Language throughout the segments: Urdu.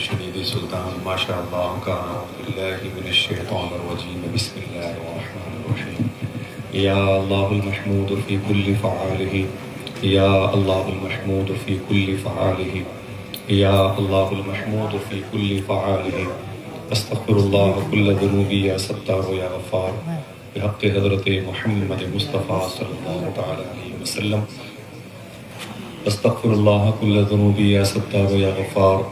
شدید سلطان ماشاء اللہ کان باللہ من الشیطان الرجیم بسم اللہ الرحمن الرحیم یا اللہ المحمود فی کل فعالہ یا اللہ المحمود فی کل فعالہ یا اللہ المحمود فی کل فعالہ استغفر اللہ کل ذنوبی یا ستار یا غفار بحق حضرت محمد مصطفیٰ صلی اللہ تعالی علیہ وسلم استغفر اللہ کل ذنوبی یا ستار یا غفار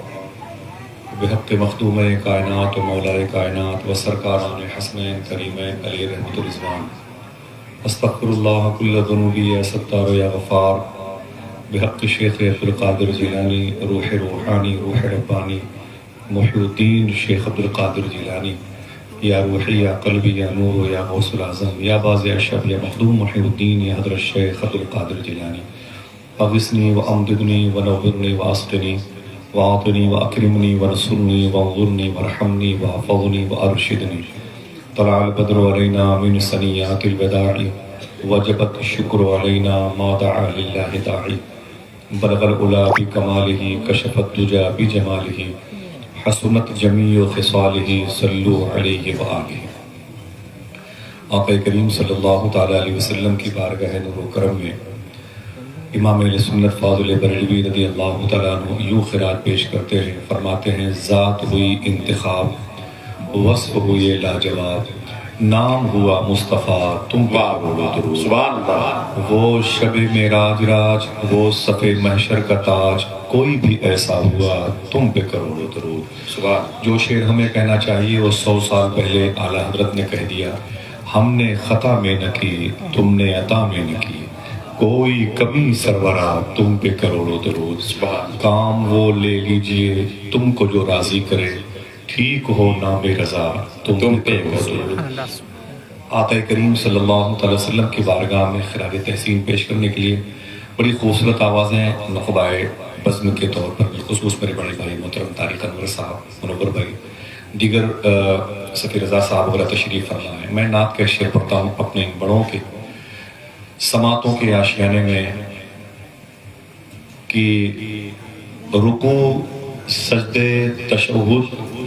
بحق مخدوم کائنات و مولائے کائنات و سرکاران حسنین کریمین علی رحمت الرضوان استغفر اللہ کل ذنوبی یا ستار یا غفار بحق شیخ عبدالقادر جیلانی روح روحانی روح ربانی محی الدین شیخ عبدالقادر جیلانی یا روحی یا قلبی یا نور یا غوث العظم یا باز اشرف یا مخدوم محی الدین یا حضرت شیخ عبدالقادر جیلانی اغثنی و امددنی و نورنی و اسقنی وعطنی واکرمنی ورسلنی وانظرنی ورحمنی وحفظنی وارشدنی طلع البدر علینا من سنیات الوداع وجبت الشکر علینا ما دعا للہ داعی بلغ العلا بکمالہ کشف الدجا بجمالہ حسنت جمیع خصالہ صلو علیہ وآلہ۔ آقا کریم صلی اللہ تعالیٰ علیہ وسلم کی بارگاہ نور و کرم میں امام اہل سنت فاضل بریلوی رضی اللہ تعالیٰ عنہ یوں خراج پیش کرتے ہیں، فرماتے ہیں ذات ہوئی انتخاب وصف ہوئے لاجواب نام ہوا مصطفیٰ تم پہ بولو درود سبحان اللہ۔ وہ شب معراج راج وہ صف محشر کا تاج کوئی بھی ایسا ہوا تم پہ کروڑو درود سبحان۔ جو شعر ہمیں کہنا چاہیے وہ 100 سال پہلے اعلیٰ حضرت نے کہہ دیا، ہم نے خطا میں نہ کی تم نے عطا میں نہ کی کوئی کمی سرورا تم پہ کروڑو درود سبحان۔ کام وہ لے لیجئے تم کو جو راضی کرے ٹھیک ہو نام رضا تم پہ درود۔ آقا کریم صلی اللہ علیہ وسلم کی بارگاہ میں خراج تحسین پیش کرنے کے لیے بڑی خوبصورت آوازیں نخبائے بزم کے طور پر بالخصوص میرے بڑے بھائی محترم طارق انور صاحب، منور بھائی، دیگر سفیر رضا صاحب وغیرہ تشریف فرما ہے۔ میں نعت کا شعر پڑھتا ہوں اپنے ان بڑوں کے سماعتوں کے آشیانے میں کہ رکوع سجدے تشہد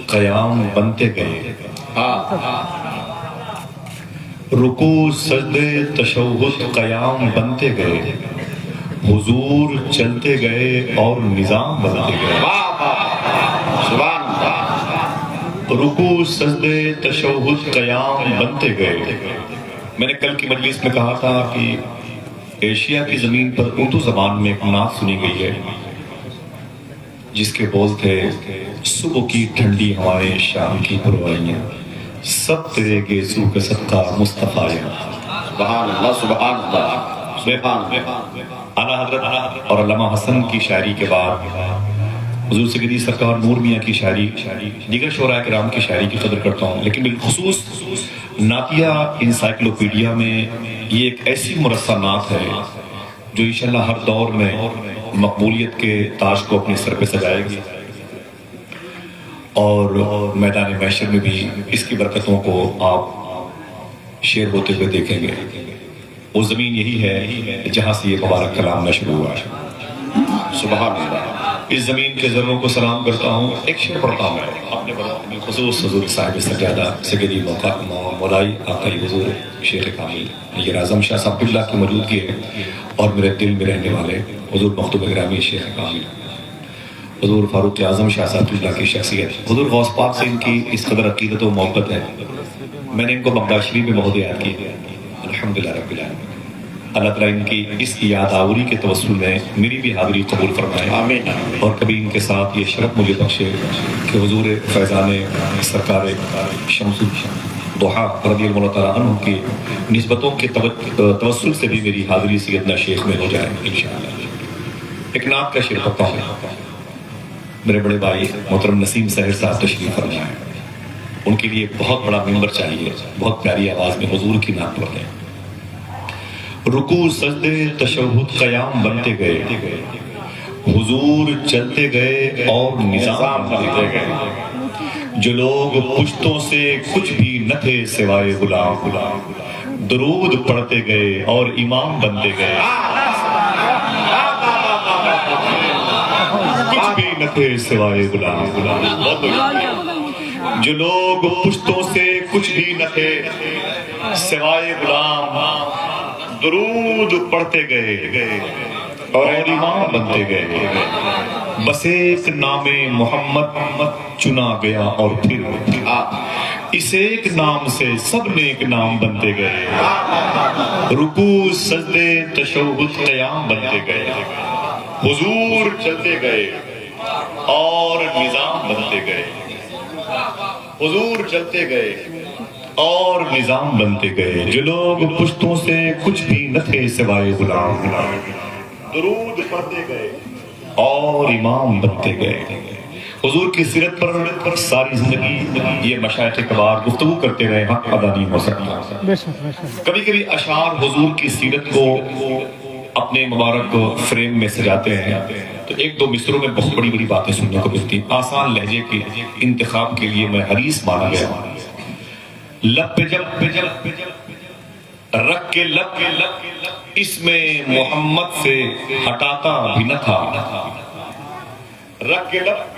قیام بنتے گئے، رکوع سجدے تشہد قیام بنتے گئے، حضور چلتے گئے اور نظام بنتے گئے، رکوع سجدے تشہد قیام بنتے گئے۔ میں نے کل کی مجلس میں کہا تھا کہ ایشیا کی زمین پر اردو زبان میں ایک نعت سنی گئی ہے جس کے بول تھے صبح کی ٹھنڈی ہوائیں شام کی پروائیاں سب تیرے گیسو کے صدقہ مصطفیٰ۔ سبحان اللہ سبحان اللہ سبحان اللہ۔ اعلیٰ حضرت اور علامہ حسن کی شاعری کے بعد حضور سیدی سرکار نور میاں کی شاعری، دیگر شعراء کرام کی شاعری کی قدر کرتا ہوں، لیکن بالخصوص نعتیہ انسائکلوپیڈیا میں یہ ایک ایسی مرصع نعت ہے جو انشاءاللہ ہر دور میں مقبولیت کے تاج کو اپنے سر پہ سجائے گی اور میدان محشر میں بھی اس کی برکتوں کو آپ شیئر ہوتے ہوئے دیکھیں گے۔ وہ زمین یہی ہے جہاں سے یہ مبارک کلام نشر ہوا ہے۔ سبحان اللہ۔ اس زمین کے ذروں کو سلام کرتا ہوں، ایک شعر پڑھتا ہوں اپنے بڑوں خصوص حضور صاحب سجادہ سیدی مولائی آقائی حضور شیخ کامل یہ اعظم شاہ صاحب اللہ کی موجودگی ہے اور میرے دل میں رہنے والے حضور مخدوم گرامی شیخ کامل حضور فاروق اعظم شاہ صاحب اللہ کی شخصیت، حضور غوث پاک سے ان کی اس قدر عقیدت و محبت ہے۔ میں نے ان کو بغداد شریف میں بہت یاد کی، الحمدللہ رب العالمین۔ اللہ تعالیٰ ان کی اس یاد آوری کے توسل میں میری بھی حاضری قبول فرمائے آمین، اور کبھی ان کے ساتھ یہ شرف مجھے بخشے کہ حضور فیضان سرکار شمس الضحیٰ رضی اللہ تعالیٰ عنہ کی نسبتوں کے توسل سے بھی میری حاضری سیدنا شیخ میں ہو جائے انشاءاللہ۔ ایک نعت کا شعر پڑھتا ہوں۔ میرے بڑے بھائی محترم نسیم سحر صاحب تشریف فرما ہے، ان کے لیے بہت بڑا ممبر چاہیے، بہت پیاری آواز میں حضور کی نعت پڑھ لیں۔ رکوع سجدے تشہد قیام بنتے گئے، حضور چلتے گئے اور نظام بنتے گئے، جو لوگ پشتوں سے کچھ بھی نہ تھے سوائے غلام، درود پڑھتے گئے اور امام بنتے گئے، کچھ بھی نہ تھے سوائے غلام، جو لوگ پشتوں سے کچھ بھی نہ تھے سوائے غلام، درود پڑھتے گئے اور امام بنتے گئے، بس ایک نام محمد چنا گیا اور پھر اس ایک نام سے سب نیک نام بنتے گئے، رکوع سجدے تشہد قیام بنتے گئے، حضور چلتے گئے اور نظام بنتے گئے، حضور چلتے گئے اور نظام بنتے گئے، جو لوگ پشتوں سے کچھ بھی نہ تھے سوائے غلام، درود پڑھتے گئے اور امام بنتے گئے۔ حضور کی سیرت پر ساری زندگی یہ مشائخ کبار گفتگو کرتے رہے، حق ادا نہیں ہو سکتا۔ کبھی کبھی اشعار حضور کی سیرت کو اپنے مبارک فریم میں سجاتے ہیں تو ایک دو مصروں میں بہت بڑی بڑی باتیں سننے کو ملتی ہیں۔ آسان لہجے کے انتخاب کے لیے میں حریص مانا گیا، لب پہ جب رکھ کے لب اس میں محمد سے ہٹاتا بھی نہ تھا، رکھ کے لب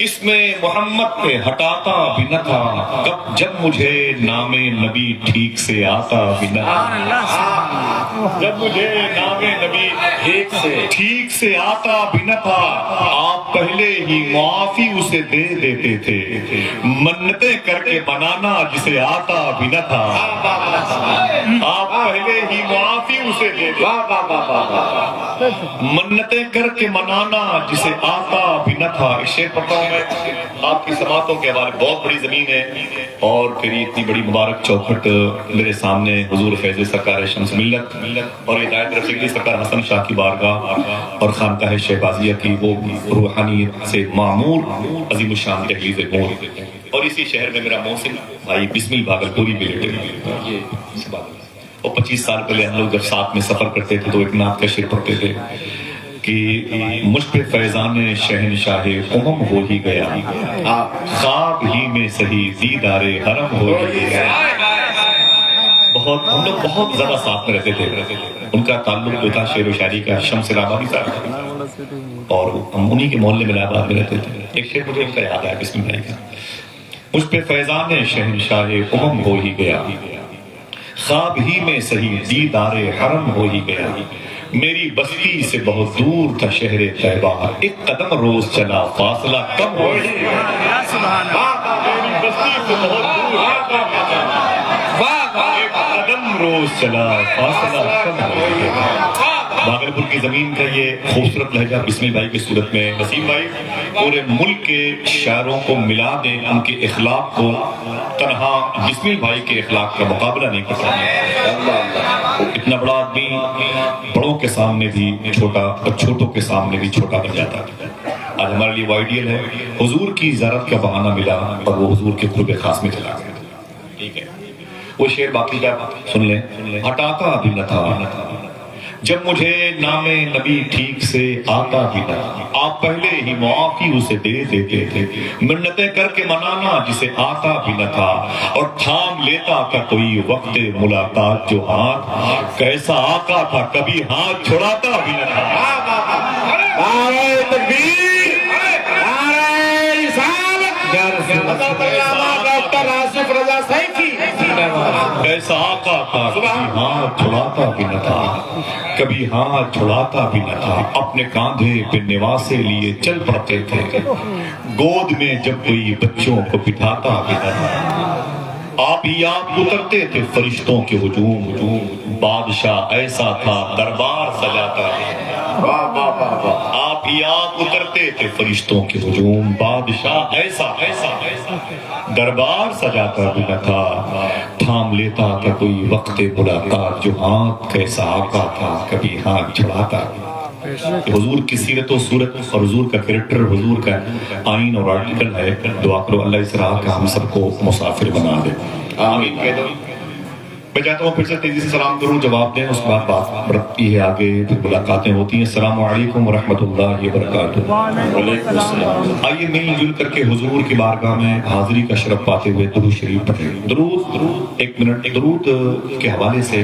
اس میں محمد پہ ہٹاتا بھی نہ تھا، جب مجھے نام نبی ٹھیک سے آتا بھی نہ تھا، جب مجھے نام نبی ٹھیک سے آتا بھی نہ تھا، آپ پہلے ہی معافی اسے دے دیتے تھے، منتیں کر کے منانا جسے آتا بھی نہ تھا، آپ پہلے ہی معافی اسے دے دیتے، منتیں کر کے منانا جسے آتا بھی نہ تھا۔ اس شعر پڑھتا ہوں میں آپ کی سماعتوں کے حوالے، بہت بڑی زمین ہے اور پھر اتنی بڑی مبارک چوکھٹ میرے سامنے، حضور فیض سرکار شمس ملت اور ہدایت رفیقی سرکار حسن شاہ کی بارگاہ اور خانقاہ شہبازیہ کی وہ روحانیت سے معمور عظیم الشان دہلیز نور، اور اسی شہر میں میرا محسن بھائی بسمل بھاگلپوری بھی لیٹے ہیں۔ اور 25 سال پہلے ہم لوگ جب ساتھ میں سفر کرتے تھے تو ایک نعت کا شعر پڑھتے تھے کہ مجھ پہ فیضان شہنشاہ امم ہو ہی گیا، خواب ہی میں سہی دیدار حرم ہو ہی گیا۔ ہم لوگ بہت زیادہ ساتھ میں رہتے تھے، ان کا تعلق جو تھا شعر و شاعری کا شمس رابعی صاحب، اور ہم انہی کے محلے میں الہ آباد میں رہتے تھے۔ ایک شعر مجھے ان کا یاد آیا بسم اللہ کا، مجھ پہ فیضان شہنشاہ امم ہو ہی گیا، خواب ہی میں سہی دیدار حرم ہو ہی گیا، میری بستی سے بہت دور تھا شہر طیبہ، ایک قدم روز چلا فاصلہ کم ہو گیا، میری بستی سے بہت دور ایک قدم روز چلا فاصلہ کم ہو گیا۔ بھاگلپور کی زمین کا یہ خوبصورت لہجہ بسمل بھائی کی صورت میں وسیم بھائی پورے ملک کے شاعروں کو ملا دیں، ان کے اخلاق کو تنہا بسمل بھائی کے اخلاق کا مقابلہ نہیں کر سکتے۔ اتنا بڑا آدمی بڑوں کے سامنے بھی چھوٹا اور چھوٹوں کے سامنے بھی چھوٹا بن جاتا ہے۔ آج ہمارے لیے وہ آئیڈیل ہے، حضور کی زیارت کا بہانہ ملا اور وہ حضور کے قرب خاص میں چلا گیا۔ ٹھیک ہے، وہ شعر باقی کا سن لیں، ہٹاتا بھی نہ تھا جب مجھے نام نبی ٹھیک سے آتا بھی نہ، آپ پہلے ہی معافی اسے دے دیتے تھے، منتیں کر کے منانا جسے آتا بھی نہ تھا، اور تھام لیتا تھا کوئی وقت ملاقات جو ہاتھ، کیسا آقا تھا کبھی ہاتھ چھڑاتا بھی نہ تھا۔ نعرہ تکبیر، نعرہ رسالت، ڈاکٹر آصف رضا سیفی، کیسا آقا تھا کبھی ہاتھ چھڑاتا بھی نہ تھا، کبھی ہاتھ چھڑاتا بھی نہ تھا، اپنے کاندھے پہ نواسے لیے چل پڑتے تھے، گود میں جب کوئی بچوں کو بٹھاتا بھی نہ تھا، آپ ہی آپ اترتے تھے فرشتوں کے ہجوم، بادشاہ ایسا تھا دربار سجاتا، آپ ہی آپ اترتے تھے فرشتوں کے ہجوم، بادشاہ ایسا دربار سجاتا بھی نہ تھا، تھام لیتا تھا کوئی وقت ملاقات جو ہاتھ، کیسا آقا تھا کبھی ہاتھ چھڑاتا بھی نہ تھا۔ کہ حضور کی سیرت و صورت اور حضور کا کریکٹر، حضور کا آئین اور آرٹیکل ہے. دعا کرو اللہ اس راہ کا ہم سب کو مسافر بنا دے. آمین کہہ دو. میں چاہتا ہوں پھر سے تیزی سے سلام کروں، جواب دیں، اس کے بعد بات بڑھتی ہے آگے، پھر ملاقاتیں ہوتی ہیں. السلام علیکم ورحمۃ اللہ وبرکاتہ. وعلیکم السلام. آئیے مل جل کر کے حضور کی بارگاہ میں حاضری کا شرف پاتے ہوئے درود شریف پڑھیں. درود ایک منٹ درود کے حوالے سے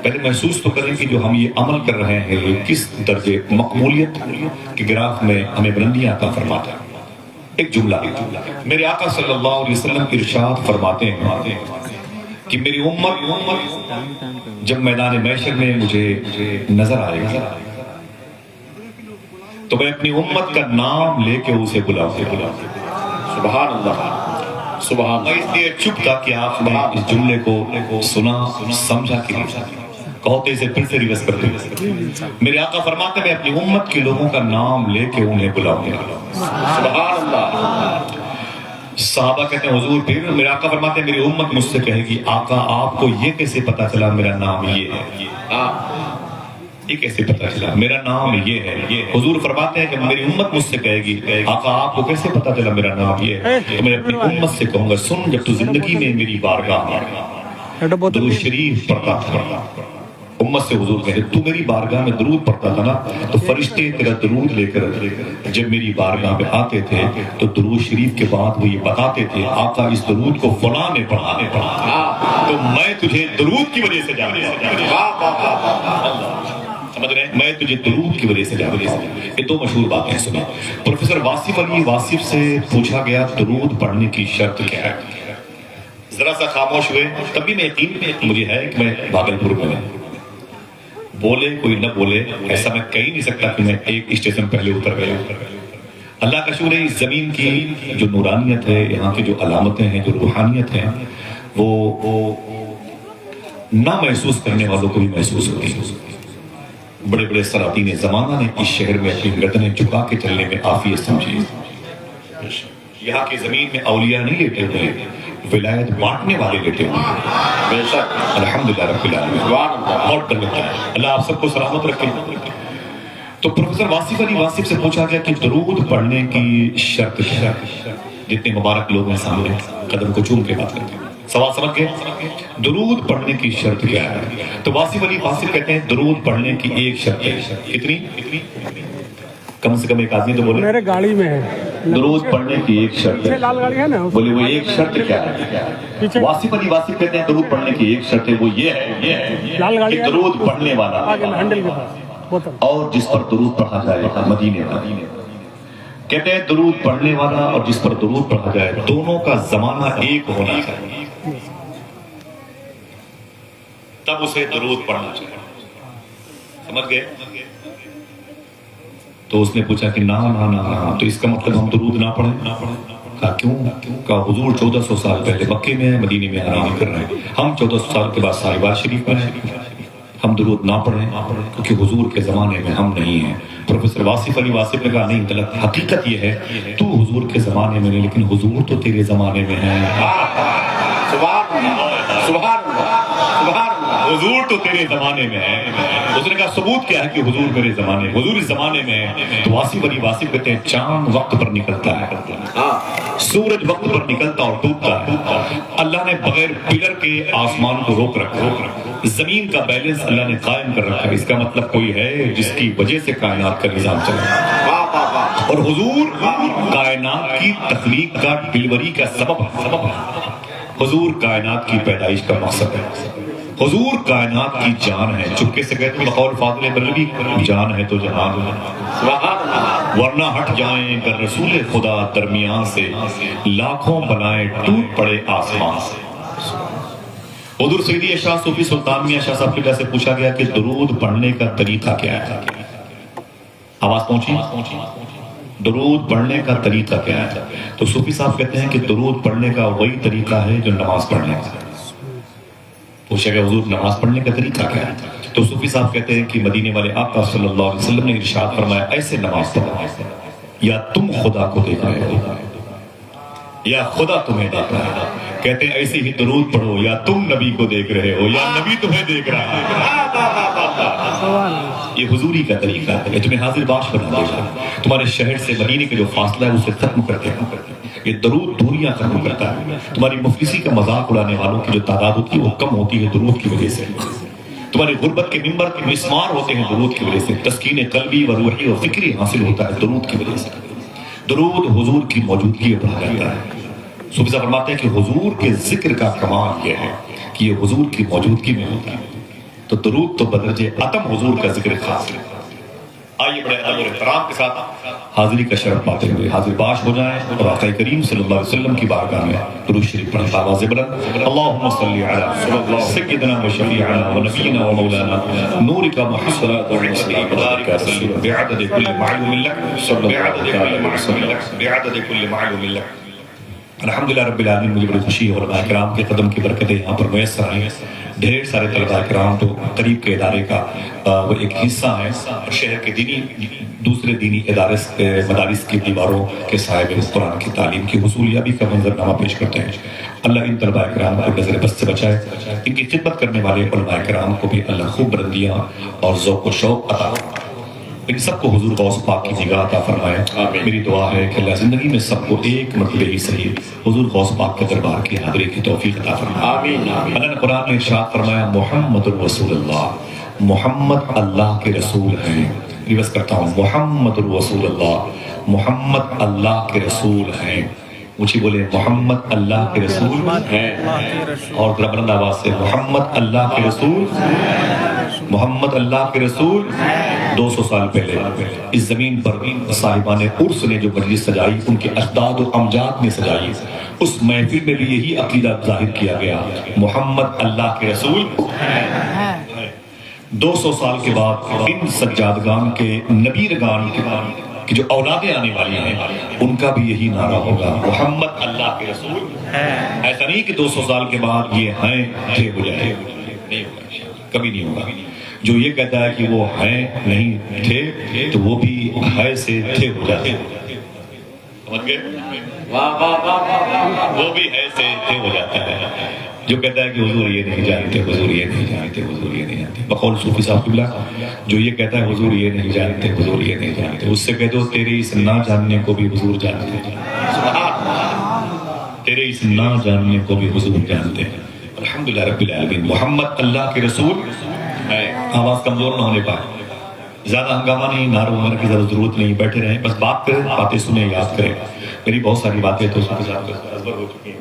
پہلے محسوس تو کریں کہ جو ہم یہ عمل کر رہے ہیں یہ کس درجے مقبولیت کے گراف میں ہمیں بلندیاں عطا فرماتا ہے. ایک جملہ میرے آقا صلی اللہ علیہ وسلم ارشاد فرماتے ہیں کہ میری امت جب میدان محشر میں مجھے نظر آئے گا تو میں اپنی امت کا نام لے کے اسے بلاؤں. سبحان اللہ سبحان اللہ. اس لیے چپ تھا کہ آپ نے اس جملے کو سنا سمجھا کہ کہتے سے پھر سے ریورس کرتے ہیں. میرے آقا فرماتے ہیں میں اپنی امت کے لوگوں کا نام لے کے انہیں بلاؤں گا. سبحان اللہ. صحابہ کہتے ہیں حضور پھر؟ میرے آقا فرماتے ہیں میری امت مجھ سے کہے گی آقا آپ کو یہ کیسے پتا چلا میرا نام یہ ہے؟ یہ کیسے پتا چلا میرا نام یہ ہے؟ حضور فرماتے ہیں کہ میری امت مجھ سے کہے گی آقا آپ کو کیسے پتا چلا میرا نام یہ ہے؟ تو میں اپنی امت سے کہوں گا سن جب تو زندگی میں میری بارگاہ درود شریف پڑھتا تھا. امت سے حضور کہتے تو میری بارگاہ میں درود پڑھتا تھا نا تو فرشتے تیرا درود لے کر جب میری بارگاہ میں آتے تھے تو درود شریف کے بعد وہ یہ بتاتے تھے آقا اس درود کو فلاں نے پڑھا تو میں تجھے درود کی وجہ سے جانتا سمجھ رہے ہیں میں تجھے درود کی وجہ سے جانتا ہوں. یہ دو مشہور باتیں سنیں. پروفیسر واصف علی واصف سے پوچھا گیا درود پڑھنے کی شرط کیا ہے؟ ذرا سا خاموش ہوئے. تبھی میں یقین مجھے ہے کہ میں بھاگلپور میں بولے کوئی نہ بولے ایسا میں کہہ نہیں سکتا کہ میں ایک اسٹیشن پہلے اتر گیا. اللہ کا شکر ہے اس زمین کی جو نورانیت ہے یہاں کی جو علامتیں ہیں جو روحانیت ہیں وہ نہ محسوس کرنے والوں کو بھی محسوس ہوتی ہے. بڑے بڑے سلاطین زمانہ نے اس شہر میں اپنی گردنیں جھکا کے چلنے میں عافیت سمجھی. یہاں کی زمین میں اولیاء نہیں لیٹے ہوئے ولایت بانٹنے والے لیٹے ہوئے. بے شک الحمدللہ رب العالمین بہت ڈر لگتا ہے. اللہ آپ سب کو سلامت رکھے. تو پروفیسر واصف علی واصف سے پوچھا گیا کہ درود پڑھنے کی شرط کیا ہے؟ جتنے مبارک لوگ ہیں سامنے قدم کو چوم کے بات کرتے ہیں. سوال سمجھ گئے؟ درود پڑھنے کی شرط کیا ہے؟ تو واصف علی واصف کہتے ہیں درود پڑھنے کی ایک شرط ہے. کتنی؟ کم سے کم ایک آدمی تو بولے میرے گاڑی میں ہے. درود پڑھنے کی ایک شرط ہے. لال گاڑی ہے نا بولے وہ ایک شرط کیا ہے؟ واصف علی واصف کہتے ہیں درود پڑھنے کی ایک شرط ہے وہ یہ ہے کہ درود پڑھنے والا ہینڈل کے پاس بوتل اور جس پر درود پڑھا جائے مدینے کا. کہتے ہیں درود پڑھنے والا اور جس پر درود پڑھا جائے دونوں کا زمانہ ایک ہونا چاہیے تب اسے درود پڑھنا چاہیے. سمجھ گئے؟ تو اس نے پوچھا کہ نا تو اس کا مطلب ہم درود نہ پڑھیں؟ کہا کیوں؟ کہا حضور 1400 سال پہلے مکے میں مدینے میں آرام کر رہے ہیں ہم 1400 سال کے بعد ساحبہ شریف میں ہیں ہم درود نہ پڑھیں کیونکہ حضور کے زمانے میں ہم نہیں ہیں. پروفیسر واصف علی واصف نے کہا نہیں غلط. حقیقت یہ ہے تو حضور کے زمانے میں نہیں لیکن حضور تو تیرے زمانے میں ہیں. سبحان اللہ سبحان اللہ حضور تو تیرے زمانے میں ہے. اس نے کہا ثبوت کیا ہے کہ حضور میرے زمانے حضور اس زمانے میں ہے؟ تو واصف علی واصف کہتے ہیں چاند وقت پر نکلتا ہے سورج وقت پر نکلتا اور ڈوبتا ہے. اللہ نے بغیر پلر کے آسمان کو روک رکھا زمین کا بیلنس اللہ نے قائم کر رکھا. اس کا مطلب کوئی ہے جس کی وجہ سے کائنات کا نظام چلا اور حضور کائنات کی تخلیق کا ڈلیوری کا سبب ہے. حضور کائنات کی پیدائش کا مقصد ہے. حضور کائنات کی جان ہے. چپکے سے کہتے ہیں بقول فاضل بریلوی جان ہے تو جہان ورنہ ہٹ جائیں اگر رسول خدا درمیان سے لاکھوں بنائے ٹوٹ پڑے آسمان سے. حضور سیدی شاہ صوفی سلطان میاں شاہ صاحب سے پوچھا گیا کہ درود پڑھنے کا طریقہ کیا ہے؟ آواز پہنچی؟ درود پڑھنے کا طریقہ کیا ہے؟ تو صوفی صاحب کہتے ہیں کہ درود پڑھنے کا وہی طریقہ ہے جو نماز پڑھنے کا. پوچھا گیا حضور نماز پڑھنے کا طریقہ کیا ہے؟ تو صوفی صاحب کہتے ہیں کہ مدینے والے آقا صلی اللہ علیہ وسلم نے ارشاد فرمایا ایسے نماز پڑھو یا تم خدا کو دیکھ رہے ہو یا خدا تمہیں دیکھ رہا ہے. کہتے ہیں ایسے ہی درود پڑھو یا تم نبی کو دیکھ رہے ہو یا نبی تمہیں دیکھ رہا ہے. یہ حضوری کا طریقہ ہے. تمہیں حاضر باش بنا دے گا. تمہارے شہر سے مدینے کا جو فاصلہ ہے اسے ختم کر دے گا. یہ درود دوریاں ختم کرتا ہے. تمہاری مفلسی کا مذاق اڑانے والوں کی جو تعداد ہوتی ہے وہ کم ہوتی ہے درود کی وجہ سے. تمہاری غربت کے ممبر کے مسمار ہوتے ہیں درود کی وجہ سے. تسکین قلبی و روحی و فکری حاصل ہوتا ہے درود کی وجہ سے. درود حضور کی موجودگی بڑھا جاتا ہے. صوفیہ فرماتے ہیں کہ حضور کے ذکر کا کمال یہ ہے کہ یہ حضور کی موجودگی میں ہوتا ہے. تو درود تو بدرجے اتم حضور کا ذکر خاص ہے. آئیے بڑے ادب اور احترام کے ساتھ حاضری کا شرف پاتے ہوئے حاضر باش ہو جائیں اور آقا کریم صلی اللہ علیہ وسلم کی بارگاہ میں درود شریف پڑھیں. آواز بلند اللہم صلی علی سیدنا و شفیعنا و نبینا و مولانا نورک محمد و علیہ وبارک وسلم بعدد کل معلوم لک بعدد کل معلوم لک. الحمدللہ رب العالمین. مجھے بڑی خوشی ہے علماء کرام کے قدم کی برکتیں یہاں پر میسر آئی ہیں. ڈھیر سارے طلباء کرام تو قریب کے ادارے کا وہ ایک حصہ ہیں. شہر کے دوسرے دینی ادارے مدارس کی دیواروں کے صاحب قرآن کی تعلیم کی حصولیابی کا منظرنامہ پیش کرتے ہیں. اللہ ان طلباء کرام کو نظر بس سے بچائے. ان کی خدمت کرنے والے علماء کرام کو بھی اللہ خوب بلندیاں اور ذوق و شوق عطا. ان سب کو حضور غوث پاک کی نگاہ عطا فرمائے. میری دعا ہے کہ اللہ زندگی میں سب کو ایک مرتبہ ہی صحیح حضور غوث پاک کے دربار کی حاضری کی توفیق عطا فرمائے. اللہ نے قرآن میں ارشاد فرمایا محمد الرسول اللہ. محمد اللہ کے رسول ہیں. ریورس کرتا ہوں محمد الرسول اللہ. محمد اللہ کے رسول ہیں. مجھے بولے محمد اللہ کے رسول ہیں. اور ذرا بلند آواز سے محمد اللہ کے رسول. محمد اللہ کے رسول. 200 سال پہلے اس زمین پر صاحبان عرس نے جو مجلس سجائی ان کے اجداد و امجاد نے سجائی. اس محفل میں بھی یہی عقیدہ ظاہر کیا گیا محمد اللہ کے رسول. 200 سال کے بعد ان سجادگان کے نبیرگان کی جو اولادیں آنے والی ہیں ان کا بھی یہی نعرہ ہوگا محمد اللہ کے رسول. ایسا نہیں کہ 200 سال کے بعد یہ ہیں تھے ہو جائے. نہیں ہوگا, کبھی نہیں ہوگا. جو یہ کہتا ہے کہ وہ ہیں نہیں تھے تو وہ بھی ہے سے تھے ہو جاتے. سمجھ گئے؟ وہ بھی ہے سے تھے ہو جاتا ہے. جو کہتا ہے کہ حضور یہ نہیں جانتے, حضور یہ نہیں جانتے, حضور یہ نہیں جانتے. بقول صوفی صاحب قبلہ جو یہ کہتا ہے حضور یہ نہیں جانتے, حضور یہ نہیں جانتے, اس سے کہہ دو تیرے اس نہ جاننے کو بھی حضور جانتے ہیں. تیرے اس نہ جاننے کو بھی حضور جانتے ہیں. الحمدللہ رب العالمین. محمد اللہ کے رسول. آواز کمزور نہ ہونے پائے. زیادہ ہنگامہ نہیں, نعروں وغیرہ کی زیادہ ضرورت نہیں, بیٹھے رہیں بس بات کریں, باتیں سنیں, یاد کریں. میری بہت ساری باتیں تو اس کے ساتھ ازبر ہو چکی ہیں.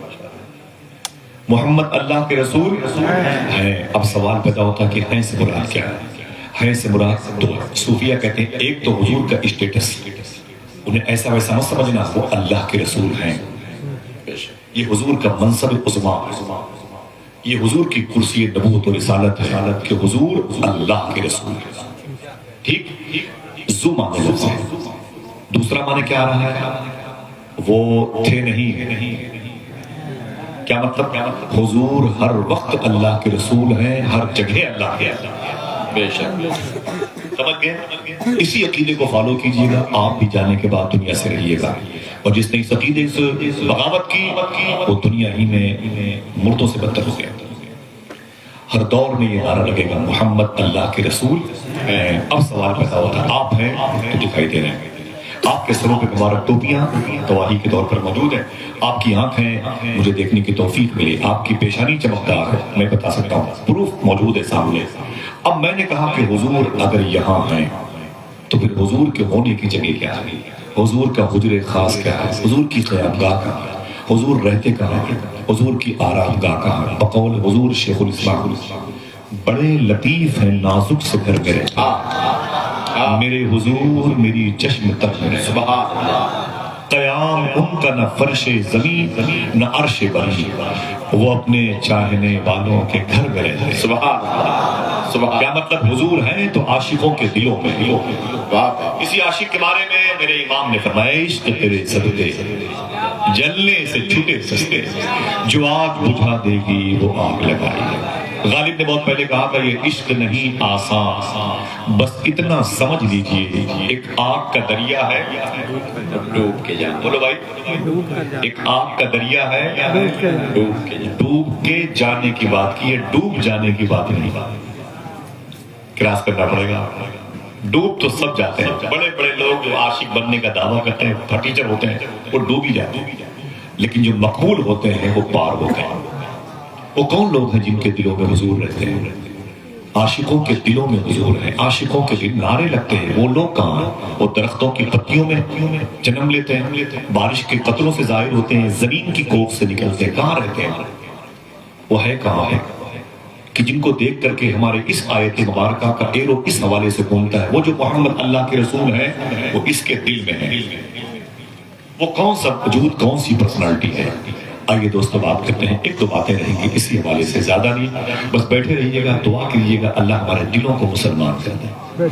محمد اللہ کے رسول ہیں. اب سوال پیدا ہوتا کہ ہیں سے مراد کیا ہے؟ ہیں سے مراد دو. صوفیہ کہتے ہیں ایک تو حضور کا اسٹیٹس, انہیں ایسا ویسا مت سمجھنا, وہ اللہ کے رسول ہیں. یہ حضور کا منصب عظما, یہ حضور کی کرسی نبوت و رسالت ہے کہ حضور اللہ کے رسول. ٹھیک, ذو معنی لفظ ہے. دوسرا معنی کیا آ رہا ہے؟ وہ تھے نہیں. کیا مطلب؟ حضور ہر وقت اللہ کے رسول ہیں, ہر جگہ اللہ کے. بے شک سمجھ گئے. اسی عقیدے کو فالو کیجئے گا, آپ بھی جانے کے بعد دنیا سے رہیے گا. اور جس نے اس عقیدے سے بغاوت کی وہ دنیا ہی میں مردوں سے بدتر ہو گیا. ہر دور میں یہ نعرہ لگے گا محمد اللہ کے رسول ہیں. اب سوال پیدا ہوتا ہے آپ ہیں تو دکھائی دے رہے ہیں. آپ کے سروں پہ مبارک ٹوپیاں گواہی کے طور پر موجود ہیں. آپ کی آنکھیں مجھے دیکھنے کی توفیق ملی. آپ کی پیشانی چمکدار ہے, میں بتا سکتا ہوں, پروف موجود ہے سامنے. اب میں نے کہا کہ حضور اگر یہاں ہیں تو پھر حضور کے ہونے کی جگہ کیا ہے؟ حضور کا حجر خاص کیا ہے؟ حضور کی قیامگاہ کہاں ہے؟ حضور رہتے کہاں ہیں؟ حضور کی آرامگاہ کہاں ہے؟ بقول حضور شیخ الاسلام بڑے لطیف ہیں نازک سے گھر میرے. میرے حضور میری چشم تک میں. سبحان اللہ. قیام ان کا نہ فرش زمین نہ عرش بری, وہ اپنے چاہنے والوں کے گھر میں رہتے. سبحان اللہ. کیا مطلب؟ حضور ہیں تو عاشقوں کے دلوں میں. اسی عاشق کے بارے میں میرے امام نے فرمایا عشق تیرے صدقے جلنے سے چھوٹے سستے, جو آگ بجھا دے گی وہ آگ لگائے. غالب نے بہت پہلے کہا تھا یہ عشق نہیں آسان، بس اتنا سمجھ لیجئے ایک آگ کا دریا ہے ڈوب کے جانا، بولو بھائی، ایک آگ کا دریا ہے ڈوب کے جانے کی بات کی ہے، ڈوب جانے کی بات نہیں، کراس کرنا پڑے گا۔ ڈوب تو سب جاتے ہیں، بڑے بڑے لوگ جو عاشق بننے کا دعویٰ کرتے ہیں، ٹیچر ہوتے ہیں، وہ ڈوب ہی جاتے ہیں، لیکن جو مقبول ہوتے ہیں وہ پار ہوتے ہیں۔ وہ کون لوگ ہیں جن کے دلوں میں حضور رہتے ہیں؟ عاشقوں کے دلوں میں حضور ہیں، عاشقوں کے دل نعرے لگتے ہیں۔ وہ لوگ کہاں ہیں؟ وہ درختوں کی پتیوں میں جنم لیتے ہیں، بارش کے قطروں سے ظاہر ہوتے ہیں، زمین کی کوکھ سے نکلتے ہیں، کہاں رہتے ہیں؟ وہ ہے کہاں ہے کہ جن کو دیکھ کر کے ہمارے اس آیت مبارکہ کا ایرو اس حوالے سے گھومتا ہے، وہ جو محمد اللہ کے رسول ہے وہ اس کے دل میں ہے۔ وہ کون سا وجود، کون سی پرسنالٹی ہے؟ آئیے دوستو بات کرتے ہیں، ایک دو باتیں رہیں گی اسی حوالے سے، زیادہ نہیں، بس بیٹھے رہیے گا، دعا کیجیے گا اللہ ہمارے دلوں کو مسلمان کر دے،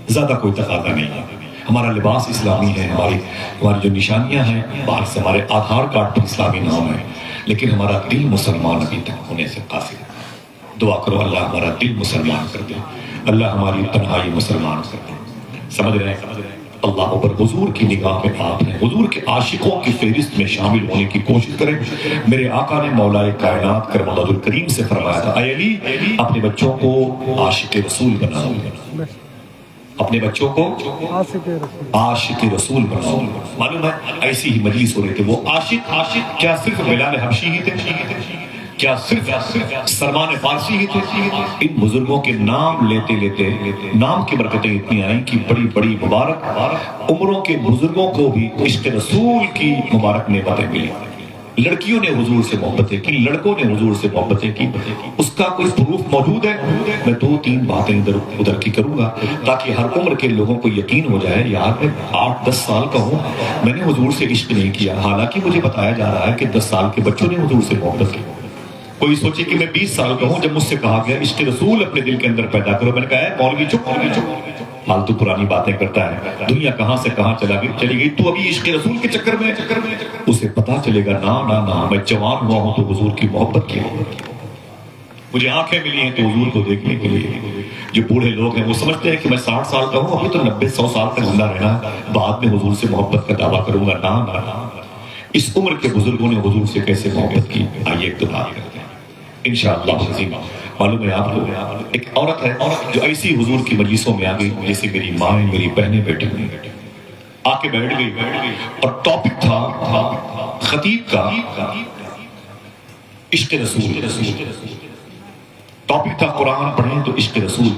زیادہ کوئی تقاضا نہیں ہے۔ ہمارا لباس اسلامی ہے، ہماری جو نشانیاں ہیں باہر سے ہمارے آدھار کارڈ پر اسلامی نام ہے، لیکن ہمارا دل مسلمان ابھی تک ہونے سے قاصر ہے۔ دعا کرو اللہ ہمارا دل مسلمان کر دے، اللہ ہماری تنہائی مسلمان کر دے۔ سمجھ رہے ہیں؟ اللہ پر حضور کی نگاہ میں آپ ہیں، حضور کے عاشقوں کی فہرست میں شامل ہونے کی کوشش کریں۔ میرے آقا نے مولا کائنات کرم اللہ الکریم سے فرمایا تھا، اے علی اپنے بچوں کو عاشق رسول بناؤ، اپنے بچوں کو عاشق رسول بناؤ۔ معلوم ہے ایسی ہی مجلس ہو رہے تھے، وہ عاشق کیا صرف بلال حبشی ہی تھے؟ کیا صرف سلمان فارسی ہی تھے؟ ان بزرگوں کے نام لیتے لیتے نام کی برکتیں اتنی آئیں کہ بڑی بڑی مبارک عمروں کے بزرگوں کو بھی عشق رسول کی مبارک نعمتیں ملی۔ لڑکیوں نے حضور سے محبتیں کی، لڑکوں نے حضور سے محبتیں کی۔ اس کا کوئی پروف موجود ہے؟ میں دو تین باتیں ادھر کی کروں گا تاکہ ہر عمر کے لوگوں کو یقین ہو جائے، یار میں 8-10 سال کا ہوں، میں نے حضور سے عشق نہیں کیا، حالانکہ مجھے بتایا جا رہا ہے کہ 10 سال کے بچوں نے حضور سے محبت کی۔ کوئی سوچے کہ میں 20 سال کا ہوں، جب مجھ سے کہا گیا عشق رسول اپنے دل کے اندر پیدا کرو، میں نے کہا ہے مولوی چپ، فالتو پرانی باتیں کرتا ہے، دنیا کہاں سے کہاں چلی گئی، تو ابھی عشق رسول کے چکر میں اسے پتا چلے گا نا میں جوان ہوا ہوں تو حضور کی محبت کی، مجھے آنکھیں ملی ہیں تو حضور کو دیکھنے کے لیے۔ جو بوڑھے لوگ ہیں وہ سمجھتے ہیں کہ میں 60 سال کا ہوں، ابھی تو 90-100 سال تک زندہ رہنا ہے، بعد میں حضور سے محبت کا دعویٰ کروں گا، نا۔ اس عمر کے بزرگوں نے حضور سے کیسے محبت کی، آئیے ایک دو بات کرتے ہیں انشاءاللہ عظیم۔ معلوم ہے آپ کو ایک عورت ہے جو ایسی حضور کی مجلسوں میں آ گئی جیسے میری ماں میری بہنیں بیٹھی ہوئی آ کے بیٹھ گئی، اور ٹاپک تھا خطیب کا عشق رسول، ٹاپک تھا قرآن پڑھیں تو عشق رسول،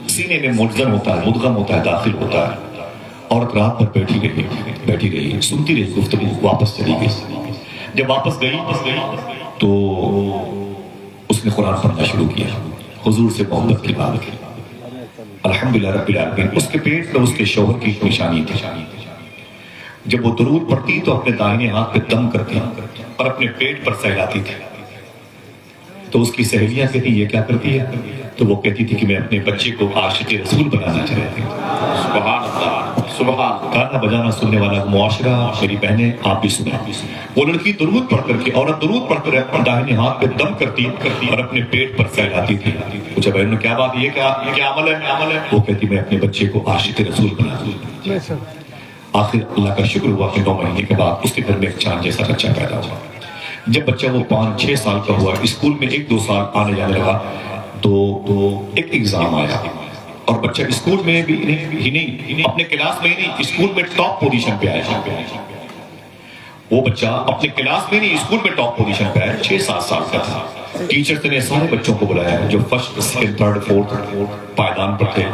سینے میں ملزم ہوتا ہے، مدغم ہوتا ہے، داخل ہوتا ہے۔ عورت رات بھر بیٹھی رہی، سنتی رہی گفتگو، واپس چلی گئی۔ جب واپس گئی تو اس نے قرآن پڑھنا شروع کیا، حضور سے محبت کی بات کی، الحمدللہ رب العالمین۔ اس کے پیٹ میں اس کے شوہر کی نشانی تھی، جب وہ درود پڑھتی تو اپنے دائنے ہاتھ پہ دم کرتی اور اپنے پیٹ پر سہلاتی تھی، تو اس کی سہیلیاں کہتی یہ کیا کرتی ہے؟ تو وہ کہتی تھی کہ میں اپنے بچے کو عاشق رسول بنانا چاہتی ہوں۔ سبحان اللہ، سبحان۔ گانا بجانا سننے والا معاشرہ، میری بہنیں آپ بھی سنیں، وہ لڑکی درود پڑھ کر کے، عورت درود پڑھ کر اپنے داہنے ہاتھ پہ دم کرتی اور اپنے پیٹ پر سہلاتی تھی۔ پوچھا بہنوں کیا بات، یہ کیا عمل ہے؟ وہ کہتی میں اپنے بچے کو عاشق رسول بنانا چاہتی ہوں۔ آخر اللہ کا شکر ہوا کہ 9 مہینے کے بعد اس کے گھر میں ایک چاند جیسا بچہ پیدا ہوا۔ جب بچہ وہ 5-6 سال کا ہوا، اسکول میں 1-2 سال آنے جانے لگا، تو ایک ایگزام آیا اور بچہ اسکول میں بھی ہی نہیں، اپنے کلاس میں ہی نہیں، اسکول میں ٹاپ پوزیشن پہ آیا۔ وہ بچہ اپنے کلاس میں نہیں، اسکول میں ٹاپ پوزیشن پہ آیا، 6-7 سال کا تھا۔ ٹیچرز نے سارے بچوں کو بلایا جو 1st, 2nd, 3rd, 4th پائدان پر تھے،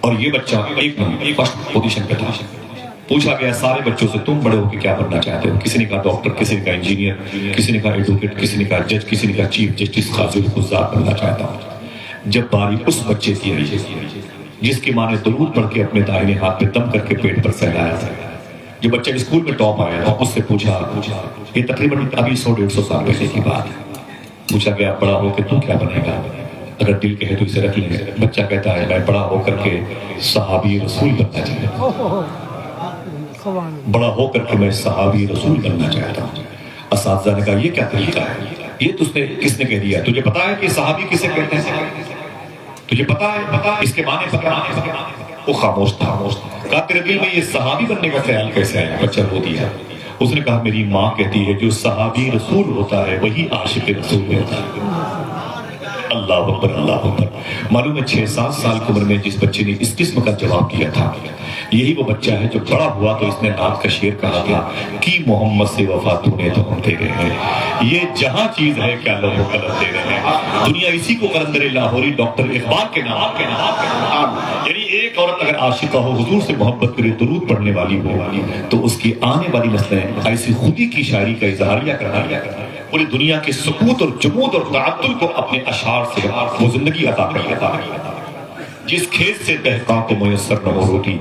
اور یہ بچہ ایک نمبر 1st پوزیشن پہ تھا۔ پوچھا گیا سارے بچوں سے تم بڑے ہو کے کیا بننا چاہتے ہو؟ کسی نے کہا ڈاکٹر، کسی نے کہا انجینئر، کسی نے کہا ایڈوکیٹ، کسی نے کہا جج، کسی نے کہا چیف جسٹس، قاضی القضات بننا چاہتا ہوں۔ جب باری اس بچے کی آئی جس کی ماں نے درود پڑھ کے اپنے داہنے ہاتھ پہ دم کر کے پیٹ پر سہلایا تھا، جو بچہ اسکول میں ٹاپ آیا تھا، اس سے پوچھا، یہ تقریباً ابھی 100-150 سال پہلے کی بات ہے، پوچھا گیا بڑا ہو کے تو کیا بنے گا؟ اگر دل کہے تو اسے رکھ لیں۔ بچہ کہتا ہے میں بڑا ہو کر کے صحابی رسول بننا چاہتا ہوں، بڑا ہو کر کے میں صحابی رسول بننا چاہتا ہوں۔ اساتذہ نے کہا یہ کیا طریقہ ہے؟ یہ کس نے کہہ دیا؟ تجھے پتا ہے کہ صحابی کسے کہتے ہیں؟ تجھے پتا ہے اس کے معنی پتا ہے؟ وہ خاموش تھا. کہا تیرے دل میں یہ صحابی بننے کا خیال کیسے آیا؟ بچہ رو دیا. اس نے کہا میری ماں کہتی ہے جو صحابی رسول ہوتا ہے وہی عاشق رسول ہوتا ہے. اللہ اکبر اللہ اکبر. معلوم ہے 6-7 سال کی عمر میں جس بچے نے اس قسم کا جواب دیا تھا یہی وہ بچہ ہے جو بڑا ہوا تو اس نے نعت کا شعر کہا تھا کہ محمد سے وفا تو نے تو ہم تیرے ہیں. یہ جہاں چیز ہے کیا لوگ قلم دے رہے ہیں. دنیا اسی کو قلندر لاہوری ڈاکٹر اقبال کے نام یعنی ایک عورت اگر عاشقہ ہو حضور سے محبت کرے درود پڑھنے والی ہو تو اس کی آنے والی نسلیں ایسی خودی کی شاعری کا اظہاریہ کرنا پوری دنیا کے سکوت اور جمود اور تعطل کو اپنے اشعار سے وہ زندگی عطا کر. جس کھیت سے دہقاں کو میسر نہ ہو روٹی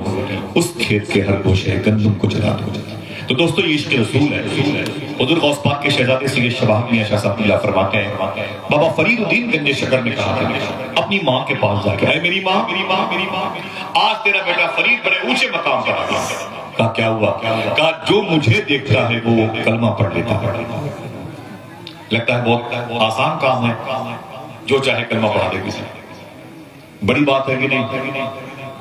اس کھیت کے ہر گوشے گندم کو جلا دو. تو دوستو یہ عشق رسول ہے. حضور غوث پاک کے شہزادے سید شباب میاں شاہ صاحب اللہ فرماتے ہیں بابا فرید الدین گنج شکر نے کہا تھا اپنی ماں کے پاس جا کے اے میری ماں آج تیرا بیٹا فرید بڑے اونچے مقام پر آ گیا. کہا کیا ہوا؟ کہا جو مجھے دیکھتا ہے وہ کلمہ پڑھ لیتا ہے. لگتا ہے بہت آسان کام ہے جو چاہے کلمہ پڑھا دے کسی. بڑی بات ہے کہ نہیں؟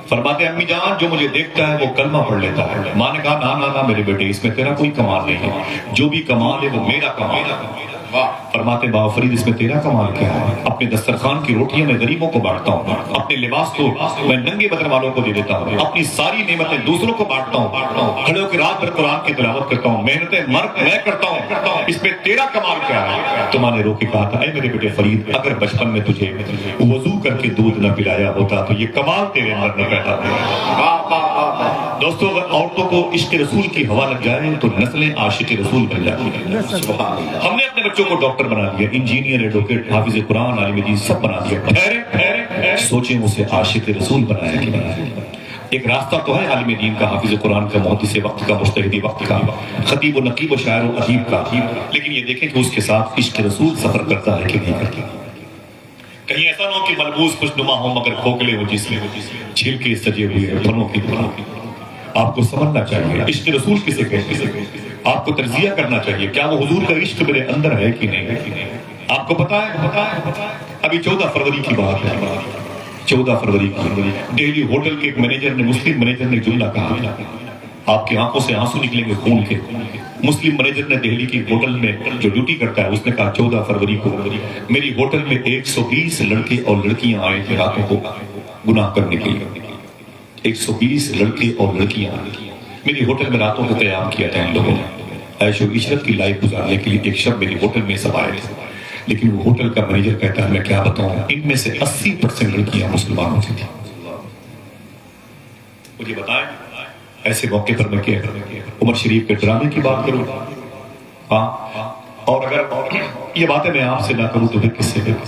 فرماتے ہیں امی جان جو مجھے دیکھتا ہے وہ کلمہ پڑھ لیتا ہے. ماں نے کہا نا میرے بیٹے اس میں تیرا کوئی کمال نہیں ہے. جو بھی کمال ہے وہ میرا کمال ہے. فرماتے بابا فرید اس میں تیرا کمال کیا ہے؟ اپنے دسترخوان کی روٹیاں میں غریبوں کو بانٹتا ہوں. اپنے لباس کو میں ننگے بدن والوں کو دے دیتا ہوں. اپنی ساری نعمتیں دوسروں کو بانٹتا ہوں. کھڑے ہو کے رات بھر قرآن کی تلاوت کرتا ہوں. محنتیں مرد میں کرتا ہوں. اس میں تیرا کمال کیا ہے؟ تو ماں نے رو کے کہا تھا اے میرے بیٹے فرید اگر بچپن میں تجھے وضو کر کے دودھ نہ پلایا ہوتا تو یہ کمال تیرے اندر نہ پیدا ہوتا. دوستو اگر عورتوں کو عشق رسول کی ہوا لگ جائے تو نسلیں عاشق رسول بن جاتی ہیں. ہم نے اپنے بچوں کو ڈاکٹر بنا دیا, انجینئر, ایڈوکیٹ, حافظ قرآن, عالم دین سب بنا دیا. ٹھہرے سوچیں اسے عاشق رسول بنایا کہ بنایا. ایک راستہ تو ہے عالم دین کا, حافظ قرآن کا, محدث وقت کا, مجتہد وقت کا, خطیب و نقیب و شاعر و ادیب کا, لیکن یہ دیکھیں کہ اس کے ساتھ عشق رسول سفر کرتا ہے کہ نہیں کرتا. کہیں ایسا نہ ہو کہ ملبوس خوشنما ہو مگر کھوکھلے ہو جس میں چھلکے سجے ہوئے ہیں پھلوں کی طرح. آپ کو سمجھنا چاہیے عشق رسول کسے کہتے ہیں. آپ کو تجزیہ کرنا چاہیے کیا وہ حضور کا عشق میرے اندر ہے کہ نہیں. آپ کو پتا ہے ابھی 14 فروری کی بات ہے. 14 فروری کی دہلی ہوٹل کے ایک مینیجر نے, مسلم مینیجر نے جملہ کہا, آپ کی آنکھوں سے آنسو نکلیں گے خون کے. مسلم مینیجر نے دہلی کی ہوٹل میں جو ڈیوٹی کرتا ہے اس نے کہا 14 فروری کو میری ہوٹل میں 120 لڑکے اور لڑکیاں آئے تھے راتوں کو گناہ کرنے کے لیے. 120 لڑکے اور لڑکیاں میری ہوٹل میں راتوں کو قیام کیا تھا. ان لوگوں نے عیش و عشرت کی لائف گزارنے کے لیے ایک شب میری ہوٹل میں سب آئے تھے. لیکن وہ ہوٹل کا مینیجر کہتا ہے میں کیا بتاؤں ان میں سے 80% لڑکیاں مسلمانوں کی تھیں. مجھے بتائیں ایسے موقع پر میں کیا عمر شریف کے ڈرامے کی بات کروں؟ ہاں, اور اگر یہ باتیں میں آپ سے نہ کروں تو پھر کس سے کروں؟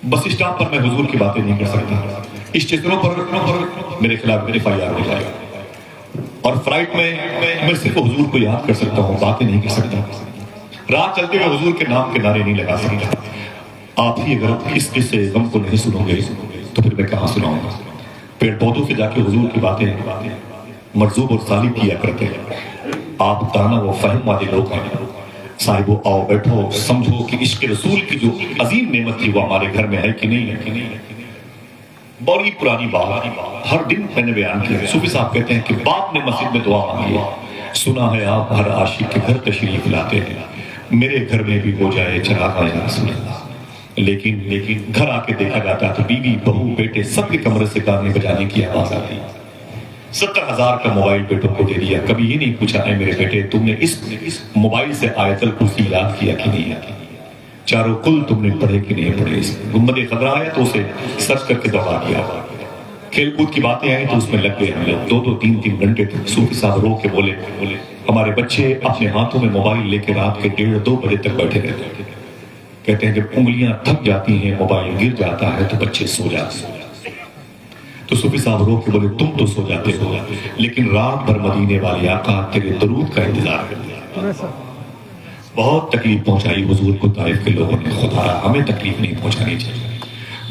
بس اسٹاپ پر میں حضور کی باتیں نہیں کر سکتا. اسٹیشنوں پر میرے خلاف FIR ہو جائے گا. اور فلائٹ میں صرف حضور کو یاد کر سکتا ہوں, باتیں نہیں کر سکتا. رات چلتے ہوئے حضور کے نام کے نعرے نہیں لگا سکتا. آپ ہی اگر اس قصے غم کو نہیں سنو گے تو پھر میں کہاں سناؤں گا. پیڑ پودوں سے جا کے حضور کی باتیں مرزوب اور صالح کیا کرتے ہیں. آپ دانا و فہم والے لوگ ہیں. صاحبو آؤ بیٹھو سمجھو کہ عشق رسول کی جو عظیم نعمت تھی وہ ہمارے گھر میں ہے کہ نہیں ہے. بڑی پرانی بات ہر دن میں نے بیان کیا. صوفی صاحب کہتے ہیں کہ باپ نے مسجد میں دعا مانگی, سنا ہے آپ ہر عاشق کے گھر تشریف لاتے ہیں, میرے گھر میں بھی ہو جائے چراغ یا رسول اللہ. لیکن گھر آ کے دیکھا جاتا تو بیوی بہو بیٹے سب کے کمرے سے گانے بجانے کی آواز آتی. 70,000 کا موبائل بیٹوں کو دے دیا. کبھی یہ نہیں پوچھا اے میرے بیٹے تم نے اس موبائل سے آیت الکرسی یاد کیا کہ نہیں, چاروں کل تم نے پڑھے کہ نہیں پڑھے. گنبد خضرا آیا تو اسے سرچ کر کے دوڑا دیا. کھیل کود کی باتیں آئیں تو اس میں لگ گئے ہم لوگ 2-2 3-3 گھنٹے تک. صوفی صاحب رو کے بولے ہمارے بچے اپنے ہاتھوں میں موبائل لے کے رات کے 1:30-2 بجے تک بیٹھے رہتے ہیں. کہتے ہیں جب انگلیاں تھک جاتی ہیں موبائل گر جاتا ہے تو بچے سو جاتے ہیں. تو صوفی صاحب رو کے بولے تم تو سو جاتے ہو لیکن رات بھر مدینے والے آقا تیرے درود کا انتظار کرتے ہیں. بہت تکلیف پہنچائی حضور کو طائف کے لوگوں نے. خدا ہمیں تکلیف نہیں پہنچانی چاہیے.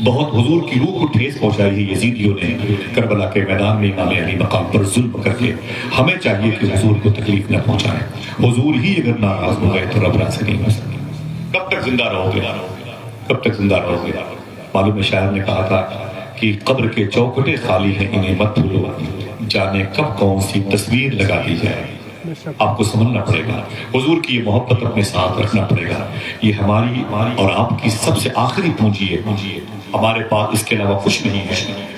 بہت حضور کی روح کو ٹھیس پہنچائی ہے یزیدیوں نے کربلا کے میدان میں امام علی مقام پر ظلم کر کے. ہمیں چاہیے کہ حضور کو تکلیف نہ پہنچائیں. حضور ہی اگر ناراض ہو گئے تو رب راضی نہیں ہو سکے. کب تک زندہ رہو گے؟ کب تک زندہ رہو گے؟ معلوم ہے شاعر نے کہا تھا کہ قبر کے چوکھٹے خالی ہیں انہیں مت بھولو، جانے کب کون سی تصویر لگا دی جائے۔ آپ کو سمجھنا پڑے گا، حضور کی یہ محبت اپنے ساتھ رکھنا پڑے گا۔ یہ ہماری اور آپ کی سب سے آخری پونجی ہے، ہمارے پاس اس کے علاوہ کچھ نہیں ہے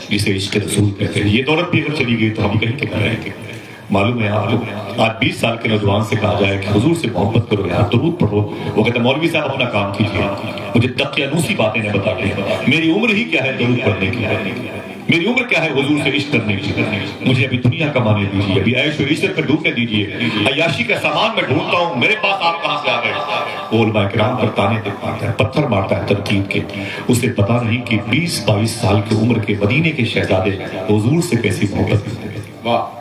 جسے عشق رسول کہتے ہیں۔ یہ دولت بھی اگر چلی گئی تو ہم کہیں کہ رہیں گے۔ معلوم ہے آپ کو آج 20 سال کے نوجوان سے کہا جائے کہ حضور سے محبت کرو یار، درود پڑھو، وہ کہتا ہے مولوی صاحب اپنا کام کیجیے، مجھے دقیانوسی باتیں نہ بتا دیں، میری عمر ہی کیا ہے درود پڑھنے کی، میری عمر کیا ہے حضور سے عشق کرنے کی، مجھے ابھی دنیا کمانے دیجیے، ابھی عیش و عشرت پر ڈھونڈنے دیجیے، عیاشی کا سامان میں ڈھونڈتا ہوں، میرے پاس آپ کہاں سے آ گئے؟ علماء کرام پر تانے دیتا ہے، پتھر مارتا ہے تنقید کے، اسے پتا نہیں کہ 20-22 سال کی عمر کے مدینے کے شہزادے حضور سے کیسی محبت کرتے ہیں۔ واہ،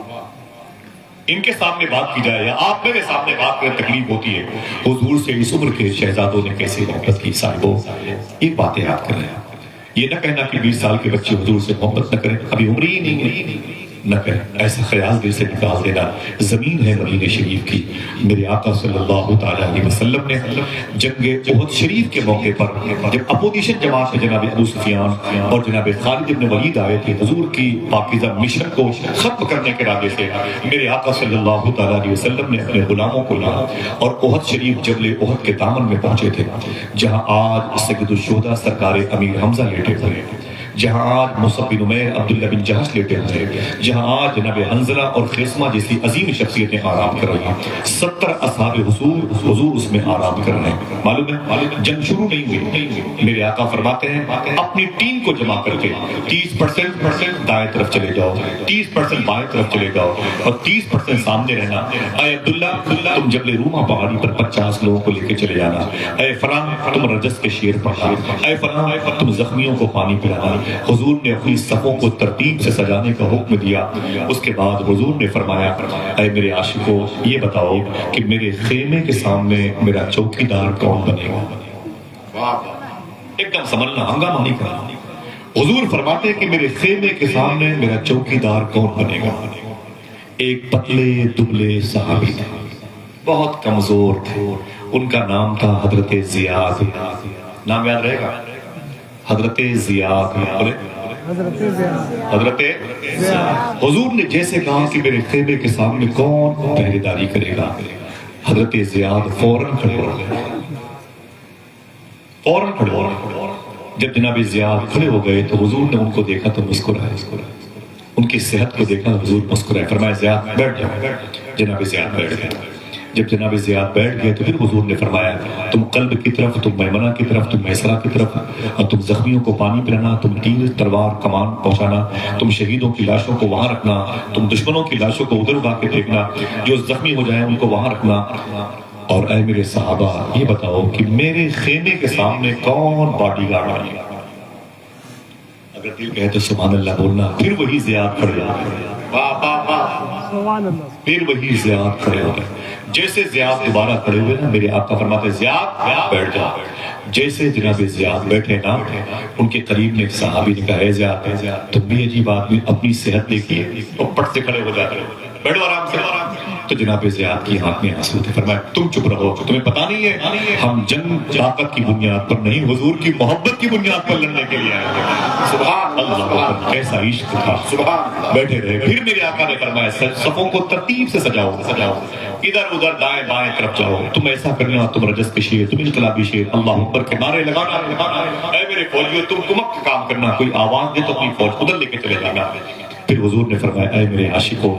ان کے سامنے بات کی جائے یا آپ میرے سامنے بات کریں تکلیف ہوتی ہے، حضور سے اس عمر کے شہزادوں نے کیسے محبت کی۔ صاحبوں ایک بات یاد کریں، یہ نہ کہنا کہ 20 سال کے بچے حضور سے محبت نہ کریں، ابھی عمر ہی نہیں ہے، نہ کریں، ایسا خیال دل سے نکال دینا۔ زمین ہے مدینہ شریف کی، میرے آقا صلی اللہ تعالیٰ علیہ وسلم نے جنگ احد شریف کے موقع پر جب اپوزیشن جماعت میں جناب ابو سفیان اور جناب خالد بن ولید آئے تھے حضور کی پاکیزہ مشن کو ختم کرنے کے ارادے سے، میرے آقا صلی اللہ تعالیٰ علیہ وسلم نے اپنے غلاموں کو لایا اور احد شریف جبل احد کے دامن میں پہنچے تھے، جہاں آج سید الشہداء سرکار امیر حمزہ لیٹے ہوئے، جہاں آج مصعب بن عمیر عبداللہ بن جہش لیٹے ہوئے، جہاں آج جناب حنظلہ اور خیسمہ جیسی عظیم شخصیتیں آرام کر رہی ہیں، 70 اصحاب حضور اس میں آرام کر رہے ہیں۔ معلوم ہے جنگ شروع نہیں ہوئی، میرے آقا فرماتے ہیں اپنی ٹیم کو جمع کر کے 30% دائیں طرف چلے جاؤ، 30% بائیں طرف چلے جاؤ اور 30% سامنے رہنا۔ اے عبداللہ تم جبل روما پہاڑی پر 50 لوگوں کو لے کے چلے جانا، اے فلاں تم رجس کے شیر پڑھنا، اے فلاں تم زخمیوں کو پانی پلانا۔ حضور نے اپنی صفوں کو ترتیب سے سجانے کا حکم دیا۔ اس کے بعد حضور نے فرمایا اے میرے عاشقوں یہ بتاؤ کہ میرے خیمے کے سامنے میرا چوکی دار کون بنے گا؟ ایک دم سنبھلنا، ہنگامہ نہیں کرنا۔ حضور فرماتے ہیں کہ میرے خیمے کے سامنے میرا چوکی دار کون بنے گا؟ ایک پتلے دبلے صحابی تھے، بہت کمزور تھے، ان کا نام تھا حضرت زیاد۔ نام یاد رہے گا؟ حضرت زیاد، حضرت زیاد۔ حضور نے جیسے کہا کہ میرے خیمے کے سامنے کون پہرے داری کرے گا، حضرت زیاد فوراً کھڑے ہو گئے، فوراً کھڑے ہو گئے۔ جب جناب زیاد کھڑے ہو گئے تو حضور نے ان کو دیکھا تو مسکرائے، ان کی صحت کو دیکھا حضور مسکرائے، فرمایا زیاد بیٹھ جاؤ۔ جناب زیاد بیٹھ گئے۔ جب جناب زیاد بیٹھ گئے تو پھر حضور نے فرمایا تم قلب کی طرف، تم میمنہ کی طرف، تم میسرہ کی طرف، اور تم زخمیوں کو پانی پلانا، تم تیر تلوار کمان پہنچانا، تم شہیدوں کی لاشوں کو وہاں رکھنا، تم دشمنوں کی لاشوں کو ادھر اٹھا کے پھینکنا، جو زخمی ہو جائیں ان کو وہاں رکھنا۔ اور اے میرے صحابہ یہ بتاؤ کہ میرے خیمے کے سامنے کون باڈی گارڈ آئے گا؟ اگر دل کہے تو سبحان اللہ بولنا، پھر وہی زیاد کھڑے ہو گئے، پھر وہی زیاد کھڑے ہو گئے۔ جیسے زیاد دوبارہ کھڑے ہوئے نا، میرے آقا فرماتے زیاد بیٹھ جا۔ جیسے جناب زیاد بیٹھے نا، ان کے قریب میں ایک صحابی نے کہا اے زیاد تم بھی عجیب آدمی، اپنی صحت دیکھیے، اور پٹ سے کھڑے ہو جاتے، بیٹھو آرام سے۔ تو جناب زیاد کی آنکھ میں آنسو تھے، فرمایا تم چپ رہو، تمہیں پتا نہیں ہے ہم جنگ طاقت کی بنیاد پر نہیں، حضور کی محبت کی بنیاد پر لڑنے کے لیے آئے ہیں۔ سبحان اللہ، کیسا عشق تھا، سبحان۔ بیٹھے رہے، پھر میرے آقا نے فرمایا صفوں کو ترتیب سے سجاؤ، ادھر ادھر دائیں بائیں طرف جاؤ، تم ایسا کرنا، تم رجس کے شیر، تم انقلابی شیر، اللہ اکبر کے نعرے لگانا، اے میرے فوجیوں تم کمک کا کام کرنا، کوئی آواز دے تو اپنی فوج ادھر لے کے چلے جانا۔ پھر حضور نے فرمایا اے میرے عاشقوں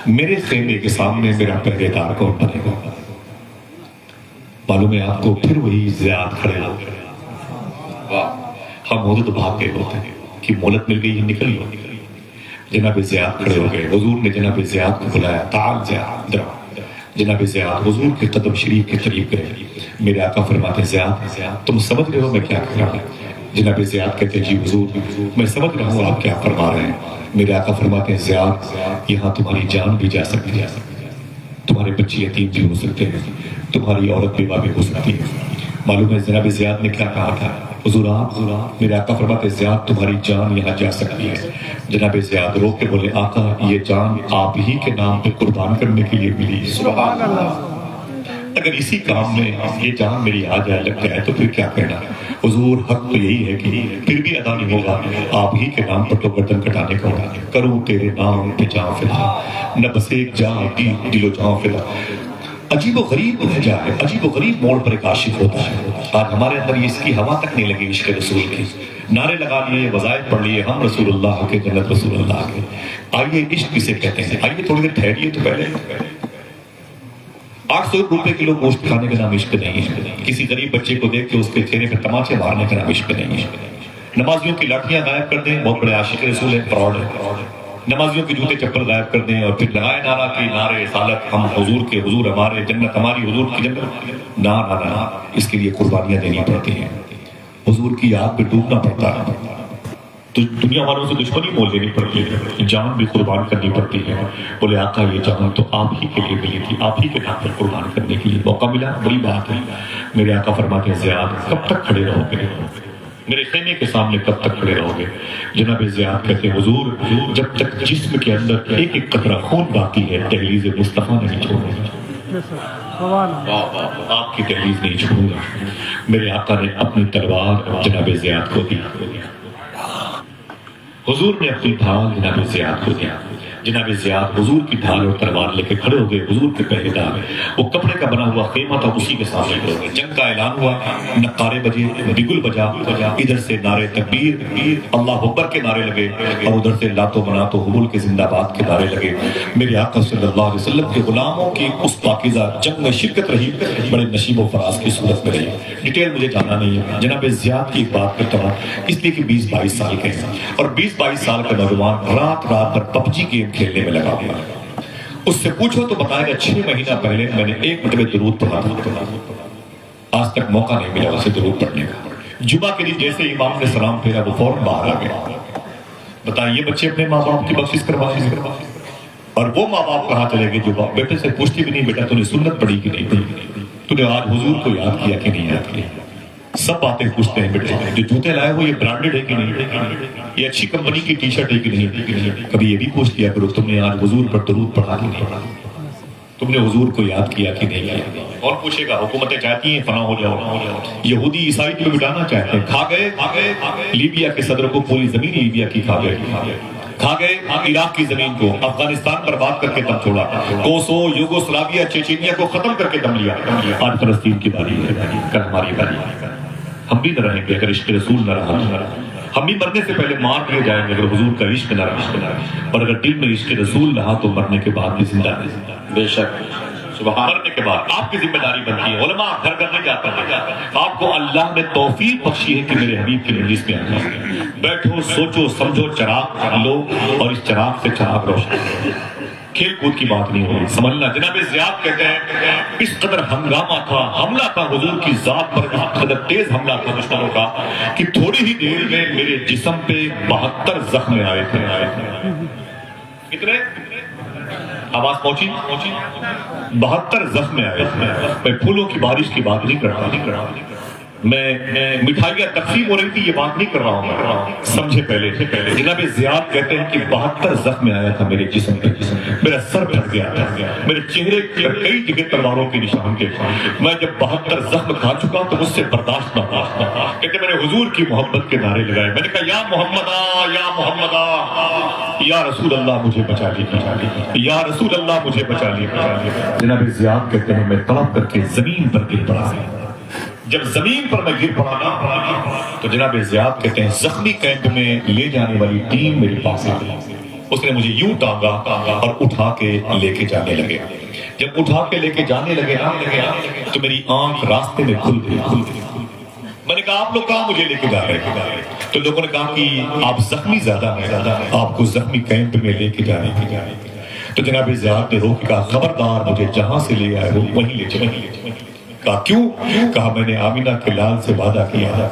میرے خیمے کے سامنے میرا پہرے دار کون بنے گا؟ معلوم ہے آپ کو، پھر وہی زیاد کھڑے ہو گئے۔ ہم ہوتے تو بھاگ گئے ہوتے ہیں کہ مہلت مل گئی، نکل گئی۔ جناب زیاد کھڑے ہو گئے، حضور نے جناب زیاد کو بلایا، تعال زیاد۔ جناب زیاد حضور کے قدم شریف کے قریب گئے، میرے آقا فرماتے زیاد تم سمجھ رہے ہو میں کیا کہہ رہا ہوں؟ جناب زیاد کہتے جی حضور میں سمجھ رہا ہوں آپ کیا فرما رہے ہیں۔ میرے آقا فرماتے ہیں زیاد یہاں تمہاری جان بھی جا سکتی ہے، تمہارے بچے یتیم بھی ہو سکتے ہیں، تمہاری عورت بیوہ بھی ہو سکتی ہے۔ معلوم ہے جناب زیاد نے کیا کہا تھا؟ حضور آپ، میرے آقا فرماتے ہیں زیاد تمہاری جان یہاں جا سکتی ہے۔ جناب زیاد رو کے بولے آقا یہ جان آپ ہی کے نام پہ قربان کرنے کے لیے ملی۔ سبحان اللہ۔ اگر اسی کام میں یہ جان میری آ جائے لگ جائے تو پھر کیا کہنا. حضور حق تو یہی ہے کہ پھر بھی ادا نہیں ہوگا. آپ ہی کے نام پر تو گردن کٹانے کا ہوگا. کروں تیرے نام پہ جان فدا، نہ بس ایک جان دل و جان فدا. عجیب و غریب لہجہ ہے، عجیب و غریب موڑ پر ایک عاشق ہوتا ہے. آج ہمارے اندر یہ اس کی ہوا تک نہیں لگی عشق رسول کی. نعرے لگا لیے، وظائف پڑھ لیے، ہم رسول اللہ کے، جنت رسول اللہ کے. آئیے عشق کسے کہتے ہیں؟ آئیے تھوڑی دیر ٹھہریے تو پہلے 800 روپے کلو گوشت کھانے کا نام عشق نہیں ہے. کسی غریب بچے کو دیکھ کے اس کے چہرے پہ تماچے مارنے کا نام عشق نہیں ہے. نمازیوں کی لاٹھیاں غائب کر دیں، بہت بڑے عاشق رسول ہیں، پراؤڈ ہے. نمازیوں کے جوتے چپل غائب کر دیں اور پھر لگائے نعرہ کی نعرے رسالت، ہم حضور کے، حضور ہمارے، جنت ہماری، حضور کی جنت. نہ اس کے لیے قربانیاں دینی پڑتی ہیں، حضور کی یاد پہ ڈوبنا پڑتا ہے. تو دنیا والوں سے دشمنی مول لینی پڑتی ہے، جان بھی قربان کرنی پڑتی ہے. بولے آقا یہ جان تو آپ ہی کے لیے ملی تھی، آپ ہی کے نام پر قربان کرنے کے لیے موقع ملا، بڑی بات ہے. میرے آقا فرماتے ہیں زیاد کب تک کھڑے رہو گے، میرے خیمے کے سامنے کب تک کھڑے رہو گے؟ جناب زیاد کہتے ہیں حضور جب تک جسم کے اندر ایک ایک قطرہ خون باقی ہے دہلیز مصطفیٰ نہیں چھوڑوں گا. آپ کی دہلیز نہیں چھوڑوں گا. میرے آقا نے اپنی تلوار جناب زیاد کو دی، حضور نے اپنی ڈھال جناب زیاد کو دیا. جناب زیاد حضور کی ڈھال اور تلوار لے کے کھڑے ہو گئے. حضور کے پہرے دار وہ کپڑے کا بنا ہوا خیمہ تھا، اسی کے سامنے کھڑے ہو گئے. جنگ کا اعلان ہوا، نقارے بجے، بگل بجا، ادھر سے نعرے تکبیر اللہ اکبر کے نعرے لگے اور ادھر سے لات و منات و حبول کے زندہ باد کے نعرے لگے. میرے آقا صلی اللہ علیہ وسلم کے غلاموں کی اس پاکیزہ جنگ میں شرکت رہی، بڑے نشیب و فراز کی صورت میں رہی. ڈیٹیل مجھے جانا نہیں ہے. جناب زیاد کی ایک بات کرتا ہوں، اس لیے کہ 20-22 سال کے ہیں اور 20-22 سال کا نوجوان رات رات بھر پبجی گیم کھیلنے میں لگا ہوا ہے. اس سے پوچھو تو بتائے گا 6 مہینہ پہلے میں نے ایک مرتبہ درود پڑھا تھا، آج تک موقع نہیں ملا اسے درود پڑھنے کا. جمعہ کے دن جیسے امام نے سلام پھیرا وہ فوراً باہر آ گیا. بتائیں یہ بچے اپنے ماں باپ کی بخشش کروائیں گے اور وہ ماں باپ کہاں چلے گئے جو بیٹے سے پوچھتی بھی نہیں بیٹا تو نے سنت پڑھی کہ نہیں پڑھی، تو نے آج حضور کو یاد کیا کہ نہیں یاد کیا. سب باتیں پوچھتے ہیں بیٹے جو جوتے لائے ہو یہ برانڈڈ ہے کہ نہیں، یہ اچھی کمپنی کی ٹی شرٹ ہے کہ نہیں. کبھی یہ بھی پوچھ لیا کرو تم نے آج حضور پر درود پڑھا کہ نہیں پڑھا، تم نے حضور کو یاد کیا کہ نہیں کیا. اور پوچھے گا حکومتیں چاہتی ہیں فنا ہو جاؤ، یہودی عیسائی کو مٹانا چاہتے ہیں. کھا گئے لیبیا کے صدر کو، پوری زمین لیبیا کی کھا گئے. کھا گئے عراق کی زمین کو، افغانستان پر بات کر کے دم چھوڑا، کوسو، یوگوسلاویا، چیچینیا کو ختم کر کے دم لیا. آج فلسطین کی باری ہے، کل ہماری باری ہے. ہم بھی نہ رہیں گے اگر عشق رسول نہ رہا. ہم بھی مرنے سے پہلے مار دیے جائیں گے اگر حضور کا عشق نہ رہا. اور اگر دل میں عشق رسول رہا تو مرنے کے بعد بھی زندہ ہے. بے شک سبحان. مرنے کے بعد آپ کی ذمہ داری بنتی ہے. علماء گھر گھر نہیں جاتا ہے، آپ کو اللہ نے توفیق بخشی ہے کہ میرے حبیب کی مجلس میں آنا. بیٹھو، سوچو، سمجھو، چراغ لو اور اس چراغ سے چراغ روشن. کھیل کود کی بات نہیں ہوئی، سمجھنا. جناب زیاد کہتے ہیں اس قدر ہنگامہ تھا، حملہ تھا حضور کی ذات پر، اس قدر تیز حملہ تھا دشمنوں کا کہ تھوڑی ہی دیر میں میرے جسم پہ 72 زخم آئے تھے. کتنے؟ آواز پہنچی؟ 72 زخم آئے تھے. میں پھولوں کی بارش کی بات نہیں کرتا، میں مٹھائیاں تقسیم ہو رہی تھی یہ بات نہیں کر رہا ہوں. سمجھے پہلے. جناب زیاد کہتے ہیں کہ 72 زخم آیا تھا میرے جسم پہ، میرا سر پھٹ گیا تھا، میرے چہرے پر کئی جگہ تلواروں کے نشان تھے. میں جب 72 زخم کھا چکا تو مجھ سے برداشت نہ ہوا. کہتے میں نے حضور کی محبت کے نعرے لگائے. میں نے کہا یا محمد یا محمد، یا رسول اللہ مجھے بچا لیجیے، یا رسول اللہ مجھے بچا لیجیے. جناب زیاد کہتے ہیں میں تڑپ کر کے زمین پر گر پڑا. جب زمین پر میں گر پڑا نا تو جناب زیاد کہتے ہیں زخمی کیمپ میں لے جانے والی ٹیم میرے پاس آ گئی. اس نے مجھے یوں ٹانگا اور اٹھا کے لے کے جانے لگے. جب اٹھا کے لے کے جانے لگے تو میری آنکھ راستے میں کھل گئی. میں نے کہا آپ لوگ کہاں مجھے لے کے جا رہے ہیں؟ تو لوگوں نے کہا کہ آپ زخمی زیادہ ہیں، آپ کو زخمی کیمپ میں لے کے جانے کی. تو جناب زیاد نے روک کہا خبردار مجھے جہاں سے لے آئے ہو وہیں لے چلے. کہا کیوں؟ کہا میں نے آمینہ کے لال سے وعدہ کیا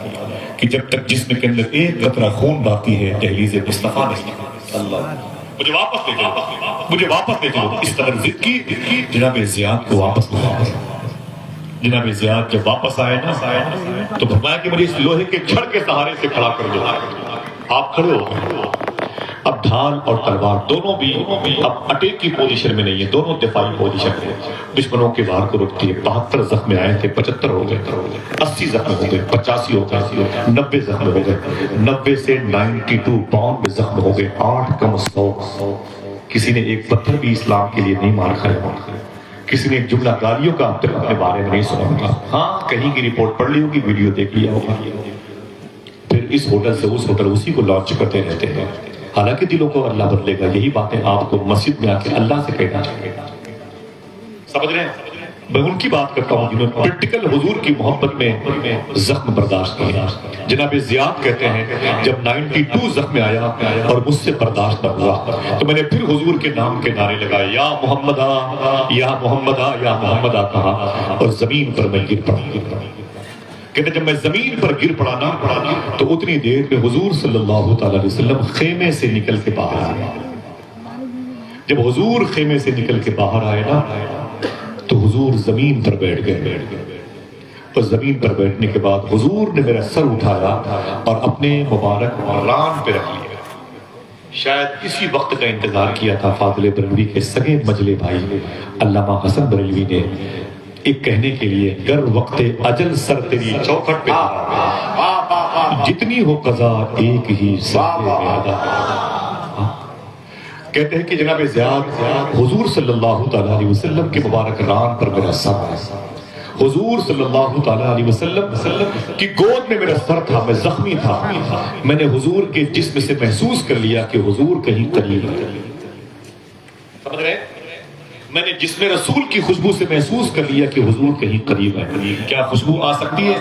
کہ جب تک جسم کے اندر ایک قطرہ خون باقی ہے دہلیز مصطفیٰ نہیں. اللہ مجھے واپس لے چلو، مجھے واپس لے چلو. اس قدر ضد کی جناب زیاد کو واپس لے آئے. جناب زیاد جب واپس آئے نا تو فرمایا کہ مجھے اس لوہے کے چھڑ کے سہارے سے کھڑا کر دو. آپ کھڑے ہو. اب ڈھال اور تلوار دونوں بھی اب اٹیک کی پوزیشن میں نہیں ہے، دونوں دفاعی پوزیشن میں، دشمنوں کے وار کو روکتی ہے۔ 72 زخم آئے تھے، 75 ہو گئے، 80 زخم ہو گئے، 85 ہو گئے، 90 زخم ہو گئے، 90 سے 92 92 زخم ہو گئے، 8 کم 100۔ کسی نے ایک پتھر بھی اسلام کے لیے نہیں مار کھایا، کسی نے ایک جملہ گالیوں کا اپنے بارے میں نہیں سنا ہوگا، ہاں کہیں کی رپورٹ پڑھ لی ہوگی، ویڈیو دیکھ لیا ہوگا۔ پھر اس ہوٹل سے اس ہوٹل اسی کو لانچ کرتے رہتے ہیں، حالانکہ دلوں کو اللہ بدلے گا۔ یہی باتیں آپ کو مسجد میں آ کے اللہ سے کہنا چاہیے، سمجھ رہے ہیں؟ میں ان کی بات کرتا ہوں جنہوں نے پریکٹیکل حضور کی محبت میں زخم برداشت کیا۔ جناب زیاد کہتے ہیں جب 92 زخم آیا اور مجھ سے برداشت نہ ہوا تو میں نے پھر حضور کے نام کے نعرے لگائے، یا محمدہ یا محمدہ یا محمدہ کہا، اور زمین پر میں گر پڑا۔ کہتے جب میں زمین پر گر پڑا نا تو اتنی دیر میں حضور صلی اللہ تعالی علیہ وسلم خیمے سے نکل کے باہر آئے۔ جب حضور خیمے سے نکل کے باہر آئے نا تو حضور زمین پر بیٹھ گئے، اور زمین پر بیٹھنے کے بعد حضور نے میرا سر اٹھایا اور اپنے مبارک ران پہ رکھ لیا۔ شاید اسی وقت کا انتظار کیا تھا فاضل بریلوی کے سگے مجلے بھائی علامہ حسن بریلوی نے، ایک کہنے کے لیے گر وقت اجل سر تیری چوکھٹ پہ جتنی ہو قضا ایک ہی سر میں ادا۔ کہتے ہیں کہ جناب زیاد حضور صلی اللہ تعالیٰ علیہ وسلم کے مبارک ران پر میرا سر ہے، حضور صلی اللہ تعالیٰ علیہ وسلم کی گود میں میرا سر تھا، میں زخمی تھا، میں نے حضور کے جسم سے محسوس کر لیا کہ حضور کہیں قریب ہے۔ سمجھ رہے؟ میں نے جسم رسول کی خوشبو سے محسوس کر لیا کہ حضور کہیں قریب ہے۔ کیا خوشبو آ سکتی ہے؟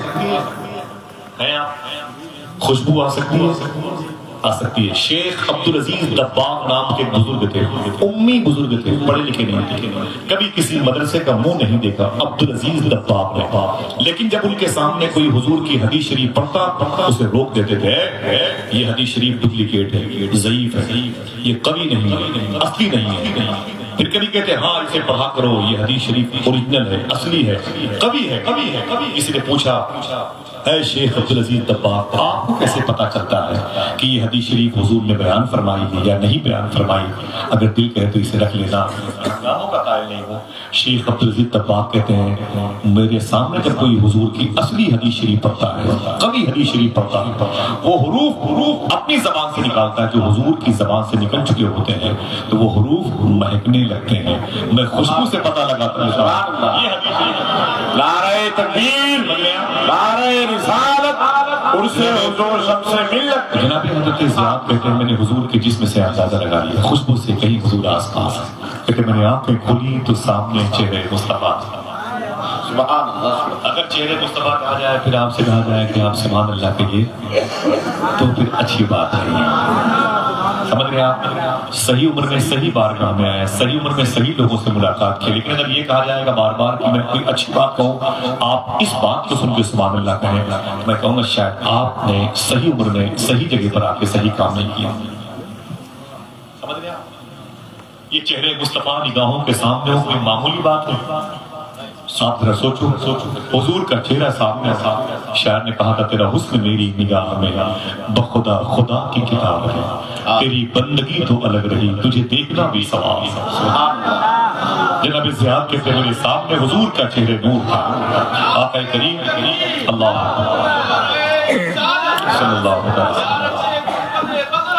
خوشبو آ سکتی ہے؟ آ سکتی ہے۔ شیخ عبدالعزیز دباغ نام کے بزرگ تھے، امی بزرگ تھے، پڑھے لکھے نہیں تھے، کبھی کسی مدرسے کا منہ نہیں دیکھا عبدالعزیز دباغ نے، لیکن جب ان کے سامنے کوئی حضور کی حدیث شریف پڑھتا اسے روک دیتے تھے، یہ حدیث شریف ڈپلیکیٹ ہے، ضعیف ہے، یہ قوی نہیں ہے، اصلی نہیں ہے۔ پھر کبھی کہتے ہیں ہاں اسے پڑھا کرو، یہ حدیث شریف اوریجنل ہے، اصلی ہے، قوی ہے۔ کسی نے پوچھا اے شیخ عبدالعزیز دباغ آپ کو کیسے پتا چلتا ہے کہ یہ حدیث شریف حضور نے بیان فرمائی ہے یا نہیں بیان فرمائی؟ اگر دل کہے تو اسے رکھ لینا، ناموں کا قائل نہیں ہو۔ شیخ عبدالعزیز دباغ کہتے ہیں میرے سامنے جب کوئی حضور کی اصلی حدیث شریف پڑھتا ہے، قوی حدیث شریف پڑھتا ہے، وہ حروف اپنی زبان سے نکالتا ہے جو حضور کی زبان سے نکل چکے ہوتے ہیں، تو وہ حروف مہکنے لگتے ہیں، میں خوشبو سے پتہ لگاتا ہوں یہ حدیث شریف۔ نعرہ تکبیر، نعرہ رسالت، عرص حضور شب سے ملت۔ جناب حضرت زیاد کہتے ہیں میں نے حضور کے جسم سے اندازہ لگا لیا، خوشبو سے کہیں حضور آس پاس۔ کہتے میں نے آنکھیں کھولی تو سامنے چہرے مصطفیٰ۔ سبحان اللہ۔ اگر چہرے مصطفیٰ کہا جائے پھر آپ سے کہا جائے کہ آپ سبحان اللہ کہیے تو پھر اچھی بات ہے۔ سمجھ رہے ہیں آپ؟ صحیح عمر میں صحیح بارگاہ میں آیا، صحیح عمر میں صحیح لوگوں سے ملاقات کی، لیکن اگر یہ کہا جائے گا بار بار کہ میں کوئی اچھی بات کہوں آپ اس بات کو سن کے سبحان اللہ کہیں، میں کہوں گا شاید آپ نے صحیح عمر میں صحیح جگہ پر آ کے صحیح کام نہیں کیا۔ سمجھ رہے ہیں آپ؟ یہ چہرے مصطفیٰ نگاہوں کے سامنے ہو کوئی معمولی بات ہے؟ ساتھ ذرا سوچو، حضور کا چہرہ سامنے تھا، شاعر نے کہا تھا تیرا حسن میری نگاہ میں بخدا خدا کی کتاب ہے، تیری بندگی تو الگ رہی تجھے دیکھنا بھی ثواب ہے۔ جناب زیاد کہتے میرے سامنے حضور کا چہرے نور تھا، آقا کریم اللہ صلی اللہ علیہ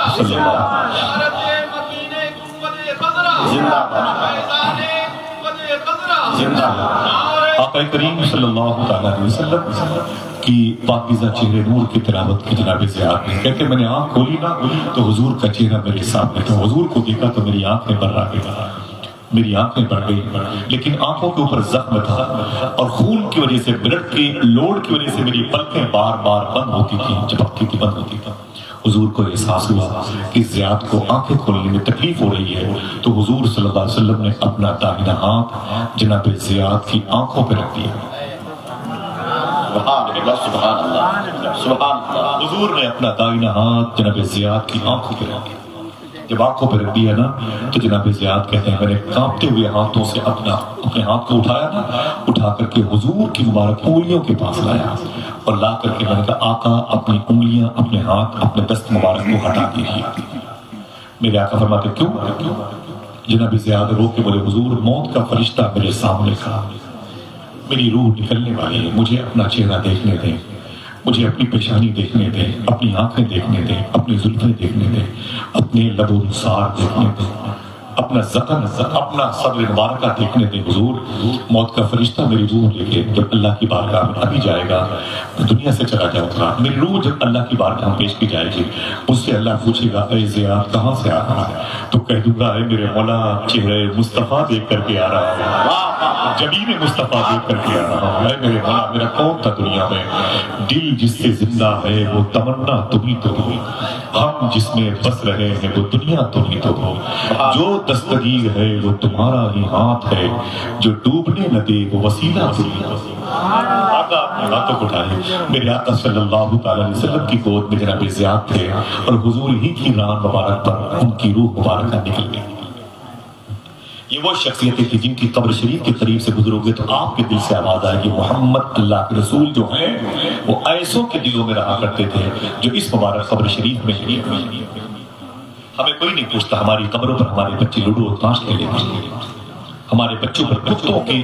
وسلم آقا کریم صلی اللہ علیہ وسلم کی پاکیزہ چہرے نور کی تلاوت کی جناب زیاد نے۔ کہتے میں نے آنکھ کھولی نا تو حضور کا چہرہ میرے سامنے تھا، حضور کو دیکھا تو میری آنکھیں بھر آ گئی، میری آنکھیں بڑھ گئی، لیکن آنکھوں کے اوپر زخم تھا اور خون کی وجہ سے، بلڈ کی لوڈ کی وجہ سے میری پلکیں بار بار بند ہوتی تھی، جھپکتی تھی، بند ہوتی تھی۔ حضور کو احساس ہوا کہ زیاد کو آنکھیں کھولنے میں تکلیف ہو رہی ہے، تو حضور صلی اللہ علیہ وسلم نے اپنا داہنا ہاتھ جناب زیاد کی آنکھوں پہ رکھ دیا۔ سبحان اللہ، سبحان اللہ، سبحان اللہ۔ حضور نے اپنا داہنا ہاتھ جناب زیاد کی آنکھوں پہ رکھ دیا۔ جب آنکھوں پہ رکھ دیا نا تو جناب زیاد کہتے ہیں میں نے کانپتے ہوئے ہاتھوں سے اپنے ہاتھ کو اٹھایا نا، اٹھا کر کے حضور کی مبارک انگلیوں کے پاس لایا اور لا کر کے میں نے کہا آقا اپنی انگلیاں، اپنے ہاتھ، اپنے دست مبارک کو ہٹا دیجیے۔ میرے آقا فرماتے کیوں؟ جناب زیاد رو کے بولے حضور موت کا فرشتہ میرے سامنے کھڑا، میری روح نکلنے والی ہے، مجھے اپنا چہرہ دیکھنے دیں، مجھے اپنی پیشانی دیکھنے دیں، اپنی آنکھیں دیکھنے دیں، اپنی زلفیں دیکھنے دیں، اپنے لب و رخسار دیکھنے دیں، اپنا زخم اپنا صدر مبارکہ دیکھنے دیں۔ حضور موت کا فرشتہ میری روح لے کے جب اللہ کی بارگاہ میں ابھی جائے گا، دنیا سے چلا جاؤں گا، میری روح جب اللہ کی بارگاہ میں پیش کی جائے گی، مجھ سے اللہ پوچھے گا اے زیاد کہاں سے آ رہا ہے؟ تو کہہ دوں گا اے میرے مولا چہرے مصطفیٰ دیکھ کر کے آ رہا ہوں، جبین مصطفیٰ دیکھ کر کے آ رہا ہوں۔ اے میرے مولا میرا کون تھا دنیا میں؟ دل جس سے زندہ ہے وہ تمنا تمہیں تو ہو، ہم جس میں بس رہے ہیں وہ دنیا تمہیں تو ہو، جو دستگیر ہے وہ تمہارا ہی ہاتھ ہے، جو ڈوبنے نہ دے وہ وسیلہ تمہیں تو ہو۔ آقا اپنے ہاتھوں کو اٹھائے، میرے آقا صلی اللہ تعالی علیہ وسلم کی گود میں جناب زیاد تھے اور حضور ہی کی ران مبارک پر ان کی روح مبارکہ نکل گئی۔ یہ وہ شخصیتیں تھی جن کی قبر شریف کے قریب سے گزرو گے تو آپ کے دل سے آواز آئے گی محمد اللہ کے رسول جو ہیں وہ ایسوں کے دلوں میں رہا کرتے تھے جو اس مبارک قبر شریف میں شریف میں ہمیں کوئی نہیں پوچھتا ہماری قبروں پر ہمارے بچے لوڈو اور تاش کھیلے ہیں، ہمارے بچوں پر کتوں کے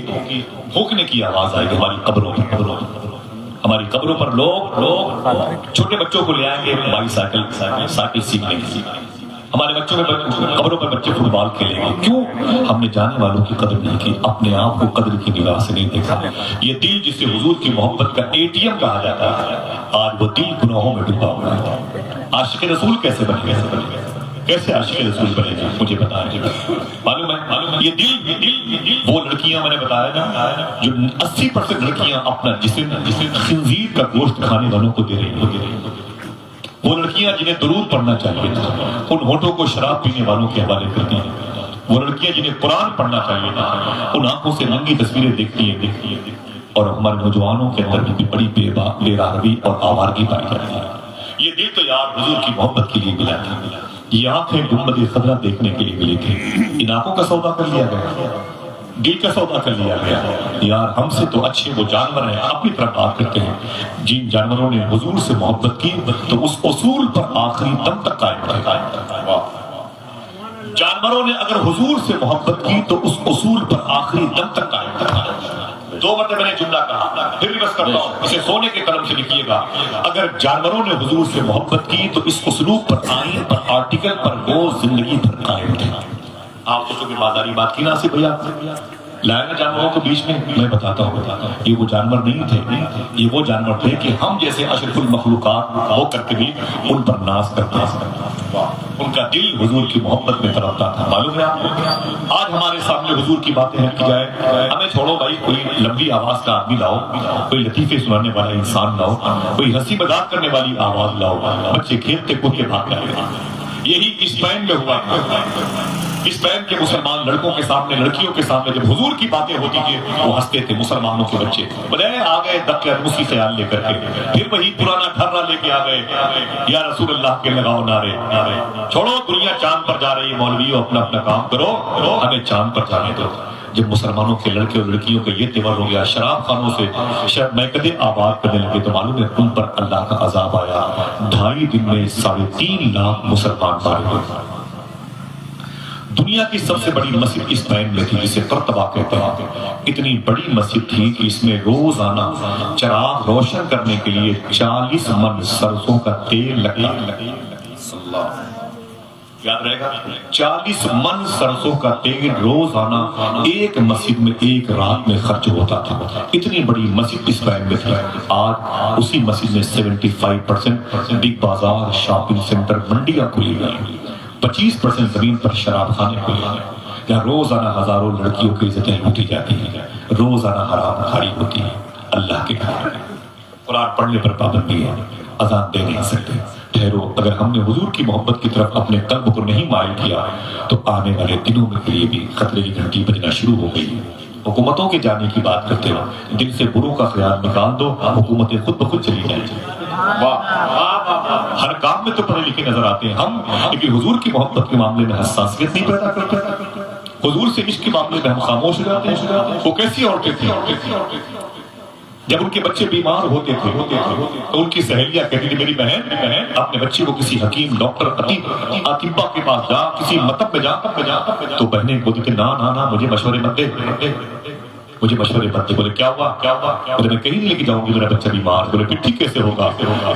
بھونکنے کی آواز آئے گی ہماری قبروں پر، ہماری قبروں پر لوگ چھوٹے بچوں کو لے آئیں گے ہماری سائیکل سیکھنے کی، ہمارے بچوں میں قبروں پر بچے فٹ بال کھیلیں گے۔ کیوں؟ ہم نے جانے والوں کی قدر نہیں کی، اپنے آپ کو قدر کی نگاہ سے نہیں دیکھا۔ یہ دل جسے حضور کی محبت کا ATM کہا جاتا ہے، آج وہ دل گناہوں میں ڈوبا ہوا ہے۔ عاشق رسول کیسے بنے گا؟ کیسے عاشق رسول بنے گا؟ مجھے بتائیں۔ معلوم ہے یہ دل وہ لڑکیاں میں نے بتایا نا جو 80% لڑکیاں اپنا جسم خنزیر کا گوشت کھانے والوں کو دے رہی ہیں، وہ لڑکیاں جنہیں درود پڑھنا چاہیے تھا ان ہونٹوں کو شراب پینے والوں کے حوالے کرتی ہیں، وہ لڑکیاں جنہیں قرآن پڑھنا چاہیے تھا ان آنکھوں سے ننگی تصویریں دیکھتی ہیں، اور ہمارے نوجوانوں کے اندر بھی بڑی بے راہوی اور آوارگی پائی جاتی ہے۔ یہ دل تو یار حضور کی محبت کے لیے ملا تھا، یہ آنکھیں گنبد خضرا دیکھنے کے لیے ملی تھی، ان آنکھوں کا سودا کر لیا گیا، دل کا سودا کر لیا گیا۔ یار ہم سے تو اچھے وہ جانور ہیں، اپنی طرف بات کرتے ہیں، جن جانوروں نے حضور سے محبت کی تو اس اصول پر آخری دم تک قائم رہے۔ جانوروں نے اگر حضور سے محبت کی تو اس اصول پر آخری دم تک قائم رہے۔ 2 مرتبہ میں نے جملہ کہا، پھر بھی بس کرتا ہوں، اسے سونے کے قلم سے لکھیے گا، اگر جانوروں نے حضور سے محبت کی تو اس اسلوب پر، آئین پر، آرٹیکل پر وہ زندگی بھر قائم تھے۔ آپ سوچو کہ بازاری بات کی ناصر بھیا لائے نا جانوروں کے بیچ میں بتاتا ہوں یہ وہ جانور نہیں تھے، یہ وہ جانور تھے کہ ہم جیسے اشرف المخلوقات ہو کر کے بھی ان پر ناز کرتے ہیں، ان کا دل حضور کی محبت میں تڑپتا تھا۔ معلوم ہے آپ کو آج ہمارے سامنے حضور کی باتیں کی جائے، ہمیں چھوڑو بھائی، کوئی لمبی آواز کا آدمی لاؤ، کوئی لطیفے سنانے والا انسان لاؤ، کوئی ہنسی مذاق کرنے والی آواز لاؤ، بچے کھیلتے کودتے بھاگ رہے ہیں۔ یہی اسپین میں ہوا، اسپین کے مسلمان لڑکوں کے سامنے، لڑکیوں کے سامنے جب حضور کی باتیں ہوتی تھی وہ ہنستے تھے، مسلمانوں کے بچے بولے آ گئے دکھ اسی خیال لے کر کے، پھر وہی پرانا ڈھرا لے کے آ گئے، یا رسول اللہ کے لگاؤ نعرے، چھوڑو دنیا چاند پر جا رہی ہے، مولویوں اپنا اپنا کام کرو، ہمیں چاند پر جانے دو۔ جب مسلمانوں کے لڑکے اور لڑکیوں کا یہ تیور ہو گیا، شراب خانوں سے شراب میکدے آباد کرنے لگے، تو معلوم ہے ان پر اللہ کا عذاب آیا۔ 2.5 دن میں 3.5 لاکھ مسلمان مارے گئے۔ دنیا کی سب سے بڑی مسجد اسپین میں تھی جسے قرطبہ کہتے ہیں، اتنی بڑی مسجد تھی کہ اس میں روزانہ چراغ روشن کرنے کے لیے 40 من سرسوں کا تیل لگتا، یاد رہے گا، 40 من سرسوں کا تیل روزانہ ایک مسجد میں ایک رات میں خرچ ہوتا تھا۔ اتنی بڑی مسجد اسپین میں تھی۔ آج اسی مسجد میں 75% بگ بازار، شاپنگ سینٹر، منڈیاں کھلی گئی، 25% زمین پر شراب خانے کھلے ہیں، جہاں روزانہ ہزاروں لڑکیوں کی عزتیں لوٹی جاتی ہیں، روزانہ حرام کھاری ہوتی ہے۔ اللہ کے گھر قرآن پڑھنے پر پابندی ہے، اذان دے نہیں سکتے۔ ٹھہرو، اگر ہم نے حضور کی محبت کی طرف اپنے قلب کو نہیں مائل کیا تو آنے والے دنوں میں لیے بھی خطرے کی گھنٹی بجنا شروع ہو گئی۔ حکومتوں کے جانے کی بات کرتے ہو، دل سے بروں کا خیال نکال دو، حکومتیں خود بخود چلی جائیں گی۔ ہر کام میں تو پڑھے لکھے نظر آتے ہیں ہم، لیکن حضور کی محبت کے معاملے میں حساسیت نہیں پیدا کرتے۔ حضور سے عشق کے معاملے میں ہم خاموش ہو جاتے ہیں۔ وہ کیسی عورتیں تھیں؟ جب ان کے بچے بیمار ہوتے تھے تو ان کی سہیلیاں کہتی تھی میری بہن اپنے بچے کو کسی حکیم ڈاکٹر اطباء کے پاس جا، کسی مطب میں جا، تو بہنیں بولتی تھی نا مجھے مشورے مت دے، مجھے مشورے مت دے۔ بولے کیا ہوا؟ بولے میں کہیں نہیں لے کے جاؤں گی، میرا بچہ بیمار۔ بولے پھر ٹھیک کیسے ہوگا؟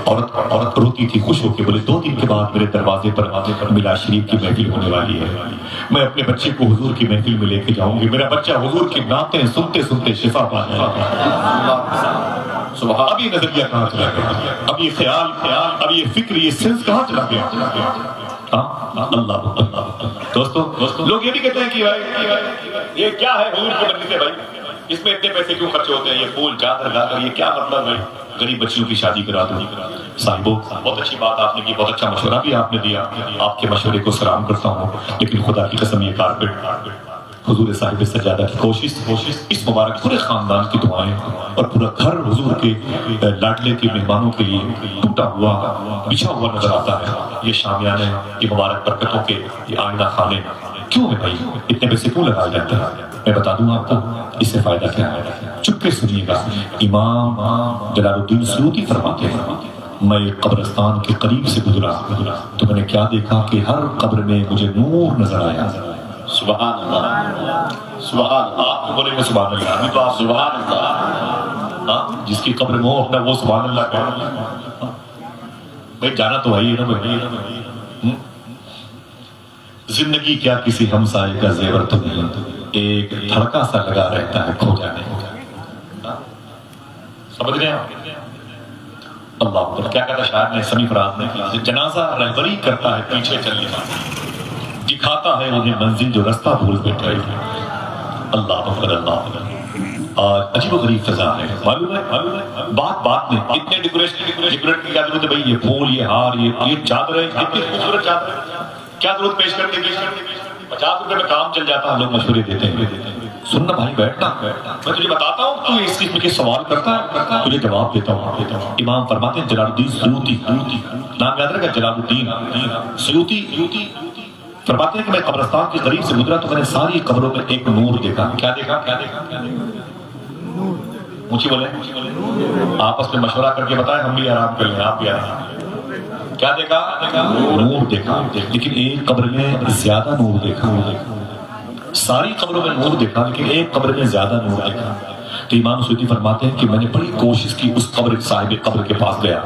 عورت روتی تھی خوش ہو کے، بولے 2 دن کے بعد میرے دروازے پر میلاد شریف کی محفل ہونے والی ہے، میں اپنے بچے کو حضور کی محفل میں لے کے جاؤں گی، میرا بچہ حضور کی نعتیں سنتے سنتے شفا پا جائے گا۔ اب یہ نظریہ کہاں چلا گیا؟ اب یہ خیال، اب یہ فکر، یہ سینس کہاں چلا گیا؟ اللہ دوستو لوگ یہ بھی کہتے ہیں کہ بھائی یہ کیا ہے حضور کی مجلس ہے بھائی، اس میں اتنے پیسے کیوں خرچ ہوتے ہیں، یہ پھول چادر لا کر یہ کیا مطلب ہے؟ غریب بچیوں کی شادی کرا دو۔ صاحبو بہت اچھی بات آپ نے کی، بہت اچھا مشورہ بھی آپ نے دیا، آپ کے مشورے کو سلام کرتا ہوں، لیکن خدا کی قسم یہ کارپیٹ حضور صاحب سجادہ کی کوشش، اس مبارک پورے خاندان کی دعائیں اور پورا گھر حضور کے لاڈلے کے مہمانوں کے لیے ٹوٹا ہوا بچھا ہوا نظر آتا ہے۔ یہ شامیانے، یہ مبارک برکتوں کے یہ آئینہ خانے کیوں ہے بھائی؟ اتنے پیسے کیوں لگائے جاتے ہیں؟ میں بتا دوں آپ کو اس سے فائدہ کیا ہے، چپ کے سنیے گا۔ امام جلال الدین سیوطی فرماتے ہیں میں ایک قبرستان کے قریب سے گزرا تو میں نے کیا دیکھا کہ ہر قبر میں مجھے نور نظر آیا۔ سبحان اللہ، سبحان اللہ، آپ بولیں گے سبحان اللہ، ابھی تو آپ سبحان اللہ، جس کی قبر میں اپنا وہ سبحان اللہ کہہ، بھائی جانا تو ہے نا بھائی۔ زندگی کیا کسی ہمسائے کا زیور تو نہیں، ایک دھڑکا سا لگا رہتا ہے کھو جانے کا۔ سمجھ رہے ہیں اللہ اکبر؟ کیا کہتا شاعر نے، سمیع فراز نے، جنازہ رہبری کرتا ہے پیچھے چلنے کا، دکھاتا ہے انہیں منزل جو رستہ بھول بیٹھے۔ اللہ اکبر، اللہ اکبر۔ آج عجیب و غریب فضا ہے، معلوم ہے بات میں اتنے ڈیکوریٹ کی کیا ضرورت ہے بھائی؟ یہ پھول، یہ ہار، یہ چادر ہے، اتنی خوبصورت چادر ہے، کیا ضرورت پیش کرتے؟ 50 روپے میں کام چل جاتا ہے، لوگ مشورے دیتے ہیں۔ سننا بھائی، بیٹھنا، میں تجھے بتاتا ہوں، تو اس قسم کے سوال کرتا ہے، تجھے جواب دیتا ہوں۔ امام فرماتے ہیں جلال الدین سیوطی، نام یاد رکھا، جلال الدین سیوطی فرماتے ہیں کہ میں قبرستان کے قریب سے گزرا تو میں نے ساری قبروں میں ایک نور دیکھا۔ کیا دیکھا؟ مجھے بولے، آپس میں مشورہ کر کے بتائیں، ہم بھی آرام کر لیں، آپ بھی آرام۔ کیا دیکھا؟ نور دیکھا، لیکن ایک قبر میں زیادہ نور دیکھا۔ ساری قبروں میں نور دیکھا لیکن ایک قبر میں زیادہ نور دیکھا۔ تو امام سیوطی فرماتے ہیں کہ میں نے بڑی کوشش کی، اس قبر صاحب قبر کے پاس گیا،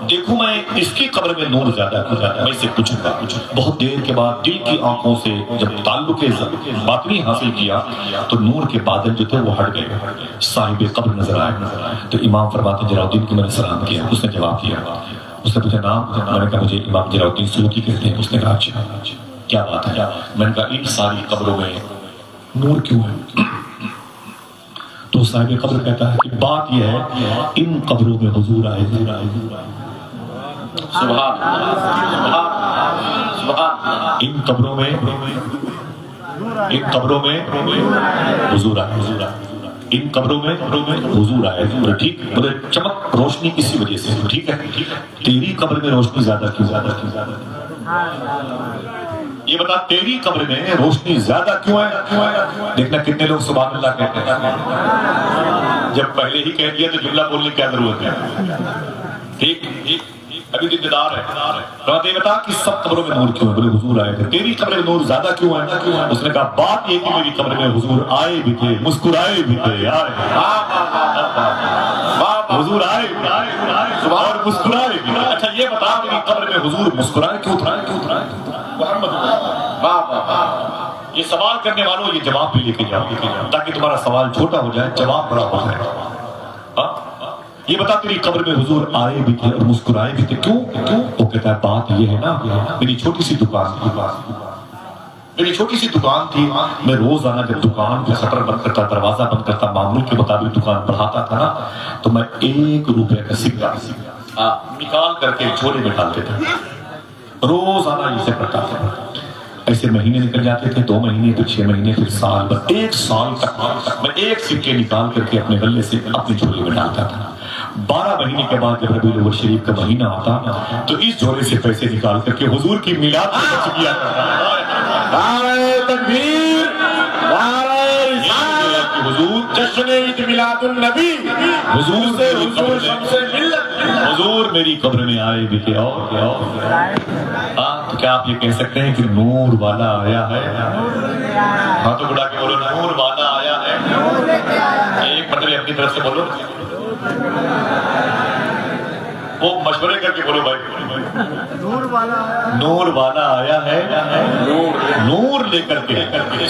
دیکھوں میں اس کی قبر میں نور زیادہ ہے، میں اس سے پوچھوں گا۔ بہت دیر کے بعد دل کی آنکھوں سے جب تعلق باطنی حاصل کیا تو نور کے بادل جو تھے وہ ہٹ گئے، صاحب قبر نظر آئے۔ تو امام فرماتے ہیں جلال الدین کو میں نے سلام کیا، اس نے جواب دیا، اس نے پوچھا نام؟ میں نے کہا مجھے امام جلال الدین سیوطی کہتے ہیں۔ اس نے کہا اچھا کیا بات ہے؟ میں نے کہا ان ساری قبروں میں نور کیوں ہے؟ تو صاحب قبر کہتا ہے کہ بات یہ ہے ان قبروں میں حضور آئے۔ سبحان اللہ، ان قبروں میں حضور آئے، ان قبروں میں حضور آئے۔ ٹھیک بولے چمک روشنی کسی وجہ سے، ٹھیک ہے، تیری قبر میں روشنی زیادہ کیوں؟ یہ بتا تیری قبر میں روشنی زیادہ کیوں ہے؟ دیکھنا کتنے لوگ سبحان اللہ کہتے ہیں، جب پہلے ہی کہہ دیا تو جملہ بولنے کی کیا ضرورت ہے؟ ٹھیک ابھی تو انتظار ہے۔ یہ بتا کہ سب قبروں میں نور کیوں ہے؟ بولے حضور آئے تھے۔ تیری قبر میں نور زیادہ کیوں ہے؟ اس نے کہا بات یہ کہ میری قبر میں حضور آئے بھی تھے، مسکرائے بھی تھے، حضور آئے اور مسکرائے بھی تھے۔ اچھا یہ بتا میری قبر میں حضور مسکرائے کیوں تھا؟ یہ سوال کرنے والوں یہ جواب بھی لے کے جاؤ تاکہ تمہارا سوال چھوٹا ہو جائے، جواب بڑا ہو جائے۔ یہ بتا تیری قبر میں حضور آئے بھی تھے اور مسکرائے بھی تھے، کیوں؟ وہ کہتا ہے بات یہ ہے نا، میری چھوٹی سی دکان تھی، میں روزانہ جب دکان کو شٹر بند کرتا، دروازہ بند کرتا، معمول کے مطابق دکان بڑھاتا تھا نا، تو میں 1 روپے کا سکہ نکال کر کے جھولے میں ڈالتے تھے، روزانہ اسے کرتا تھا۔ ایسے مہینے نکل جاتے تھے، 2 مہینے، پھر 6 مہینے، پھر سال بھر، 1 سال تک میں 1 سکے نکال کر کے اپنے غلے سے اپنے جھولے میں ڈالتا تھا۔ 12 مہینے کے بعد جب ربیع الاول شریف کا مہینہ آتا تو اس جھولے سے پیسے نکال کر کے حضور کی میلاد میں خرچ کیا کرتا۔ نعرہ تکبیر، نعرہ رسالت۔ حضور جشن عید میلاد النبی حضور سے میری قبر حضور شمس ملت حضور میری قبر میں آئے بھی کہ ہاں تو کیا آپ یہ کہہ سکتے ہیں کہ نور والا آیا ہے؟ ہاں تو بڑھا کے بولو نور والا آیا ہے. ایک مرتبہ اپنی طرف سے بولو, وہ مشورے کر کے بولو بھائی, نور والا آیا ہے, نور لے کر کے.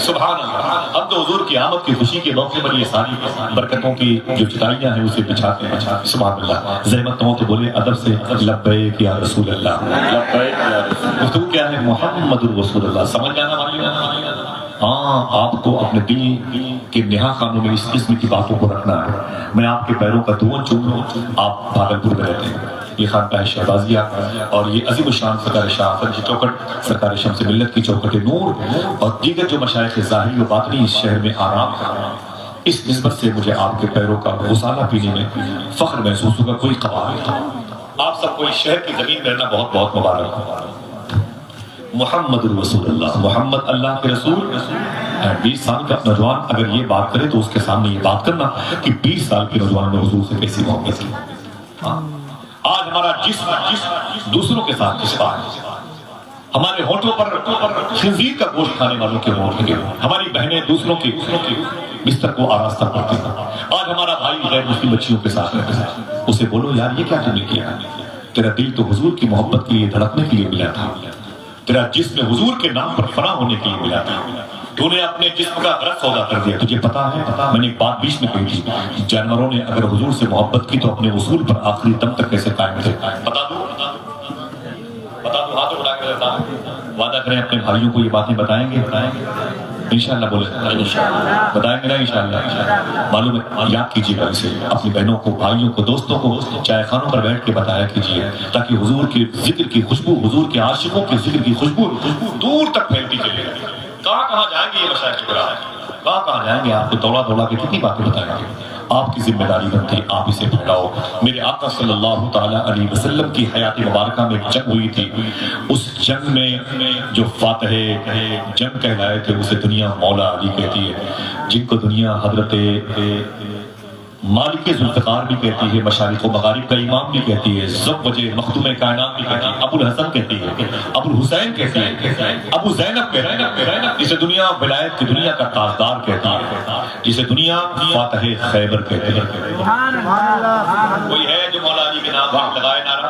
سبحان اللہ. اب تو حضور کی آمد کی خوشی کے موقع پر یہ ساری برکتوں کی جو چٹائیاں ہیں اسے بچھاتے ہیں. سبحان اللہ. زحمت ہو تو بولے ادب سے لبیک یا رسول اللہ. لبیک یا رسول گفتگو کیا ہے؟ محمد الرسول اللہ. سمجھ جانا والی. ہاں آپ کو اپنے دل کے نہا خانوں میں اس قسم کی باتوں کو رکھنا ہے. میں آپ کے پیروں کا دھون چوم لوں. آپ بھاگلپور میں رہتے ہیں, یہ خانقاہ شہبازیہ اور یہ عظیم الشان سرکار شاہ حسن کی چوکٹ, سرکار شمس ملت کی چوکٹ نور اور دیگر جو مشائخ ظاہری و باطنی اس شہر میں آرام کر رہے ہیں. اس نسبت سے مجھے آپ کے پیروں کا غسالہ پینے میں فخر محسوس ہوگا. کوئی قبار نہیں. آپ سب کو اس شہر کی زمین میں رہنا بہت بہت مبارک ہو. محمد الرسول اللہ. محمد اللہ کے رسول. 20 سال کا نوجوان اگر یہ بات کرے تو اس کے سامنے یہ بات کرنا کہ 20 سال کے نوجوان نے حضور سے کیسی محبت کی. آج ہمارا جسم دوسروں کے ساتھ جسم ہے. ہمارے ہونٹوں پر خنزیر کا گوشت کھانے والوں کے ہونٹ لگے. ہماری بہنیں دوسروں کے بستر کو آراستہ کرتی ہیں. آج ہمارا بھائی غیر مسلم بچیوں کے ساتھ رہتا ہے. اسے بولو یار یہ کیا تم نے کیا؟ تیرا دل تو حضور کی محبت کے لیے دھڑکنے کے لیے ملا تھا. تیرا جسم حضور کے نام پر فنا ہونے کے لیے ملا تھا. تو نے اپنے جسم کا غلط سودا کر دیا. تجھے پتا ہے, میں نے ایک بات بیچ میں کہی تھی, جانوروں نے اگر حضور سے محبت کی تو اپنے اصول پر آخری دم تک کیسے قائم تھے. بتا دو ہاتھ اٹھا کے وعدہ کریں اپنے بھائیوں کو یہ باتیں بتائیں گے. انشاءاللہ بولے بتائیں گے نا انشاءاللہ. معلوم ہے, یاد کیجیے گا اسے. اپنی بہنوں کو, بھائیوں کو, دوستوں کو چائے خانوں پر بیٹھ کے بتایا کیجیے تاکہ حضور کے ذکر کی خوشبو, حضور کے عاشقوں کے ذکر کی خوشبو دور تک پھیلتی چلے. کہاں جائیں گے یہ مشائخ کرام, کہاں جائیں گے؟ آپ کو دوڑا کے کتنی باتیں بتائیں گے. آپ کی ذمہ داری بنتی ہے آپ اسے پھیلاؤ. میرے آقا صلی اللہ تعالیٰ علیہ وسلم کی حیات مبارکہ میں ایک جنگ ہوئی تھی. اس جنگ میں جو فاتح جنگ کہلائے تھے اسے دنیا مولا علی کہتی ہے, جن کو دنیا حضرت مالک ذوالفقار بھی کہتی ہے, مشارق و مغارب کا امام بھی کہتی ہے, زوج مخدوم کائنات بھی کہتی ہے, ابو الحسن کہتی ہے, ابو الحسین کہتی ہے, ابو زینب کہتی ہے, جسے دنیا ولایت کی دنیا کا تاجدار کہتی ہے, جسے دنیا فاتح خیبر کہتی ہے. کوئی ہے جو مولا علی کے نام پر لگائے نعرہ؟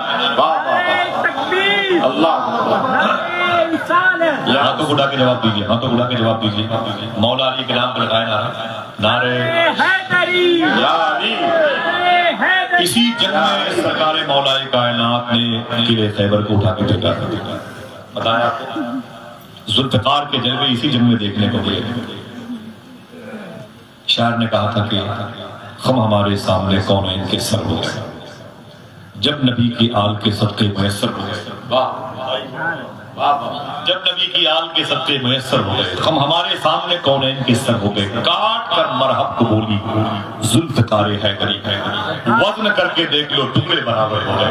اللہ. ہاتھوں کو اٹھا کے جواب دیجیے, ہاتھوں کو اٹھا کے جواب دیجیے. مولا علی کے نام پر لگائے نعرہ. اسی جنگ میں سرکار مولا کائنات نے قلعہ خیبر کو اٹھا کے دیکھا. بتایا آپ کو ذوالفقار کے جلوے اسی جنگ میں دیکھنے کو ملے. شاعر نے کہا تھا کہ ہم ہمارے سامنے کونین کے سر ہو گئے جب نبی کی آل کے صدقے میسر ہو گئے. جب نبی کی آل کے صدقے میسر ہو گئے ہم ہمارے سامنے کونین کے سر ہو گئے. کاٹ کر مرحب کو بولی ذوالفقار ہے غریب ہے, وزن کر کے دیکھ لو ٹکڑے برابر ہو گئے.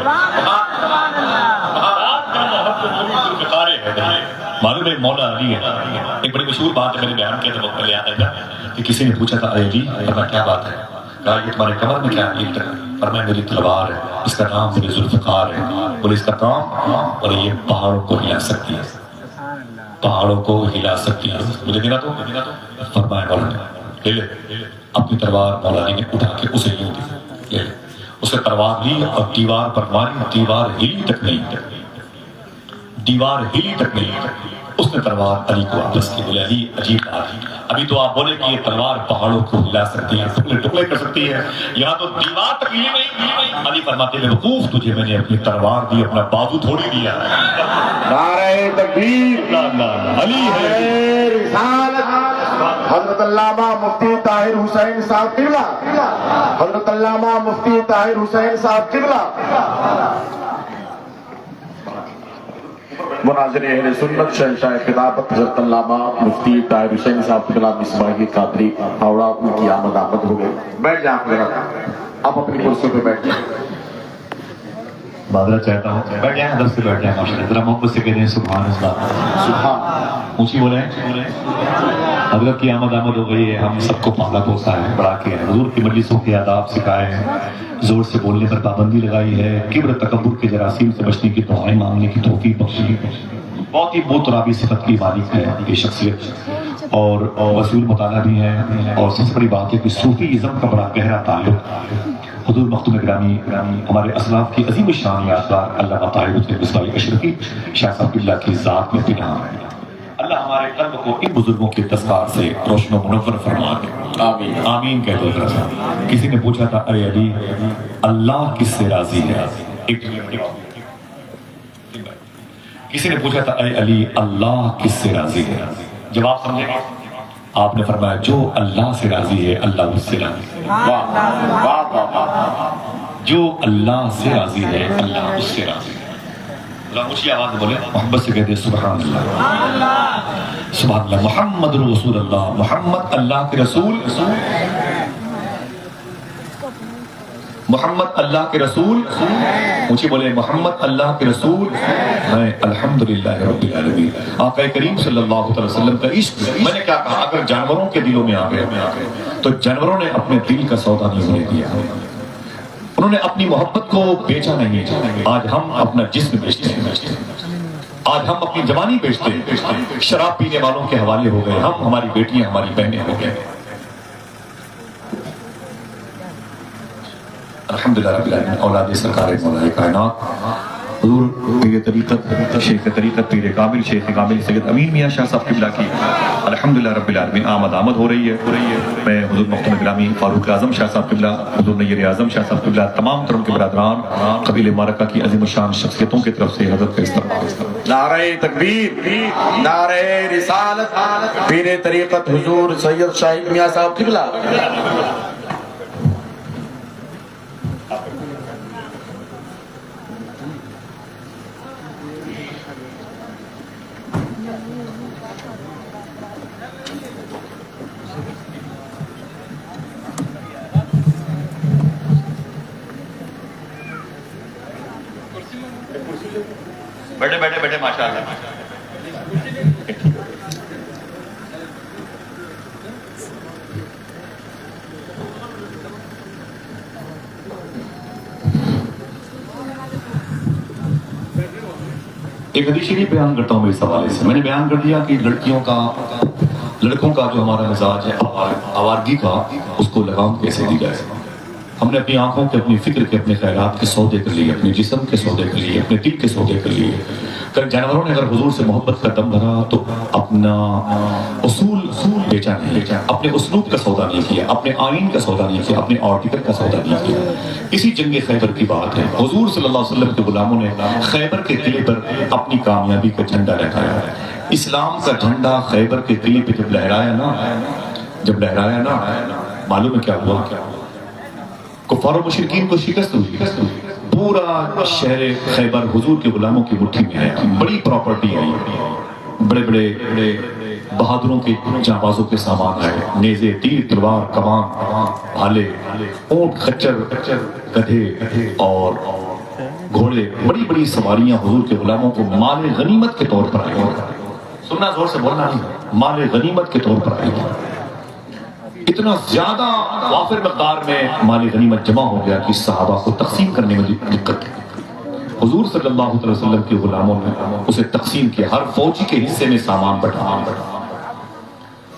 ذوالفقار ہے غریب. معلوم ہے مولا علی ہے. ایک بڑی مشہور بات ہے, میرے بیان کے وقت پہلے آتا ہے کہ کسی نے پوچھا تھا اے علی کیا بات ہے؟ کہا یہ تمہارے کمر میں کیا ہے؟ فرمایا میری تلوار ہے, اس کا نام میری ذوالفقار ہے. بولے اس کا کام؟ اور یہ پہاڑوں کو ہلا سکتی ہے, پہاڑوں کو ہلا سکتی ہے. مجھے دینا تو فرمایا مولا لے لے. اپنی تلوار مولا علی نے اٹھا کے اسے یوں دی, لے لے. اسے تلوار لی اور دیوار پر ماری, دیوار ہلی تک نہیں, دیوار ہلی تک نہیں. اس نے تلوار علی کو واپس کی. بولے علی عجیب بات ہے, ابھی تو آپ بولے کہ یہ تلوار پہاڑوں کو ہلا سکتی ہے, ٹکڑے کر سکتی ہے, یہاں تو دیوار تک ہلی نہیں. علی فرماتے ہیں وقوف تجھے میں نے اپنی تلوار دی, اپنا بازو تھوڑی دیا. نعرہ تکبیر. علی ہے رسالت. حضرت علامہ مفتی طاہر حسین صاحب قبلہ, حضرت علامہ مفتی طاہر حسین صاحب قبلہ. مناظر اہل سنت شہنشاہ خلافت حضرت علامہ مفتی طاہر حسین صاحب قبلہ مصباحی قادری ہاوڑا, ان کی آمد ہو گئی. بیٹھ جائیں آپ اپنی کرسی پہ بیٹھ جائیں. معذرت چاہتا ہوں, بیٹھ جائیں, ادب سے بیٹھ جائیں. ذرا محبت سے کہہ دیں سبحان اللہ. سبحان اونچی بولیں حضرت کی آمد ہو گئی ہے، ہم سب کو پالا پوسا ہے، بڑھا کے ہے، حضور کی مجلسوں کے آداب سکھائے ہیں، زور سے بولنے پر پابندی لگائی ہے، کبر تکبر کے جراثیم سے بچنے کی دعائیں مانگنے کی توفیق بخشی، بہت ہی بو ترابی صفت کی مالک ہے یہ شخصیت، اور وسیع مطالعہ بھی ہے، اور سب سے بڑی بات ہے کہ صوفی ازم کا بڑا گہرا تعلق حضور مختوم گرامی ہمارے اسلاف کی عظیم الشان یادگار علامہ طاہر حسین مصباحی اشرفی شاہ صاحب اللہ کی ذات میں پنہاں ہے۔ اللہ ہمارے قلب کو ان بزرگوں کے تذکار سے روشن و منور فرما دے، آمین آمین کہہ دو۔ کسی نے پوچھا تھا اے علی اللہ کس سے راضی ہے؟ کسی نے پوچھا تھا اے علی اللہ کس سے راضی ہے؟ جواب سمجھے گا؟ آپ نے فرمایا جو اللہ سے راضی ہے اللہ اس سے راضی ہے۔ جو اللہ سے راضی ہے اللہ اس سے راضی ہے۔ اونچی آواز بولے، محبت سے کہتے سبحان اللہ، سبحان اللہ، محمد رسول اللہ، محمد اللہ کے رسول، محمد اللہ کے رسول، اونچی بولے محمد اللہ کے رسول، میں الحمدللہ رب العالمین۔ آقا کریم صلی اللہ علیہ وسلم کا عشق، میں نے کیا کہا، اگر جانوروں کے دلوں میں آ گیا تو جانوروں نے اپنے دل کا سودا نہیں ہونے دیا، انہوں نے اپنی محبت کو بیچا نہیں۔ آج ہم اپنا جسم بیچتے ہیں، آج ہم اپنی جوانی بیچتے ہیں، شراب پینے والوں کے حوالے ہو گئے ہم، ہماری بیٹیاں ہماری بہنیں ہو گئے۔ الحمدللہ رب العالمین، اولاد سرکار مولا کائنات حضور پیر طریقت شیخ طریقت پیر کامل شیخ کامل سید امین میاں شاہ صاحب قبلہ کی الحمدللہ رب العالمین آمد ہو رہی ہے۔ میں حضور مختوم گرامی فاروق اعظم شاہ صاحب قبلہ، حضور نیر اعظم شاہ صاحب قبلہ، تمام تر ان کے برادران قبیلہ مارکہ کی عظیم الشان شخصیتوں کی طرف سے حضرت کا استقبال۔ نعرہ تکبیر، نعرہ رسالت، پیر طریقت حضور سید شاہین میاں صاحب قبلہ۔ بیٹھے بیٹھے بیٹھے ماشاءاللہ۔ ایک حدیث شریف بیان کرتا ہوں میں اس حوالے سے۔ میں نے بیان کر دیا کہ لڑکوں کا جو ہمارا مزاج ہے آوارگی کا، اس کو لگام کیسے دی جائے۔ ہم نے اپنی آنکھوں کے، اپنی فکر کے، اپنے خیالات کے سودے کر لیے، اپنے جسم کے سودے کر لیے، اپنے دل کے سودے کر لیے۔ جانوروں نے اگر حضور سے محبت کا دم بھرا تو اپنا اصول بیچا نہیں، اپنے اسلوب کا سودا نہیں کیا، اپنے آئین کا سودا نہیں کیا، اپنے آرٹیکل کا سودا نہیں کیا۔ اسی جنگ خیبر کی بات ہے، حضور صلی اللہ علیہ وسلم کے غلاموں نے خیبر کے قلعے پر اپنی کامیابی کا جھنڈا لہرایا۔ اسلام کا جھنڈا خیبر کے قلعے پہ جب لہرایا نا، معلوم ہے کیا ہوا؟ کفار و مشرکین کو شکست ہوئی، پورا شہر خیبر حضور کے غلاموں کی مٹھی میں آیا، بڑی پراپرٹی آئی، بڑے بڑے بہادروں کے جانبازوں کے سامان آئے، نیزے، تیر، تلوار، کمان، بھالے، اونٹ، خچر، گدھے اور گھوڑے، بڑی بڑی سواریاں حضور کے غلاموں کو مال غنیمت کے طور پر آئی۔ سننا زور سے بولنا نہیں، مال غنیمت کے طور پر آئی۔ اتنا زیادہ وافر مقدار میں مال غنیمت جمع ہو گیا کہ صحابہ کو تقسیم کرنے میں دقت تھی۔ حضور صلی اللہ علیہ وسلم کے غلاموں نے اسے تقسیم کیا، ہر فوجی کے حصے میں سامان بٹا،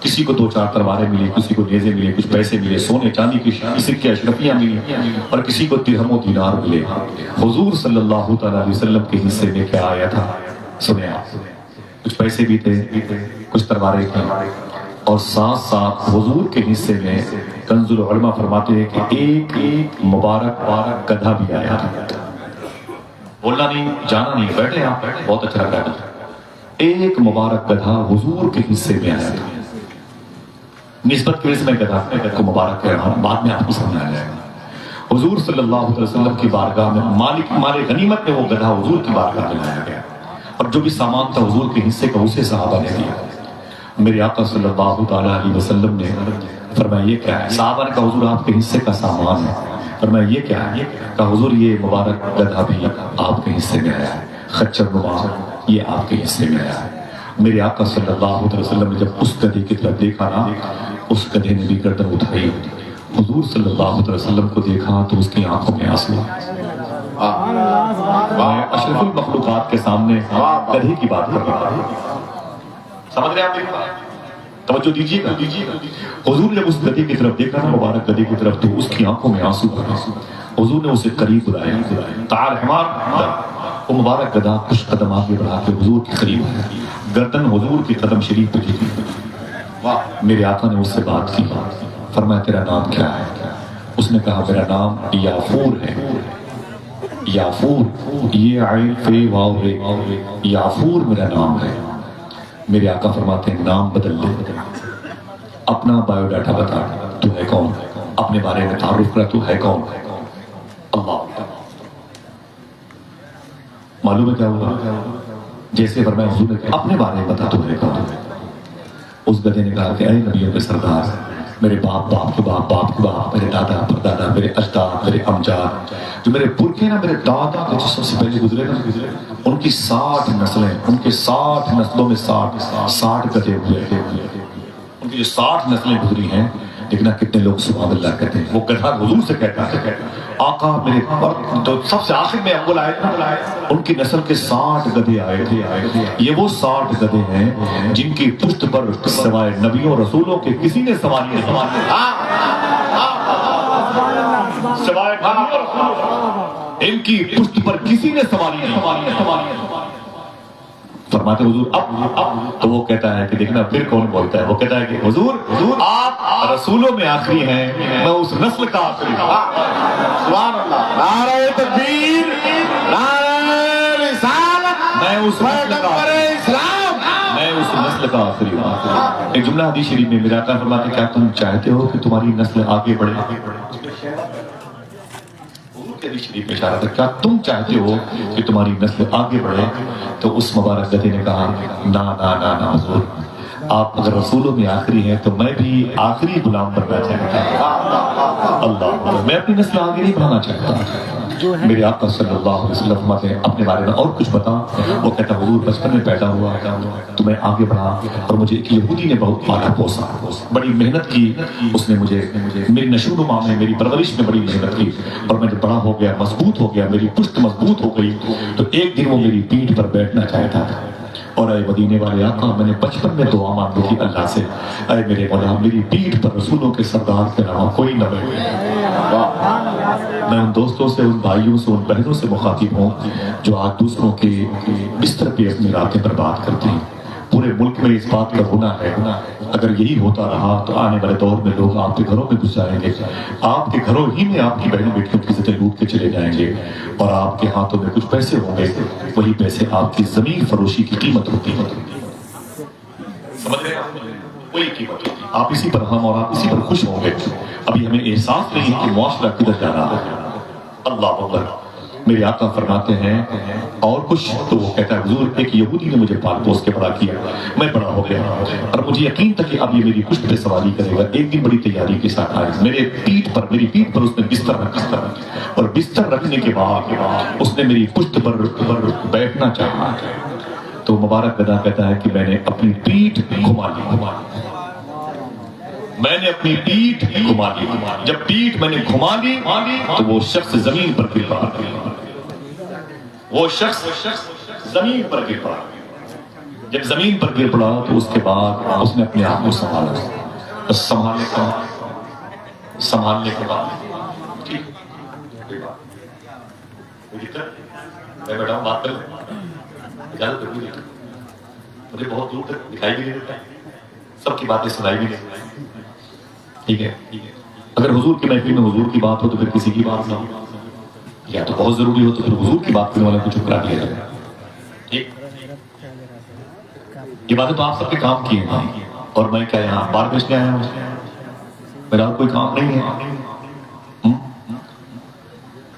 کسی کو 2-4 تلواریں ملی، کسی کو نیزے ملے، کچھ پیسے ملے، سونے چاندی کی سکے اشرفیاں ملی، اور کسی کو درہم و دینار ملے۔ حضور صلی اللہ علیہ وسلم کے حصے میں کیا آیا تھا؟ سنیں آپ، کچھ پیسے بھی تھے، کچھ تلواریں تھیں، اور ساتھ ساتھ حضور کے حصے میں کنز العلماء فرماتے ہیں کہ ایک مبارک گدھا بھی آیا تھا۔ بولنا نہیں، جانا نہیں، بیٹھے آپ، بہت اچھا لگ رہا ہے۔ ایک مبارک گدھا حضور کے حصے میں آیا تھا۔ نسبت کی وجہ سے میں گدھا کو مبارک کہہ رہا ہوں، بعد میں آپ کو سمجھ آ جائے گا۔ حضور صلی اللہ علیہ وسلم کی بارگاہ میں مال غنیمت میں وہ گدھا حضور کی بارگاہ میں لایا گیا، اور جو بھی سامان تھا حضور کے حصے کا اسے صحابہ نے دیا۔ میرے آقا صلی اللہ تعالیٰ علیہ وسلم نے فرمایا یہ کیا ہے؟ صحابہ نے کہا حضور آپ کے حصے کا سامان ہے۔ فرمایا یہ کیا ہے؟ کہا حضور یہ مبارک گدھا بھی آپ کے حصے میں آیا ہے، خچر نما یہ آپ کے حصے میں آیا ہے۔ میرے آقا صلی اللہ علیہ وسلم نے جب اس گدھے کی طرف دیکھا نا، اس گدھے نے بھی گردن اٹھائی، حضور صلی اللہ علیہ وسلم کو دیکھا تو اس کی آنکھوں میں آنسو میں اشرف المخلوقات کے سامنے گدھے کی بات کر رہا ہوں، سمجھ رہے ہیں آپ میری بات؟ توجہ دیجیے گا۔ حضور نے اس گدھے کی طرف دیکھا نا، مبارک گدھے کی طرف، تو اس کی آنکھوں میں آنسو بھرے۔ حضور نے اسے قریب بلایا، تعال حمار، وہ مبارک گدھا کچھ قدم آگے بڑھا کے حضور کے قریب آیا، گردن حضور کی قدم شریف پہ جھکی۔ میرے آقا نے اس سے بات کی، فرمایا تیرا نام کیا ہے؟ اس نے کہا میرا نام یافور ہے۔ یافور، یہ عین فے واو رے، یافور میرا نام ہے۔ میرے آقا فرماتے ہیں نام بدل لے، اپنا بایو ڈاٹا بتا، تو ہے کون؟ اپنے بارے میں تعارف کرا، تو ہے کون؟ اللہ۔ معلوم ہے کیا ہوا؟ جیسے فرمایا حضور نے کہ اپنے بارے میں بتا، تو ہے کون؟ اس گدھے نے کہا کہ اے نبیوں کے سردار، میرے باپ باپ کے باپ باپ کے باپ، میرے دادا پردادا، میرے اجداد، میرے امجاد، جو میرے پرکھے نا، میرے دادا کے جو سب سے پہلے گزرے نا، ان کی 60 نسلیں، ان کے 60 نسلوں میں 60 گدھے ہوئے تھے، ان کی جو 60 نسلیں گزری ہیں۔ دیکھنا کتنے لوگ سبحان اللہ کہتے ہیں۔ وہ گدھا حضور سے کہتا ہے آقا میرے پر تو سب سے آخر میں اول آئے تھے، ان کی نسل کے 60 گدھے آئے تھے۔ یہ وہ 60 گدھے ہیں جن کی پشت پر سوائے نبیوں رسولوں کے کسی نے سواری نہیں، سوائے نبیوں رسولوں ان کی پشت پر کسی نے سواری نہیں۔ فرماتے حضور اب تو وہ کہتا ہے کہ دیکھنا پھر کون بولتا ہے، وہ کہتا ہے کہ حضور آپ رسولوں میں آخری ہیں، میں اس نسل کا آخری ہوں۔ سبحان اللہ، نعرہ تکبیر، نعرہ رسالت، میں اس نسل کا آخری ہوں۔ ایک جملہ حدیث شریف میں میرا آقا فرماتے ہیں کیا تم چاہتے ہو کہ تمہاری نسل آگے بڑھے؟ حدیث شریف میں اشارہ تھا، کیا تم چاہتے ہو کہ تمہاری نسل آگے بڑھے؟ تو اس مبارک گدھے نے کہا نا نا نا نا حضور، آپ اگر رسولوں میں آخری ہیں تو میں بھی آخری غلام بننا چاہتا ہوں۔ اللہ، میں اپنی نسل آگے نہیں بڑھانا چاہتا۔ میرے آقا صلی اللہ علیہ وسلم فرماتے ہیں اپنے بارے میں اور کچھ بتا؟ وہ کہتا حضور بچپن میں پیدا ہوا تو میں آگے بڑھا، اور مجھے ایک یہودی نے بہت پالا پوسا، بڑی محنت کی اس نے، مجھے میری نشو و نما میں، میری پرورش میں بڑی محنت کی، اور میں جب بڑا ہو گیا، مضبوط ہو گیا، میری پشت مضبوط ہو گئی، تو ایک دن وہ میری پیٹھ پر بیٹھنا چاہتا تھا۔ اور اے مدینے والے آقا، میں نے بچپن میں دعا مانگی تھی اللہ سے، اے میرے مولا میری پیٹھ پر رسولوں کے سردار کے علاوہ کوئی نہ بیٹھے۔ میں ان دوستوں سے، ان بھائیوں سے، ان بہنوں سے مخاطب ہوں جو آج دوسروں کے بستر پہ اپنی راتیں برباد کرتے ہیں۔ پورے ملک میں اس بات کا گناہ ہے، اگر یہی ہوتا رہا تو آنے والے دور میں لوگ آپ کے گھروں میں گھس جائیں گے، آپ کے گھروں ہی میں آپ کی بہنوں بیٹیوں کی عزتیں لوٹ کے چلے جائیں گے، اور آپ کے ہاتھوں میں کچھ پیسے ہوں گے، وہی پیسے آپ کی زمین فروشی کی قیمت ہوتی ہے۔ سمجھ رہے ہیں؟ وہی قیمت ہوتی ہے۔ آپ اسی پر ہم اور آپ اسی پر خوش ہوں گے۔ ابھی ہمیں احساس نہیں ہے کہ معاشرہ کدھر جا رہا ہے۔ اللہ اکبر۔ میرے آقا فرماتے ہیں اور کچھ، تو وہ کہتا ہے حضور ایک یہودی نے مجھے پال پوس کے بڑا کیا، میں بڑا ہو گیا، اور مجھے یقین تھا کہ اب یہ میری پشت پہ سواری کرے گا۔ ایک دن بڑی تیاری کے ساتھ آئے، میری پیٹھ پر اس نے بستر رکھا، اور بستر رکھنے کے بعد اس نے میری پشت پر بیٹھنا چاہا، تو مبارک گدھا کہتا ہے کہ میں نے اپنی پیٹھ گھما لی، میں نے اپنی پیٹھ گھما لی۔ جب پیٹھ میں نے گھما لی تو وہ شخص زمین پر گر پڑا، وہ شخص زمین پر گر پڑا۔ جب زمین پر گر پڑا تو اس کے بعد اس نے اپنے آپ کو سنبھالا، سنبھالنے کے بعد میں بیٹھا ہوں بات کروں، اجازت ضروری ہے، مجھے بہت دور تک دکھائی بھی نہیں دیتا، سب کی باتیں سنائی بھی نہیں، ٹھیک ہے؟ اگر حضور کی محفل میں حضور کی بات ہو تو پھر کسی کی بات نہ ہو، یا تو بہت ضروری ہو تو پھر حضور کی بات کرنے والے کو چپ کرا دیا جائے، ٹھیک؟ یہ باتیں تو آپ سب کے کام کی ہیں، اور میں کیا یہاں بار بیچنے آیا ہوں؟ میرا کوئی کام نہیں ہے۔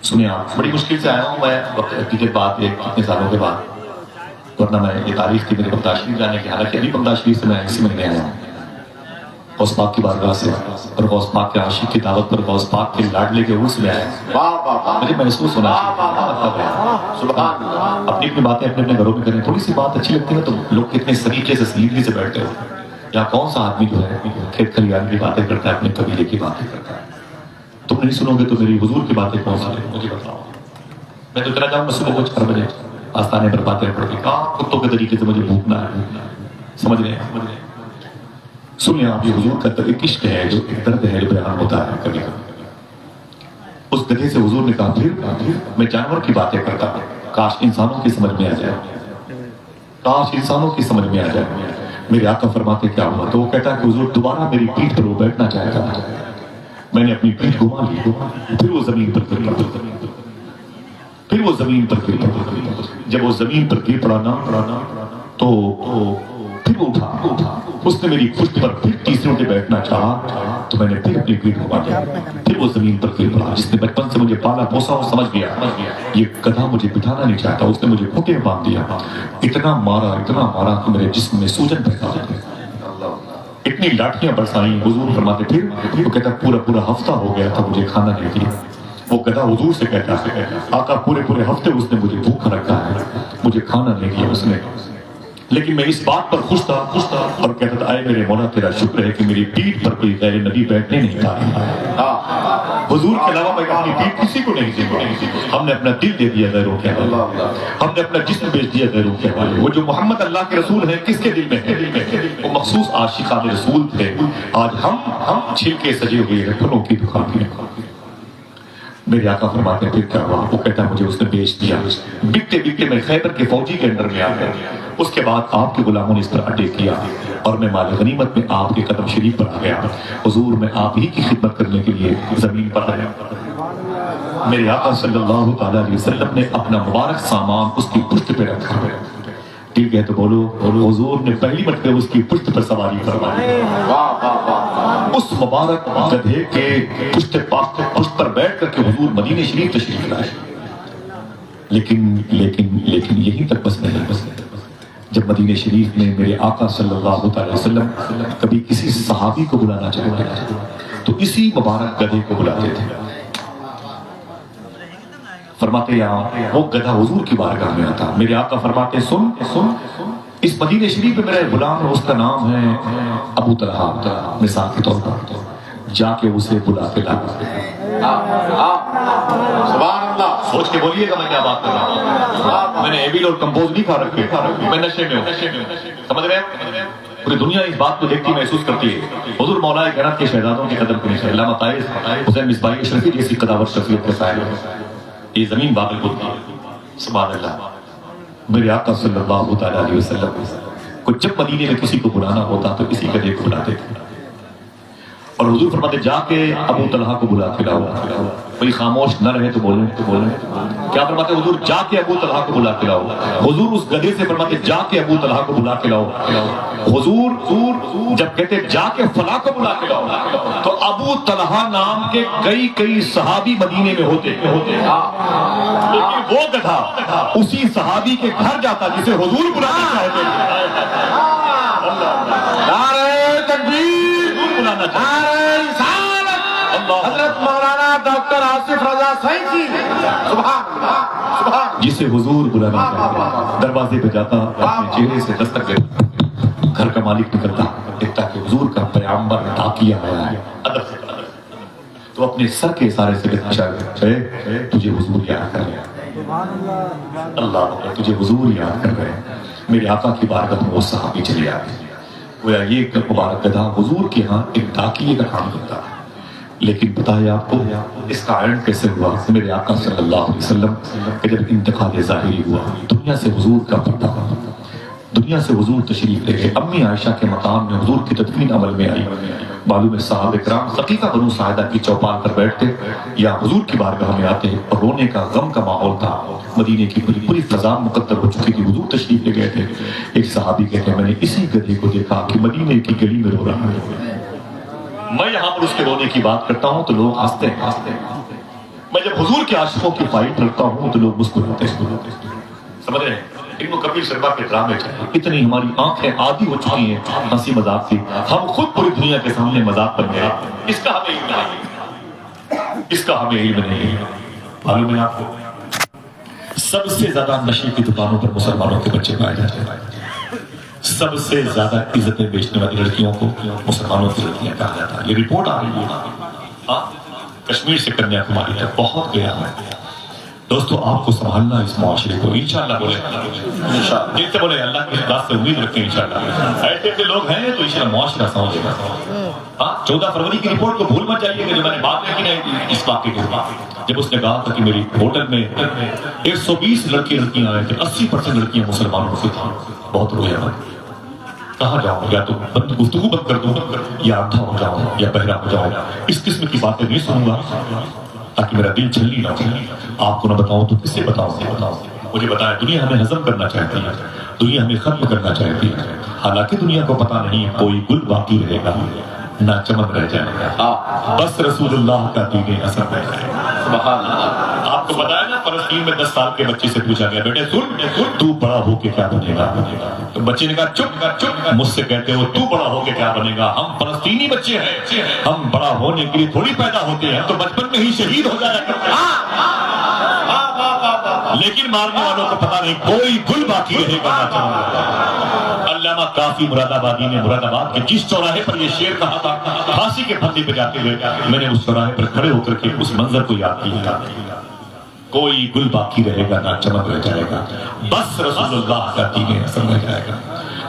سنیں آپ، بڑی مشکل سے آیا ہوں میں وقت کے بعد، کتنے سالوں کے بعد، ورنہ میں یہ تاریخ تھی میرے بغداد شریف جانے کی، حالانکہ ابھی بغداد شریف سے میں اسی مہینے آیا ہوں، غوث پاک کی بارگاہ سے اور غوث پاک کے عاشق کی دعوت پر غوث پاک کے لاڈلے کے عرس میں آئے. مجھے محسوس ہونا اپنی اپنی باتیں اپنے اپنے گھروں میں کریں. تھوڑی سی بات اچھی لگتی ہے تو لوگ کتنے سلیقے سے سلیقے سے بیٹھتے ہو. یہاں کون سا آدمی جو ہے کھیت کھلیان کی باتیں کرتا ہے, اپنے قبیلے کی باتیں کرتا ہے. تم نہیں سنو گے تو میری حضور کی باتیں کون سی مجھے بتاؤ. میں تو اتنا جاؤں گا صبح کو 6 بجے آستانے پر باتیں پڑھتی کتوں کے طریقے سے مجھے بھوکنا ہے. سمجھ رہے ہیں؟ سن لیں آپ, یہ حضور کا ایک عشق ہے جو ایک درد ہے جو بیان ہوتا ہے کبھی کبھی. اس گدھے سے حضور نے کہا پھر میں جانور کی باتیں کرتا ہوں, کاش انسانوں کی سمجھ میں آ جائے, کاش انسانوں کی سمجھ میں آ جائے. میرے آقا فرماتے کیا ہوا, تو وہ کہتا ہے کہ حضور دوبارہ میری پیٹھ پر وہ بیٹھنا چاہتا تھا. میں نے اپنی پیٹھ گھما لی, پھر وہ زمین پر گر پڑا, پھر وہ زمین پر گر پڑا. جب وہ زمین پر گر پڑا نا تو پھر وہ اٹھا. اس نے میری پشت پر پھر تیسروں کے بیٹھنا چاہا تو میں نے پھر اپنی پیٹھ گھما دی. پھر وہ زمین پر گر پڑا. جس نے بچپن سے مجھے پالا پوسا اور سمجھ گیا یہ گدھا مجھے بٹھانا نہیں چاہتا, اس نے مجھے گھٹے باندھ دیا. اتنا مارا کہ میرے جسم میں سوجن پیدا ہو گئی, اتنی لاٹھیاں برسائیں. حضور فرماتے پھر وہ کہتا پورا ہفتہ ہو گیا تھا مجھے کھانا نہیں دیا. وہ گدھا حضور سے کہتا ہے آقا پورے ہفتے اس نے مجھے بھوکا رکھا ہے, مجھے کھانا نہیں دیا اس نے, لیکن میں اس بات پر خوش تھا اور کہتا تھا اے میرے مولا تیرا شکر ہے کہ میری پیٹھ پر کوئی غیر نبی بیٹھنے نہیں پایا. حضور کے علاوہ میں اپنی پیٹھ کسی کو نہیں دی. ہم نے اپنا دل دے دیا غیروں کے حوالے, ہم نے اپنا جسم بیچ دیا غیروں کے حوالے. وہ جو محمد اللہ کے رسول ہیں کس کے دل میں ہے؟ وہ مخصوص عاشقان رسول تھے. آج ہم چھلکے سجے ہوئے پھلوں کی دکان میں. میرے آقا فرماتے ہیں پھر کیا ہوا, وہ کہتا ہے مجھے اس نے بیچ دیا. بکتے میں خیبر کے فوجی کے انڈر میں آ گیا. اس کے بعد آپ کے غلاموں نے اس پر اٹیک کیا اور میں مال غنیمت میں آپ کے قدم شریف پر آ گیا. حضور میں آپ ہی کی خدمت کرنے کے لیے زمین پر آیا. میرے آقا صلی اللہ تعالی علیہ وسلم نے اپنا مبارک سامان اس کی پشت پہ رکھا. ٹھیک ہے تو بولو حضور نے پہلی مرتبہ اس کی پشت پر سواری فرمائی. اس مبارک گدھے کے پشت پر بیٹھ کر کے حضور مدینہ شریف تشریف لائے. لیکن یہیں تک بس نہیں. جب مدینہ شریف میں میرے آقا صلی اللہ تعالی وسلم کبھی کسی صحابی کو بلانا چاہتے تھے تو اسی مبارک گدھے کو بلاتے تھے. فرماتے یہاں وہ گدھا حضور کی بارگاہ میں آتا. میرے آقا فرماتے سن اس مدینہ شریف میں میرا غلام ہے, اس کا نام ہے ابو طلحہ. مثال کے طور پر جا کے اسے بلا کے لا. سبحان اللہ. سوچ کے بولیے گا میں کیا بات کر رہا ہوں. میں نے ایبل اور کمپوز نہیں کھا رکھے, میں نشے میں ہوں. سمجھ رہے ہیں؟ پوری دنیا اس بات کو دیکھتی محسوس کرتی ہے. حضور مولا کائنات کے شہزادوں کی قدر کرنی چاہیے. علامہ طائز حسین مصباحی اشرفی جیسی قداور شخصیت کے صاحب ہیں. یہ زمین باقی ہوتی ہے. سبحان اللہ. میرے آقا صلی اللہ تعالی علیہ وسلم کو جب مدینے میں کسی کو بلانا ہوتا تو اسی گدھے کو بلاتے تھے. اور حضور فرماتے جا کے ابو طلحہ کو بلا کے لاؤ. کوئی خاموش نہ رہے تو بولیں. کیا فرماتے حضور جا کے ابو طلحہ کو بلا کے لاؤ. حضور اس گدھے سے فرماتے جا کے ابو طلحہ کو بلا کے لاؤ. حضور جب کہتے جا کے فلاں کو بلا کے لاؤ تو ابو طلحہ نام کے کئی صحابی مدینے میں ہوتے. لیکن وہ گدھا اسی صحابی کے گھر جاتا جسے حضور بلانا چاہتے تھے. نعرہ تکبیر بلانا چاہتے. حضرت مولانا ڈاکٹر آصف رضا صاحب جسے حضور بلانا چاہتے. دروازے پہ جاتا, اپنے چہرے سے دستک دیتا, گھر کا مالک نکلتا, دیکھتا کہ حضور کا پیغمبر عطیہ آیا ہے. ادب سے تو اپنے سر کے اشارے سے کہتا ہے تجھے حضور یاد کر رہے. اللہ تجھے حضور یاد کر رہے. میرے آقا کی بارگاہ میں وہ صحابی چلے آئے. گویا یہ مبارک گدھا حضور کے ہاں ایک ڈاکیے کا کام کرتا. لیکن پتہ ہے آپ کو اس کا اینڈ کیسے ہوا؟ میرے آقا صلی اللہ علیہ وسلم کہ جب انتقال ظاہری ہوا دنیا سے حضور کا پردہ, دنیا سے حضور تشریف لے گئے. امی عائشہ کے مقام میں حضور کی تدفین عمل میں آئی. معلوم ہے صحابہ کرام ثقیفہ بنو ساعدہ کی چوپال پر بیٹھتے یا حضور کی بارگاہ میں آتے اور رونے کا غم کا ماحول تھا. مدینے کی پوری فضا مقدر ہو چکی تھی. حضور تشریف لے گئے تھے. ایک صحابی کہتے ہیں میں نے اسی گدھے کو دیکھا کہ مدینے کی گلی میں رو رہا ہے. میں یہاں پر اس کے رونے کی بات کرتا ہوں تو لوگ ہنستے ہیں. میں جب حضور کے عاشقوں کی فائٹ رکھتا ہوں تو لوگ مسکراتے ہیں. سمجھ رہے ہیں؟ ان کو کبیر شرما کے ڈرامے اتنی ہماری آنکھیں عادی ہو چکی ہیں ہنسی مذاق سے، ہم خود پوری دنیا کے سامنے مذاق بن گئے. اس کا ہمیں علم نہیں، اس کا ہمیں علم نہیں. معلوم ہے آپ کو سب سے زیادہ نشے کی دکانوں پر مسلمانوں کے بچے پائے جاتے ہیں. سب سے زیادہ عزتیں بیچنے والی لڑکیوں کو مسلمانوں کی لڑکیاں کہا جاتا ہے. یہ رپورٹ آ رہی ہے کشمیر سے کنیا کماری تک بہت گیا ہے. دوستو آپ کو سنبھالنا اس معاشرے کو. انشاءاللہ بولے دل سے بولے اللہ کے اخلاص سے امید رکھتے ہیں انشاءاللہ. ایسے ایسے لوگ ہیں تو انشاءاللہ معاشرہ سمجھے گا. 14 فروری کی رپورٹ کو بھول مت جائیے کہ جو میں نے بات کی نا اس واقعے کے جب اس نے کہا تھا کہ میری ہوٹل میں 120 لڑکیاں آئے تھے، 80% لڑکیاں مسلمانوں سے تھیں. بہت رویا میں کہاں جاؤں، یا تو گفتگو بند کر دوں یا اندھا ہو جاؤں یا بہرا ہو جاؤں. اس قسم کی باتیں نہیں سنوں گا تاکہ میرا دل چھلنی نہ ہو. آپ کو نہ بتاؤں تو کس سے بتاؤں. مجھے بتایا دنیا ہمیں ہضم کرنا چاہتی ہے، دنیا ہمیں ختم کرنا چاہتی ہے. حالانکہ دنیا کو پتا نہیں کوئی گل باقی رہے گا نہ چمن رہ جائے گا، بس رسول اللہ کا دین اثر رہ جائے گا. سبحان اللہ. آپ کو بتایا نا فلسطین میں 10 سال کے بچے سے پوچھا گیا بیٹے سن تو بڑا ہو کے کیا بنے گا؟ تو بچے نے کہا چپ مجھ سے کہتے ہو تو بڑا ہو کے کیا بنے گا؟ ہم فلسطینی بچے ہیں، ہم بڑا ہونے کے لیے تھوڑی پیدا ہوتے ہیں، تو بچپن میں ہی شہید ہو جایا کرتے ہیں. لیکن مارنے والوں کو پتا نہیں کوئی گل باقی رہے گا نہ چمن رہ جائے گا. علامہ کافی مراد آبادی نے مراد آباد کے جس چوراہے پر یہ شعر کہا تھا، پھانسی کے پھندے پہ جاتے ہوئے میں نے اس چوراہے پر کھڑے ہو کر کے اس منظر کو یاد کیا. کوئی گل باقی رہے گا نہ چمک رہ جائے گا، بس رسول اللہ کا دین اثر رہ جائے گا.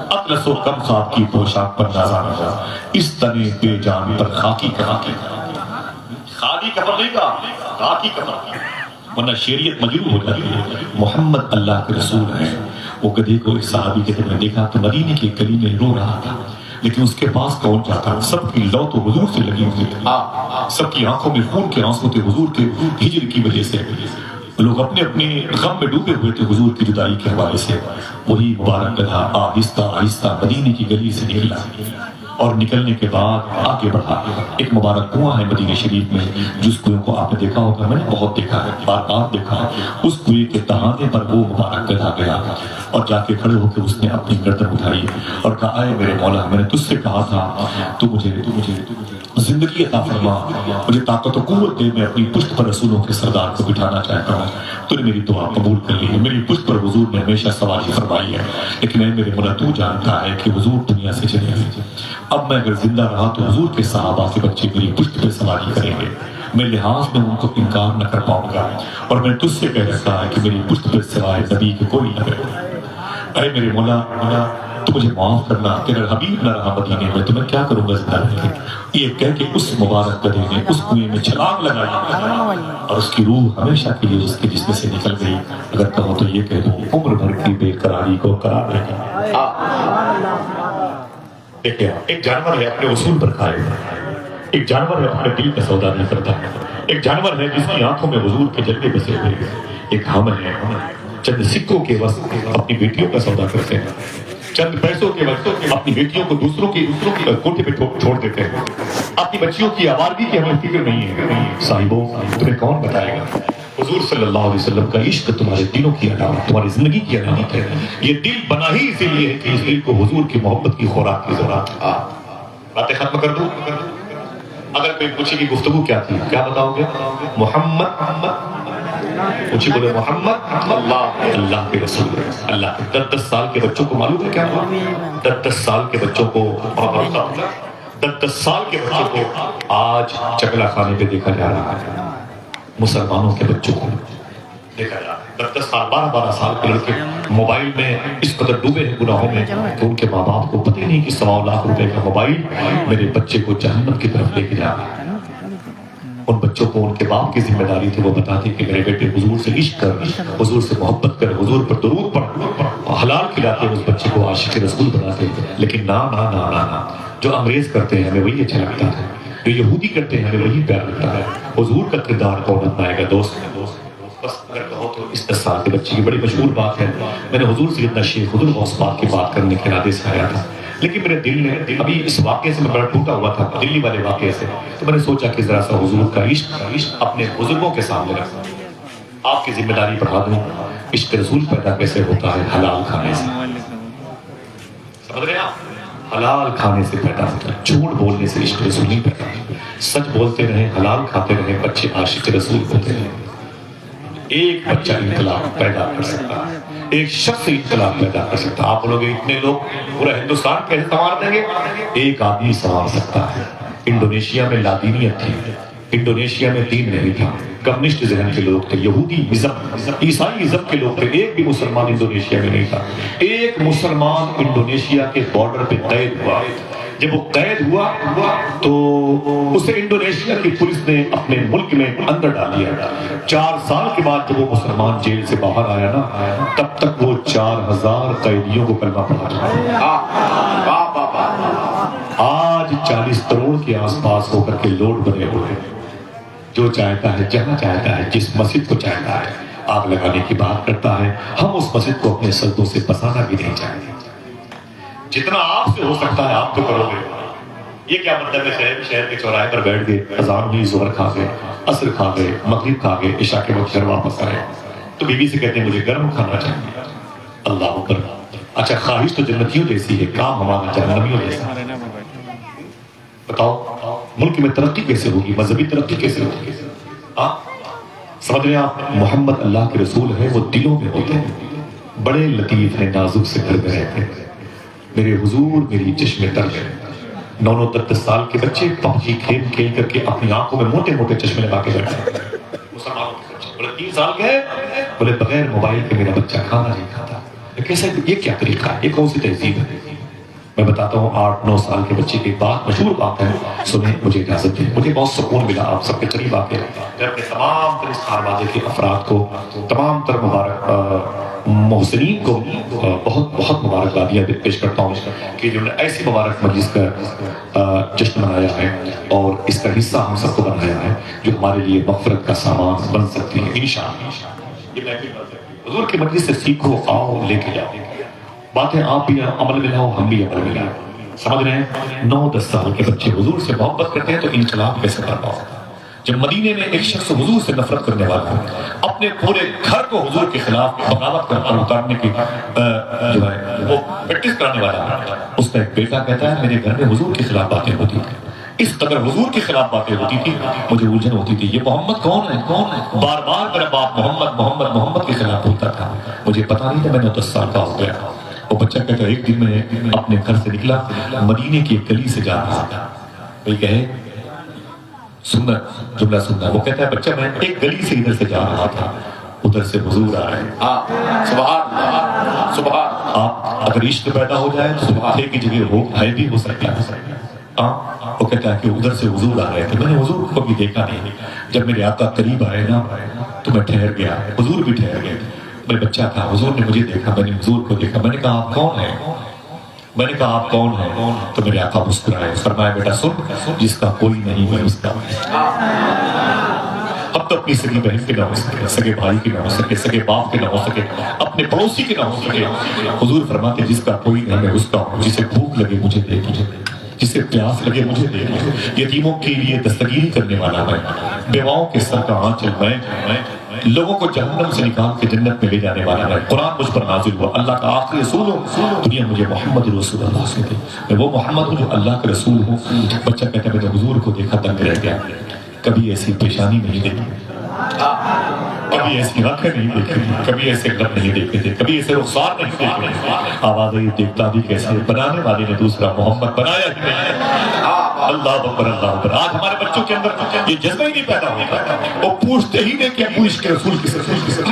اطلس و کم خواب کی پوشاک پر نازا رہا، اس تنے بے جان پر خاکی کفن. خاکی کفن نہیں کا خاکی کفن، ورنہ شریعت مجروح ہو جاتی ہے. محمد اللہ کے رسول ہیں. وہ گدھے کو ایک صحابی کے دل میں دیکھا تو مدینے کی گلی میں رو رہا تھا، لیکن اس کے پاس کون جاتا؟ سب کی لو تو حضور سے لگی ہوئی تھی، سب کی آنکھوں میں خون کے آنسو تھے حضور کے ہجر کی وجہ سے. لوگ اپنے اپنے غم میں ڈوبے ہوئے تھے حضور کی جدائی کے حوالے سے. وہی مبارک گدھا آہستہ آہستہ مدینے کی گلی سے نکلا اور نکلنے کے بعد آگے بڑھا. ایک مبارک کنواں ہے مدینہ شریف میں، جس کنویں کو آپ نے دیکھا ہوگا، میں نے بہت دیکھا ہے، بار بار دیکھا. اس کنویں کے دہانے پر وہ مبارک گدھا گیا اور جا کے کھڑے ہو کے اس نے اپنی گردن اٹھائی اور کہا اے میرے مولا، میں نے تجھ سے کہا تھا تو مجھے زندگی عطا فرما، مجھے طاقت و قوت دے، میں اپنی پشت پر رسولوں کے سردار کو بٹھانا چاہتا ہوں. تو نے میری دعا قبول کر لی ہے، میری پشت پر حضور نے ہمیشہ سواری فرمائی ہے. لیکن اے میرے مولا تو جانتا ہے کہ حضور دنیا سے چلے گئے. اب میں اگر زندہ رہا تو حضور کے صحابہ کے بچے میری پشت پہ سواری کریں گے، میں لحاظ میں ان کو انکار نہ کر پاؤں گا. اور میں تجھ سے کہہ رکھا ہے کہ میری پشت پہ سوائے نبی کے کوئی نہ رہے. اے میرے مولا تو مجھے معاف کرنا، تیرا حبیب نہ رہا مدینے میں تو میں کیا کروں گا زندہ رہ کے. یہ کہہ کے اس مبارک گدھے نے اس کنویں میں چھلانگ لگائی اور اس کی روح ہمیشہ کے لیے اس کے جسم سے نکل گئی. اگر کہو تو یہ کہہ دو عمر بھر کی بے قراری کو قرار دے گا. ایک جانور ہے اپنے اصول پر قائم، ایک جانور ہے اپنے دل کا سودا نہیں کرتا، ایک جانور ہے جس کی آنکھوں میں حضور کے جلوے بسے ہوئے. ایک ہم ہے چند سکوں کے وسط اپنی بیٹیوں کا سودا کرتے ہیں، چند پیسوں کے وقت اپنی بیٹیوں کو دوسروں کی کوٹے پہ چھوڑ دیتے ہیں. اپنی بچیوں کی آوارگی کی ہمیں فکر نہیں ہے. صاحبوں تمہیں کون بتائے گا حضور صلی اللہ علیہ وسلم کا عشق تمہارے دلوں کی علامت، تمہاری زندگی کی علامت ہے. یہ دل بنا ہی اسی لیے ہے کہ اس دل کو حضور کی محبت کی خوراک کی ضرورت. باتیں ختم کر دوں. اگر کوئی پوچھے کہ گفتگو کیا تھی، کیا بتاؤ گے؟ محمد پوچھی بولے محمد اللہ کے رسول، اللہ کے 10 سال کے بچوں کو معلوم ہے کیا ہوا؟ 10 سال کے بچوں کو 10 سال کے بچوں کو آج چکلا خانے پہ دیکھا جا رہا ہے. مسلمانوں کے بچوں کو دیکھا جا رہا ہے. 10 سال 12 سال کے لڑکے موبائل میں اس قدر ڈوبے ہیں گناہوں میں کہ ان کے ماں باپ کو پتہ ہی نہیں کہ 1.25 لاکھ روپے کا موبائل میرے بچے کو جہنم کی طرف لے کے جا رہا ہے. ان بچوں کو ان کے باپ کی ذمہ داری تھی، وہ بتاتے کہ میرے بیٹے حضور سے عشق کر، حضور سے محبت کر، حضور پر درود پڑھ، حلال کھلاتے اس بچے کو عاشق رسول بناتے. لیکن نہ جو انگریز کرتے ہیں ہمیں وہی اچھا لگتا ہے، جو یہودی کرتے ہیں ہمیں وہی پیار لگتا ہے. حضور کا کردار کون اپنائے گا؟ دوست. بس اگر کہو تو اس 10 سال کے بچے کی بڑی مشہور بات ہے. میں نے حضور سیدنا شیخ حضور غوث پاک کی بات کرنے کے ارادے سے آیا تھا، لیکن میرے دل نے ابھی اس واقعے سے میں بڑا ٹوٹا ہوا تھا، دلی والے واقعے سے. تو میں نے سوچا کہ ذرا سا حضور کا عشق اپنے بزرگوں کے سامنے رکھوں، آپ کی ذمہ داری بڑھا دوں. عشق رسول پیدا کیسے ہوتا ہے؟ حلال کھانے سے. سمجھ رہے ہیں آپ؟ حلال کھانے سے پیدا ہوتا ہے. جھوٹ بولنے سے عشق رسول نہیں پیدا ہوتا. سچ بولتے رہیں، حلال کھاتے رہیں، بچے عاشق رسول ہوتے ہیں. ایک بچہ انقلاب پیدا کر سکتا ہے، ایک شخص انقلاب پیدا کر سکتا ہے. آپ بولو گے اتنے لوگ پورا ہندوستان کیسے سنوار دیں گے؟ ایک آدمی سنوار سکتا ہے. انڈونیشیا میں لادینیت تھی، انڈونیشیا میں دین نہیں تھا، کمیونسٹ ذہن کے لوگ تھے، یہودی ازم، عیسائی ازم کے لوگ تھے. ایک بھی مسلمان انڈونیشیا میں نہیں تھا. ایک مسلمان انڈونیشیا کے بارڈر پہ قید ہوا. جب وہ قید ہوا تو اسے انڈونیشیا کی پولیس نے اپنے ملک میں اندر ڈال دیا. 4 سال کے بعد جب وہ مسلمان جیل سے باہر آیا نا، تب تک وہ 4000 قیدیوں کو کلمہ پڑھا چکا. آج 40 کروڑ کے آس پاس ہو کر کے لوڈ بنے ہوئے ہیں. جو چاہتا ہے، جہاں چاہتا ہے، جس مسجد کو چاہتا ہے آگ لگانے کی بات کرتا ہے. ہم اس مسجد کو اپنے سجدوں سے بسانا بھی نہیں چاہتے. جتنا آپ سے ہو سکتا ہے آپ تو کرو گے. یہ کیا مطلب ہے؟ شہر کے چوراہے پر بیٹھ گئے، اذان ہوئی، ظہر کھا گئے، عصر کھا گئے، مغرب کھا گئے، عشاء کے وقت گھر واپس آئے تو بیوی سے کہتے ہیں مجھے گرم کھانا چاہیے. اللہ اکبر. اچھا، خواہش تو جنتیوں جیسی ہے، کام ہمارا جہنمیوں جیسا. بتاؤ ملک میں ترقی کیسے ہوگی؟ مذہبی ترقی کیسے ہوگی؟ سمجھ رہے ہیں آپ؟ محمد اللہ کے رسول ہے، وہ دلوں میں ہوتے ہیں، بڑے لطیف ہیں، نازک سے گھر میں رہتے ہیں. میرے حضور میری چشمے تر ہے. 9-10 سال کے بچے پبجی کھیل کھیل کر کے اپنی آنکھوں میں موٹے موٹے چشمے لگا کے بیٹھے. مسلمانوں کے بچے بولے 3 سال کے ہیں، بولے بغیر موبائل کے میرا بچہ کھانا نہیں کھاتا. کیسے؟ یہ کیا طریقہ ہے؟ یہ کون سی تہذیب ہے؟ میں بتاتا ہوں 8-9 سال کے بچے کی بات، مشہور بات ہے، سنیں، مجھے اجازت دیں. مجھے بہت سکون ملا آپ سب کے قریب آ کے. میں اپنے تمام تر اس خانوادے کے افراد کو، تمام تر مبارک محسنین کو بہت بہت مبارکبادیاں پیش کرتا ہوں کہ جنہوں نے ایسی مبارک مجلس کا جشن منایا ہے اور اس کا حصہ ہم سب کو بنایا ہے جو ہمارے لیے مغفرت کا سامان بن سکتی ہے انشاءاللہ. یہ محفل بن سکتی ہے. حضور کی مجلس سے سیکھو، آؤ، لے کے جاؤ. باتیں آپ بھی عمل میں لاؤ، ہم بھی عمل میں لاؤ. سمجھ رہے ہیں؟ 9-10 سال کے بچے حضور سے محبت کرتے ہیں تو انقلاب کیسے کرنا ہوگا؟ جب مدینے میں ایک شخص حضور سے نفرت کرنے والا ہے، اپنے پورے گھر کو حضور کے خلاف بغاوت کر اتارنے کی جو ہے وہ پریکٹس کرنے والا ہے، اس کا ایک بیٹا کہتا ہے میرے گھر میں حضور کے خلاف باتیں ہوتی تھیں، اس قدر حضور کے خلاف باتیں ہوتی تھی، مجھے الجھن ہوتی تھی، یہ محمد کون ہے؟ بار بار میرا باپ محمد محمد محمد کے خلاف بولتا تھا، مجھے پتا نہیں تھا. میں 10 سال کا ہو گیا. وہ بچہ کہتا ہے ایک دن میں اپنے گھر سے نکلا، مدینے کی ایک گلی سے جا رہا تھا. کوئی کہے سننا، جملہ سننا. وہ کہتا ہے بچہ میں ایک گلی سے ادھر سے جا رہا تھا، ادھر سے حضور آ رہے ہیں. سبحان اللہ، سبحان. آپ اگر عشق پیدا ہو جائے تو ہے کی جگہ ہو، ہے بھی ہو سکتا ہے. وہ کہتا ہے کہ ادھر سے حضور آ رہے تھے، میں نے حضور کو بھی دیکھا نہیں. جب میرے آقا قریب آئے نا تو میں ٹھہر گیا، حضور بھی ٹھہر گئے. میں بچہ تھا، حضور نے مجھے دیکھا، میں نے حضور کو دیکھا. میں نے کہا آپ کون ہیں؟ میں نے کہا آپ کون ہیں؟ تو میرے آقا مسکرائے، فرمایا بیٹا سن، جس کا کوئی نہیں میں اس کا. اب تو اپنی سگی بہن کے نہ ہو سکے، سگے بھائی کے نہ ہو سکے، سگے باپ کے نہ ہو سکے، اپنے پڑوسی کے نہ ہو سکے. حضور فرماتے جس کا کوئی نہیں میں اس کا ہوں. جسے بھوک لگے مجھے دے دیجیے، جسے پیاس لگے مجھے دے دیجیے. یتیموں کے لیے دستگیری کرنے والا میں، بیواؤں کے سر کا آنچل میں، لوگوں کو جہنم سے نکال کے جنت میں لے جانے والا ہے. قرآن مجھ پر نازل ہوا، اللہ کا آخری رسول ہوں، دنیا مجھے محمد رسول اللہ سے دے. میں وہ محمد ہوں جو اللہ کا رسول ہوں. بچہ کہتا ہے میں نے حضور کو دیکھا دنگ رہ گیا. کبھی ایسی پیشانی نہیں دیکھی، کبھی ایسی آنکھیں نہیں دیکھی، کبھی ایسے لب نہیں دیکھے تھے، کبھی ایسے رخسار نہیں دیکھے. آواز آئی دیکھتا بھی کیسے، بنانے والے نے دوسرا محمد بنایا ہی نہیں. اللہ اکبر، اللہ اکبر. آج ہمارے بچوں کے اندر یہ جذبہ ہی نہیں پیدا ہوتا، وہ پوچھتے ہی نہیں کہ ابو عشق رسول کی سچ.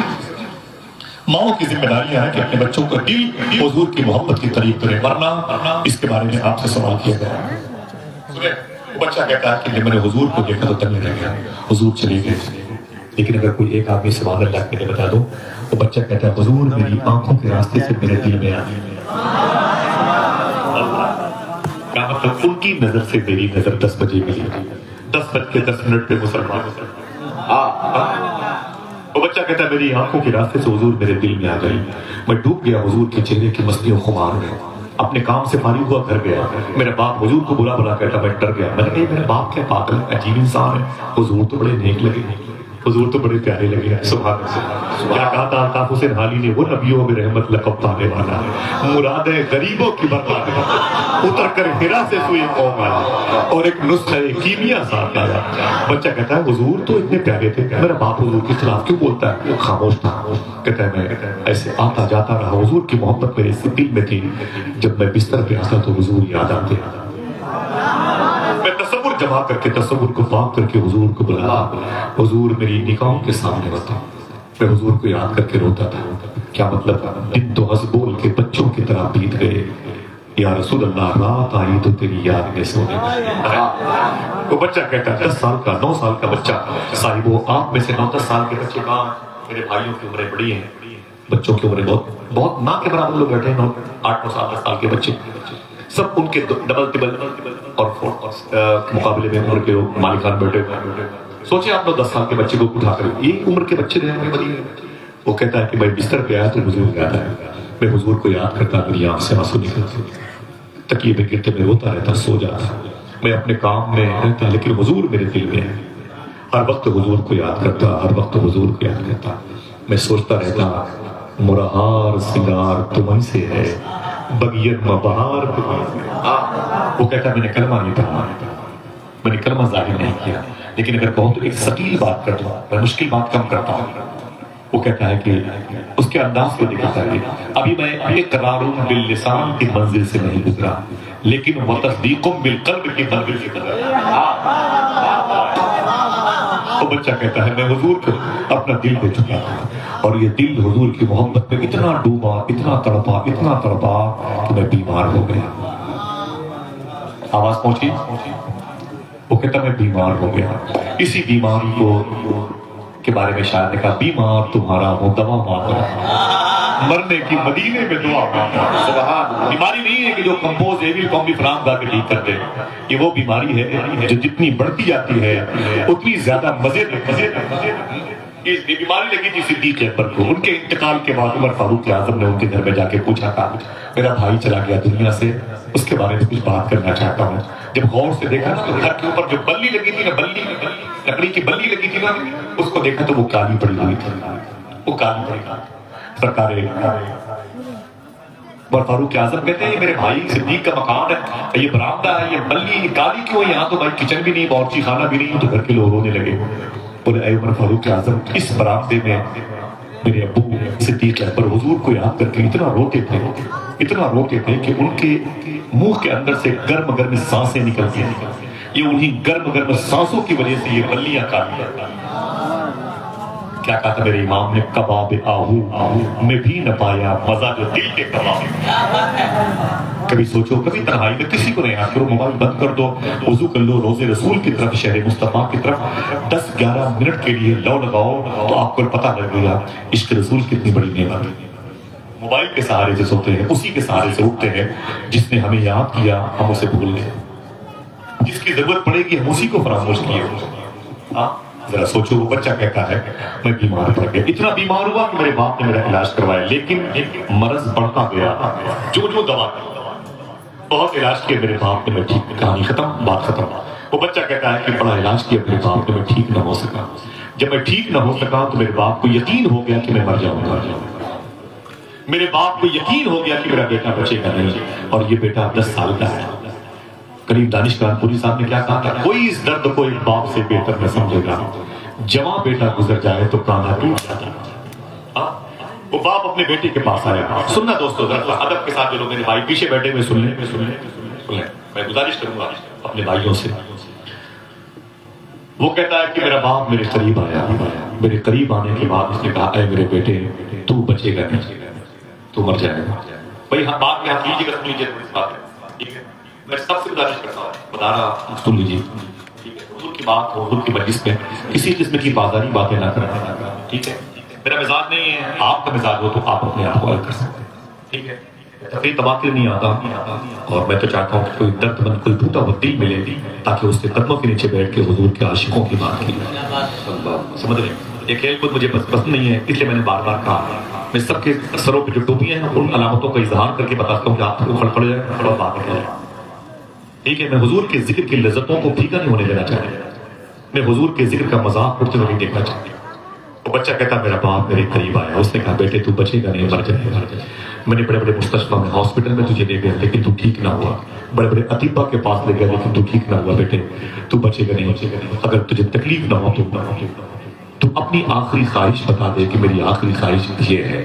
ماؤں کی ذمہ داریاں ہیں کہ اپنے بچوں کو دل حضور کی محبت کی طریق کرے، ورنہ اس کے بارے میں آپ سے سوال کیا گیا. بچہ کہتا ہے کہ جب میں نے حضور کو دیکھا تو تنگ رہ گیا، حضور چلے گئے. لیکن اگر کوئی ایک آدمی سبحان اللہ کے لیے بتا دو، وہ بچہ کہتا ہے حضور میری آنکھوں کے راستے سے میرے دل میں آ گئی. کیا مطلب؟ ان کی نظر سے میری نظر 10 بجے ملی، 10:10 پہ مسلمان. وہ بچہ کہتا ہے میری آنکھوں کے راستے سے حضور میرے دل میں آ گئی. میں ڈوب گیا حضور کے چہرے کی مستی و خمار میں. اپنے کام سے فارغ ہوا گھر گیا. میرا باپ حضور کو بلا بلا کہتا، میں ڈر گیا. میں نے کہا میرا باپ کیا پاگل عجیب انسان ہے، حضور تو بڑے نیک لگے. حضور تو بڑے پیارے لگے. سبحان اللہ. کیا کہا تھا الطاف حسین حالی نے؟ وہ نبیوں میں رحمت لقب پانے والا مراد غریبوں کی برباد اتر کر ہرا سے سوئی قوم آیا اور ایک نسخہ کیمیا ساتھ لایا. بچہ کہتا ہے حضور تو اتنے پیارے تھے, میرا باپ حضور کے خلاف کیوں بولتا ہے؟ وہ خاموش تھا. کہتا ہے میں ایسے آتا جاتا رہا, حضور کی محبت میرے دل میں تھی. جب میں بستر پہ آتا تو حضور یاد آتے. میں تصور جمع کر کے, تصور کو پاک کر کے حضور کو بلایا. حضور میری نگاہوں کے سامنے ہوتا, میں حضور کو یاد کر کے روتا تھا. کیا مطلب؟ دن تو ہنس بول کے بچوں کی طرح بیت گئے. یا رسول اللہ رات آئی تو تیری یاد میں سونے. وہ بچہ کہتا ہے 10 سال کا 9 سال کا بچہ صاحب, وہ آپ میں سے 9-10 سال کے بچے کہاں؟ میرے بھائیوں کی عمریں بڑی ہیں, بچوں کی عمریں بہت ماں کے برابر لوگ بیٹھے ہیں. 8-9 سال 10 سال کے بچے سب ان کے ڈبل ٹبل اور مقابلے میں عمر کے مالکان بیٹھے ہوئے. سوچے آپ لوگ 10 سال کے بچے کو اٹھا کر, یہ عمر کے بچے رہے ہیں. وہ کہتا ہے کہ میں بستر پہ آیا تو حضور یاد آیا. میں حضور کو یاد کرتا, میری آنکھ سے آنسو نکلتے, تکیے میں گرتے میں روتا رہتا, سو جاتا. میں اپنے کام میں رہتا لیکن حضور میرے دل میں ہے. ہر وقت حضور کو یاد کرتا, ہر وقت حضور کو یاد کرتا. میں سوچتا رہتا مرہار سنگار تمہیں سے ہے, بغیر بہار. وہ کہتا میں نے کلمہ نہیں پڑھا, میں نے کلمہ ظاہر نہیں کیا, لیکن اگر کہوں تو ایک ثقیل بات کرتا ہوں, میں مشکل بات کم کرتا ہوں. وہ کہتا ہے کہ اس کے انداز کو دکھاتا ہے ابھی میں اقرار باللسان کی منزل سے نہیں گزرا, لیکن وہ تصدیق بالقلب کی منزل سے گزرا. وہ بچہ کہتا ہے میں حضور کو اپنا دل دے چکا تھا, اور یہ دل حضور کی محبت میں اتنا ڈوبا, اتنا تڑپا کہ میں بیمار ہو گیا. آواز پہنچی؟ وہ کہتا میں بیمار ہو گیا. اسی بیماری کو کے بارے میں شاعر نے کہا, بیمار تمہارا ہو دوا مانگا, مرنے کی مدینے میں دعا مانگا. بیماری نہیں ہے کہ جو کمپوز ایویل قومی فرام گا کے ٹھیک کر دے. یہ وہ بیماری ہے جو جتنی بڑھتی جاتی ہے اتنی زیادہ مزے اس بیماری لگی تھی صدیق اکبر کو. ان کے انتقال کے بعد عمر فاروق اعظم نے ان کے گھر میں جا کے پوچھا تھا, میرا بھائی چلا گیا دنیا سے, اس کے بارے میں کچھ بات کرنا چاہتا ہوں. جب غور سے دیکھا تو گھر کے اوپر جو بلی لگی تھی نا, بلی لکڑی کی بلی لگی تھی نا, اس کو دیکھا تو وہ کالی پڑی ہوئی تھی. وہ کالی پڑی سرکار عمر فاروق اعظم کہتے ہیں میرے بھائی صدیق کا مکان ہے, یہ برآمدہ ہے, یہ بلی کالی کیوں ہے یہاں؟ تو بھائی کچن بھی نہیں, باورچی خانہ بھی نہیں. تو گھر کے لوگ رونے لگے. بولے اے عمر فاروق اعظم, اس برآمدے میں میرے ابو صدیق اکبر حضور کو یاد کر کے اتنا روتے تھے کہ ان کے منہ کے اندر سے گرم گرم سانسیں نکلتی ہیں. یہ انہی گرم گرم سانسوں کی وجہ سے یہ بلیاں کالی. کیا کہا تھا میرے امام نے؟ کباب آہو میں بھی نہ پایا مزہ جو دل کے کباب. کبھی سوچو, کبھی تنہائی میں کسی کو نہیں یاد کرو, موبائل بند کر دو, وضو کر لو, روزے رسول کی طرف, شہر مصطفیٰ کی طرف 10-11 منٹ کے لیے لو لگاؤ تو آپ کو پتہ لگ گیا عشق رسول کتنی بڑی نعمت ہے. موبائل کے سہارے سے سوتے ہیں, اسی کے سہارے سے اٹھتے ہیں. جس نے ہمیں یاد کیا ہم اسے بھول گئے, جس کی ضرورت پڑے گی ہم اسی کو فراموش کیے. ذرا سوچو, وہ بچہ کہتا ہے میں بیمار پڑ گیا, اتنا بیمار ہوا کہ میرے باپ نے میرا علاج کروایا, لیکن مرض بڑھتا گیا. جو دوا بہت علاج کیا میرے باپ نے, میں ٹھیک, کہانی ختم, بات ختم. وہ بچہ کہتا ہے کہ بڑا علاج کیا میرے باپ نے, میں ٹھیک نہ ہو سکا. جب میں ٹھیک نہ ہو سکا تو میرے باپ کو یقین ہو گیا کہ میں مر جاؤں گا. میرے باپ کو یقین ہو گیا کہ میرا بیٹا بچے گا نہیں, اور یہ بیٹا 10 سال کا ہے. کریم دانش کانپوری صاحب نے کیا کہا تھا, کوئی اس درد کو ایک باپ سے بہتر نہ سمجھے گا, جواں بیٹا گزر جائے تو کانا ٹوٹ جاتا ہے. وہ باپ اپنے بیٹے کے پاس آیا. سننا دوستو, ادب کے ساتھ جو لوگ میرے بھائی پیچھے بیٹھے ہوئے سن لیں, میں گزارش کروں گا اپنے بھائیوں سے. وہ کہتا ہے کہ میرا باپ میرے قریب آیا, میرے قریب آنے کے بعد اس نے کہا اے میرے بیٹے تو بچے گا نہیں, تو مر جائے گا. بھائی ہم بات میں لیجیے گا, سن لیجیے بات ہے, ٹھیک ہے. میں سب سے گزارش کرتا ہوں, بتا رہا سن لیجیے, حضور کی بات ہو, حضور کی مجلس میں کسی قسم کی بازاری باتیں نہ کریں, ٹھیک ہے. میرا مزاج نہیں ہے, آپ کا مزاج ہو تو آپ اپنے آپ کو الگ کر سکتے ہیں, ٹھیک ہے. تفریح تباہ نہیں آتا, اور میں تو چاہتا ہوں کہ کوئی درد مند, کوئی ٹوٹا ہوا دل ملے تاکہ اس کے قدموں کے نیچے بیٹھ کے حضور کے عاشقوں کی بات کی. سمجھ رہے ہیں, یہ کھیل کود مجھے پسند نہیں ہے, اس لیے میں نے بار بار کہا میں سب کے سروں پہ جو ٹوپیاں ہیں ان علامتوں کا اظہار کر کے بتاتا ہوں کہ آپ کو کھڑ جائے, کھڑا بات کریں, ٹھیک ہے. میں حضور کے ذکر کی لذتوں کو پھیکا نہیں ہونے دینا چاہتا. میں حضور کے ذکر کا مذاق اڑتے ہوئے دیکھنا چاہتی ہوں. وہ بچہ کہتا میرا باپ میرے قریب آیا, اس نے کہا بیٹے تو بچے گا نہیں, مر جائے گا. میں نے بڑے بڑے مستشفیٰ میں ہاسپٹل میں تجھے لے گیا لیکن تو ٹھیک نہ ہوا, بڑے بڑے اطباء کے پاس لے گیا لیکن تو ٹھیک نہ ہوا. بیٹے تو بچے گا نہیں, اگر تجھے تکلیف نہ ہو تو اپنی آخری خواہش بتا دے کہ میری آخری خواہش یہ ہے.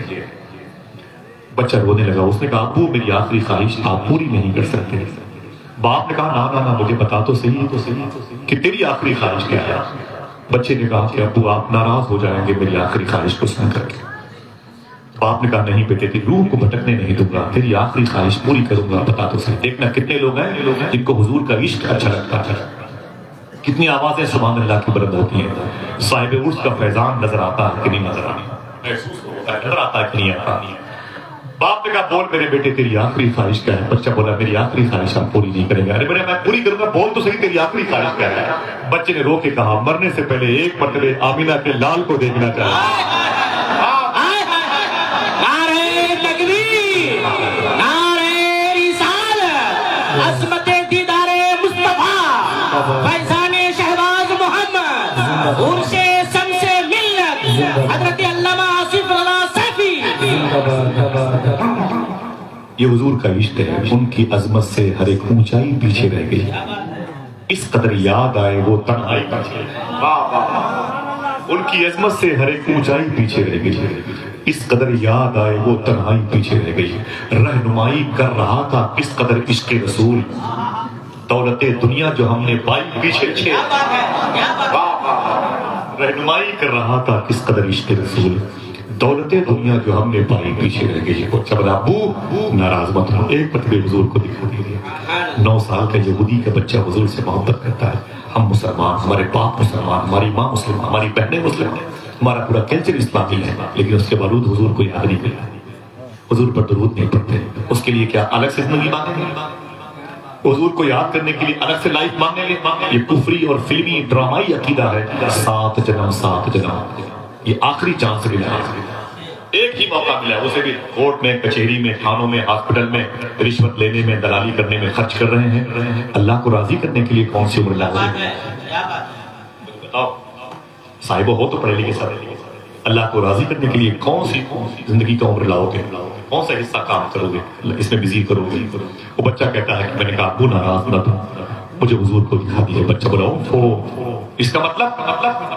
بچہ رونے لگا, اس نے کہا ابو میری آخری خواہش آپ پوری نہیں کر سکتے. باپ نے کہا نہ مجھے بتا تو صحیح کہ تیری آخری خواہش کیا ہے. بچے نے کہا کہ ابو آپ ناراض ہو جائیں گے میری آخری خواہش کو سن کر کے. باپ نے کہا نہیں بیٹے تیری روح کو بھٹکنے نہیں دوں گا, تیری آخری خواہش پوری کروں گا, بتا تو صحیح. دیکھنا کتنے لوگ ہیں جن کو حضور کا عشق اچھا لگتا ہے, کتنی آوازیں سبحان اللہ کی بلند ہوتی ہیں. صاحب عرس کا فیضان نظر آتا ہے کہ نہیں نظر آتا, محسوس ہوتا ہے, نظر آتا ہے کہ نہیں آتا. باپ نے کہا بول میرے بیٹے تیری آخری خواہش کیا ہے. بچہ بولا میری آخری خواہش ہم پوری نہیں کریں گے. ارے بیٹا میں پوری کروں گا, بول تو صحیح تیری آخری خواہش کیا ہے. بچے نے رو کے کہا مرنے سے پہلے ایک مرتبہ آمینہ کے لال کو دیکھنا چاہتا. عظمت دیدار مصطفیٰ فیضان شہباز محمد عرش شمس ملت حضرت علامہ آصف اللہ سیفی. یہ حضور کا عشق ہے, ان کی عظمت سے ہر ایک اونچائی پیچھے رہ گئی. اس قدر یاد آئے وہ تنہائی پیچھے, ان کی عظمت سے ہر ایک اونچائی پیچھے رہ گئی. اس قدر یاد آئے وہ تنہائی پیچھے رہ گئی. رہنمائی کر رہا تھا کس قدر عشق رسول, دولت دنیا جو ہم نے پائی پیچھے رہنمائی کر رہا تھا کس قدر عشق رسول, دولت دنیا جو ہم نے پائی پیچھے رہ گئی. بچہ بولا ابو ناراض مت ہو. ایک مرتبہ حضور کو دکھا دیا. 9 سال کا یہودی کا بچہ حضور سے محبت کرتا ہے. ہم مسلمان, ہمارے باپ مسلمان, ہماری ماں مسلم, ہماری بہنیں مسلم, ہمارا پورا کلچر اسلامی ہے, لیکن اس کے باوجود حضور کو یاد نہیں کرتا, حضور پر درود نہیں پڑھتے. اس کے لیے کیا الگ سے زندگی مانگیں گے؟ حضور کو یاد کرنے کے لیے الگ سے لائف مانگیں گے؟ یہ کفری اور فلمی ڈرامائی عقیدہ ہے. 7 جنم, یہ آخری چانس ملا ہے, ایک ہی موقع ملا ہے, اسے بھی کورٹ میں, کچہری میں, تھانوں میں, ہاسپٹل میں رشوت لینے میں, دلالی کرنے میں خرچ کر رہے ہیں. اللہ کو راضی کرنے کے لیے کون سی عمر لازم ہے؟ بتاؤ صاحب ہو تو پڑھے لکھے سارے, اللہ کو راضی کرنے کے لیے کون سی زندگی کا عمر لاؤ گے, کون سا حصہ کام کرو گے, اس میں بزی کرو گے. وہ بچہ کہتا ہے کہ میں نے کہا ابو ناراض نہ تھا, مجھے حضور کو دکھا دیا. بچہ بولا اس کا مطلب,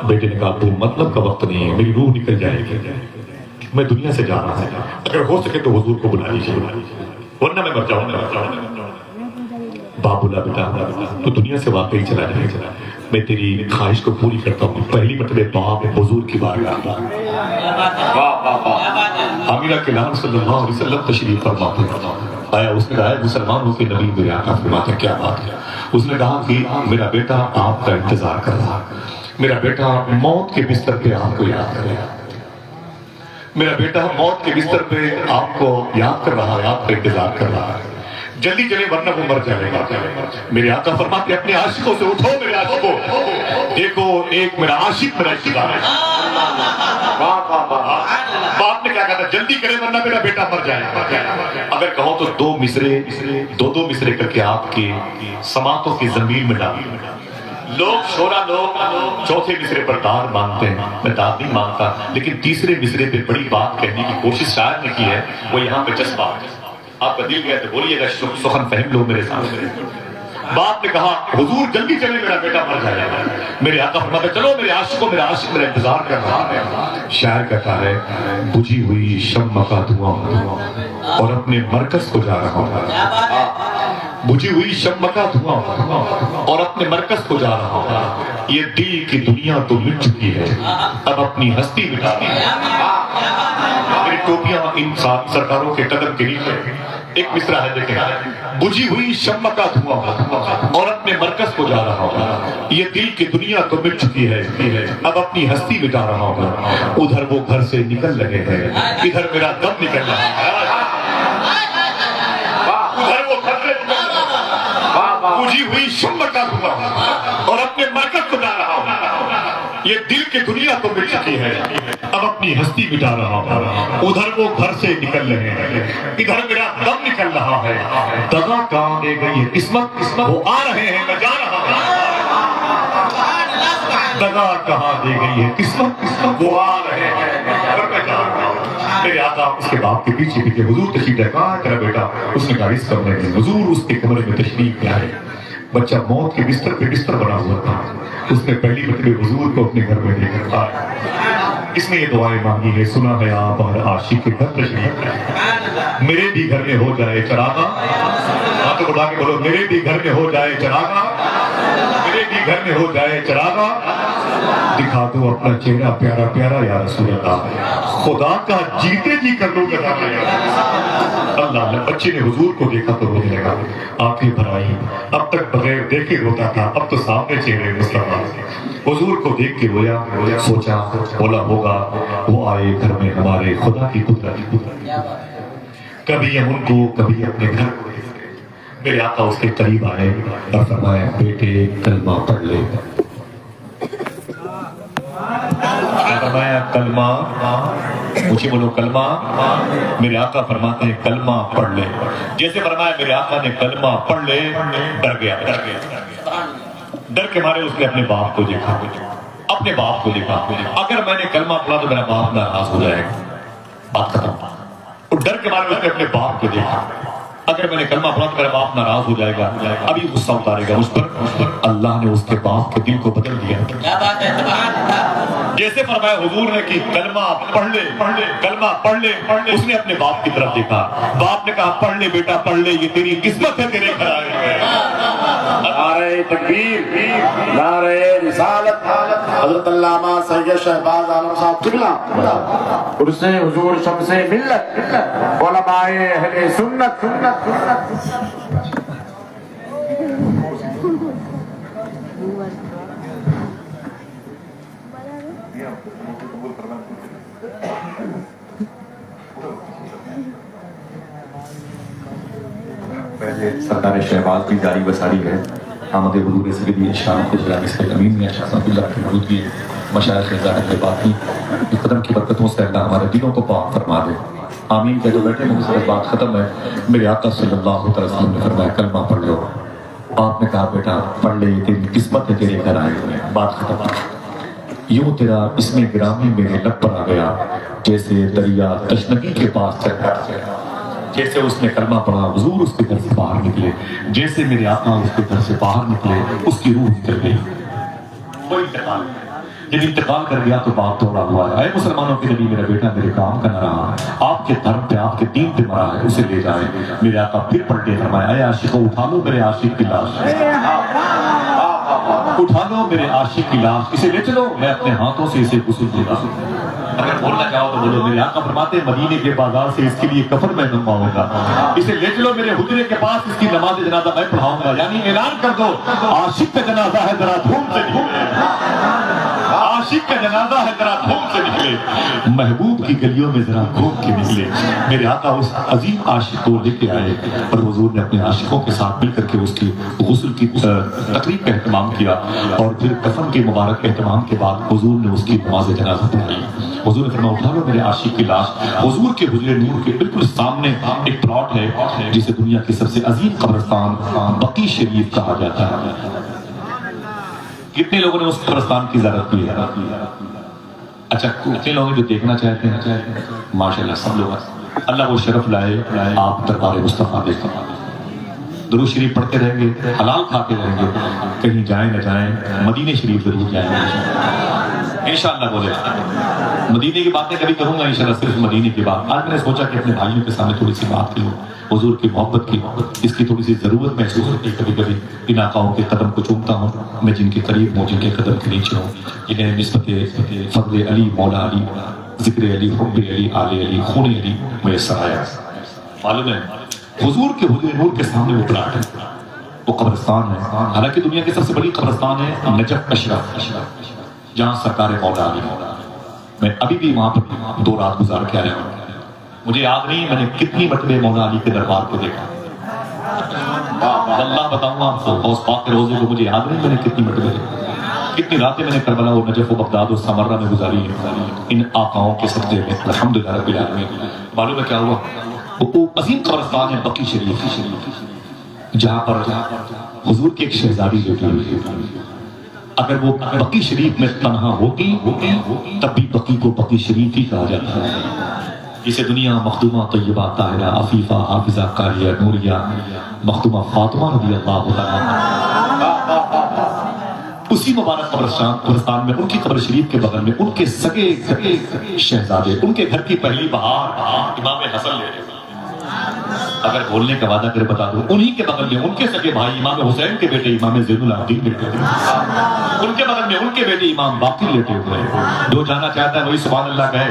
بیٹے نے کہا ابو مطلب کا وقت نہیں ہے, میری روح نکل جائے گی, میں دنیا سے جا رہا ہوں, اگر ہو سکے تو حضور کو بلا لیجیے, ورنہ میں مر جاؤں گا. باپ بولا بیٹا تو دنیا سے واقعی چلا جائے گا, میں تیری خواہش کو پوری کرتا ہوں. پہلی مرتبہ باپ حضور کی بارگاہ آمینہ کے نام صلی اللہ علیہ وسلم تشریف فرماتے آیا. اس نے کہا مسلمانوں کے نبی میرے آقا فرماتے کیا بات ہے. اس نے کہا کہ میرا بیٹا آپ کا انتظار کر رہا, میرا بیٹا موت کے بستر پہ آپ کو یاد کر رہا, میرا بیٹا موت کے بستر پہ آپ کو یاد کر رہا ہے, آپ کا انتظار کر رہا ہے, جلدی چلے ورنہ وہ مر جائے گا. میرے آقا فرماتے اپنے عاشقوں سے اٹھو, میرے عاشقوں دیکھو ایک میرا عاشق میرا انتظار ہے. باپ نے کیا کہا تھا جلدی کرے ورنہ میرا بیٹا مر جائے گا. اگر کہو تو 2 مصرے کر کے آپ کی سماعتوں کی زمین میں ڈال. لوگ شورا لوگ چوتھے مصرے پر دار مانگتے ہیں, میں دار نہیں مانگتا, لیکن تیسرے مصرے پہ بڑی بات کہنے کی کوشش شاعر نے کی ہے, وہ یہاں پہ جذبہ ہے. آپ کا دل گیا تو بولیے گا سخن فہم لو میرے سامنے. باپ نے کہا حضور جلدی چلے میرا بیٹا مر جائے گا. میرے آقا فرماتے چلو میرے عاشقوں, میرا عاشق میرا انتظار کر رہا ہے. شاعر کہتا ہے بجھی ہوئی شمع کا دھواں اور اپنے مرکز کو جا رہا ہوں, بجھی ہوئی شمع کا دھواں اور اپنے مرکز کو جا رہا ہوں. یہ دل کی دنیا تو مٹ چکی ہے, اب اپنی ہستی مٹا دی. میری ٹوپیاں ان سرکاروں کے قدم کے نیچے. ایک مصرع ہے دیکھیں, بجھی ہوئی شمع کا دھواں اور اپنے مرکز کو جا رہا ہوں. یہ دل کی دنیا تو مٹ چکی ہے, اب اپنی ہستی مٹا رہا ہوں. ادھر وہ گھر سے نکل رہے ہیں, ادھر میرا دم نکل رہا ہے. ادھر وہ گھر سے نکل رہے ہیں, بجھی ہوئی شمع کا دھواں اور اپنے مرکز کو جا رہا ہوں. یہ دل کی دنیا تو مٹ چکی ہے, اب اپنی ہستی مٹا رہا ہوں. ادھر وہ گھر سے نکل رہے ہیں, ادھر میرا دم نکل رہا ہے. دغا کہاں لے گئی ہے قسمت, وہ آ رہے ہیں میں جا رہا ہوں. دگا کہاں دے گئی ہے قسمت، وہ آ رہے ہیں اور میں جا رہا ہوں۔ میرے آقا اس کے باپ کے پیچھے پیچھے حضور تشریف لائے، کہاں ہے تیرا بیٹا؟ اس نے کہا اس کمرے میں۔ حضور اس کے کمرے میں تشریف لائے، بچہ موت کے بستر پہ بستر بنا ہوا تھا، اس نے پہلی مرتبہ حضور کو اپنے گھر میں لے کر آیا، اس نے یہ دعائیں مانگی ہے، سنا ہے آپ اور عاشق کے گھر تشریف لائے، میرے بھی گھر میں ہو جائے چراغا، ہاتھ اٹھا کے بولو میرے بھی گھر میں ہو جائے چراغا، میرے بھی گھر میں ہو جائے چراغا، دکھا دو اپنا چہرہ پیارا پیارا یا رسول اللہ، خدا کا جیتے جی کر لو گا۔ اللہ نے بچے نے حضور کو دیکھا تو رونے لگا، آنکھیں بھر آئی، اب تک بغیر دیکھے روتا تھا، اب تو سامنے چہرے مصطفیٰ، حضور کو دیکھ کے رویا، سوچا بولا ہوگا وہ آئے گھر میں ہمارے خدا کی قدرت، کبھی ہم ان کو کبھی اپنے گھر کو دیکھتے۔ میرے آقا اس کے قریب آئے اور فرمایا بیٹے کلمہ پڑھ لے، فرمایا کلمہ، مجھے بولو کلمہ، میرے آقا فرماتے ہیں کلمہ پڑھ لے، جیسے فرمایا میرے آقا نے کلمہ پڑھ لے، ڈر گیا، ڈر کے مارے اس نے اپنے باپ کو دیکھا، اپنے باپ کو دیکھا، اگر میں نے کلمہ پڑھا تو میرا باپ ناراض ہو جائے گا، بات ختم۔ ڈر کے مارے اس نے اپنے باپ کو دیکھا، اگر میں نے کلمہ پڑھا تو میرا باپ ناراض ہو جائے گا، ابھی غصہ اتارے گا اس پر۔ اللہ نے اس کے باپ کے دل کو بدل دیا، جیسے فرمایا حضور نے کہ کلمہ پڑھ لے، کلمہ پڑھ لے، اس نے اپنے باپ کی طرف دیکھا، باپ نے کہا پڑھ لے بیٹا پڑھ لے، یہ تیری قسمت ہے تیرے گھر آئے ہوئے۔ نعرہ تکبیر، نعرہ رسالت، حضرت علامہ سید شہباز عالم صاحب قبلہ، عرص حضور شمس ملت، علماء اہل سنت، سرکار شہباز کی جاری بساری ہے، آمد حضور سیدی شان خدا اس کے امین میں شاہد اللہ کی موجودگی، مشائخ ظاہر باطنی کی قدم کی برکتوں سے اللہ ہمارے دلوں کو پاک فرما دے، آمین کہہ جو بیٹھے مجھے سے بات ختم ہے۔ میرے آقا صلی اللہ علیہ وسلم نے فرمایا کلمہ پڑھ لو، آپ نے کہا بیٹا پڑھ لے، یہ تیری قسمت ہے تیرے گھر آئے ہوئے، بات ختم۔ یوں تیرا اس میں گرامی میرے لب پر آ گیا، جیسے دریا تشنگی کے پاس چل گیا، جیسے اس نے کلمہ پڑھا حضور اس کے گھر سے باہر نکلے، جیسے میرے آقا اس کے گھر سے باہر نکلے اس کی روح نکل گئی، وہ انتقال، جب انتقال کر گیا تو باپ توڑا ہوا ہے، اے مسلمانوں کے نبی میرا بیٹا میرے کام کا نہ رہا، آپ کے دھرم پہ آپ کے دین پہ مرا ہے، اسے لے جائیں۔ میرے آقا پھر پلٹے فرمایا اے عاشقو اٹھا لو میرے عاشق کی لاش، اٹھا لو میرے عاشق کی لاش، اسے لے چلو میں اپنے ہاتھوں سے اسے غسل دے گا۔ اگر بولنا چاہو تو بولو، میرے آقا فرماتے ہیں مدینے کے بازار سے اس کے لیے کفن میں منگواؤں گا، اسے لے چلو میرے حجرے کے پاس، اس کی نماز جنازہ میں پڑھاؤں گا، یعنی اعلان کر دو عاشق کا جنازہ ہے ذرا دھوم سے نکلے، عاشق کا جنازہ ہے ذرا دھوم سے نکلے، محبوب کی گلیوں میں ذرا گھوم کے نکلے۔ میرے آقا اس عظیم عاشق کو لے کے آئے اور حضور نے اپنے عاشقوں کے ساتھ مل کر کے اس کی غسل کی تقریب کا اہتمام کیا، اور پھر کفن کے مبارک اہتمام کے بعد حضور نے اس کی نماز جنازہ پڑھائی۔ حضور نے فرمایا اٹھا لو میرے عاشق کی لاش۔ حضور کے حجرے نور کے بالکل سامنے ایک پلاٹ ہے جسے دنیا کی سب سے عظیم قبرستان بقیع شریف کہا جاتا ہے۔ کتنے لوگوں نے اس قبرستان کی زیارت کی ہے؟ اچھا کتنے لوگ جو دیکھنا چاہتے ہیں؟ ماشاءاللہ سب لوگ، اللہ وہ شرف لائے آپ دربار مصطفیٰ دیکھیں، درود شریف پڑھتے رہیں گے، حلال کھاتے رہیں گے، کہیں جائیں نہ جائیں مدینے شریف ضرور جائیں گے انشاءاللہ۔ بولے مدینے کی باتیں کبھی کروں گا انشاءاللہ، صرف مدینے کی بات۔ آج میں نے سوچا کہ اپنے بھائیوں کے سامنے تھوڑی سی بات کروں، حضور کی محبت کی، اس کی تھوڑی سی ضرورت محسوس ہوتی ہے کبھی کبھی۔ ان آقاؤں کے قدم کو چومتا ہوں میں، جن کے قریب ہوں، جن کے قدم کے نیچے ہوں، جنہیں نسبت فضل علی، مولا علی، ذکر علی، حب علی، آل علی، خون علی میسر آیا۔ معلوم ہے حضور کے حجرے نور کے سامنے وہ پلاٹ ہے، وہ قبرستان ہے، حالانکہ دنیا کی سب سے بڑی قبرستان ہے نجف اشرف، جہاں سرکار مولا علی۔ میں ابھی بھی وہاں پر 2 رات گزار کے آیا ہوں، مجھے یاد نہیں میں نے کتنی مرتبہ مولا علی کے دربار کو دیکھا، اللہ بتاؤں گا آپ کو، غوث پاک کے روزے کو مجھے یاد نہیں میں نے کتنی مرتبہ دیکھا، کتنی راتیں میں نے کربلا و نجف و بغداد و سمرہ میں گزاری ہیں ان آقاؤں کے صدقے میں، الحمدللہ رب العالمین۔ معلوم ہے کیا ہوا؟ وہ عظیم قبرستان ہے بقیع شریف، جہاں پر حضور کی ایک شہزادی بیٹی ہوئی، اگر وہ بقی شریف میں تنہا ہوتی تب بھی بقی کو بقی شریف ہی کہا جاتا ہے. جسے دنیا مخدومہ طیبہ طاہرہ عفیفہ حافظہ قاریہ نوریہ مخدومہ فاطمہ رضی اللہ تعالیٰ اسی مبارک قبرستان میں ان کی قبر شریف کے بغل میں ان کے سگے شہزادے ان کے گھر کی پہلی بہار امام حسن لے رہے. اگر بولنے کا وعدہ کرے بتا دوں انہی کے بغل میں ان کے سگے بھائی امام حسین کے بیٹے امام زین العابدین لیٹے ہوئے. ان کے بغل میں ان کے بیٹے امام باقر لیٹے ہوئے. جو جانا چاہتا ہے وہی سبحان اللہ کہے.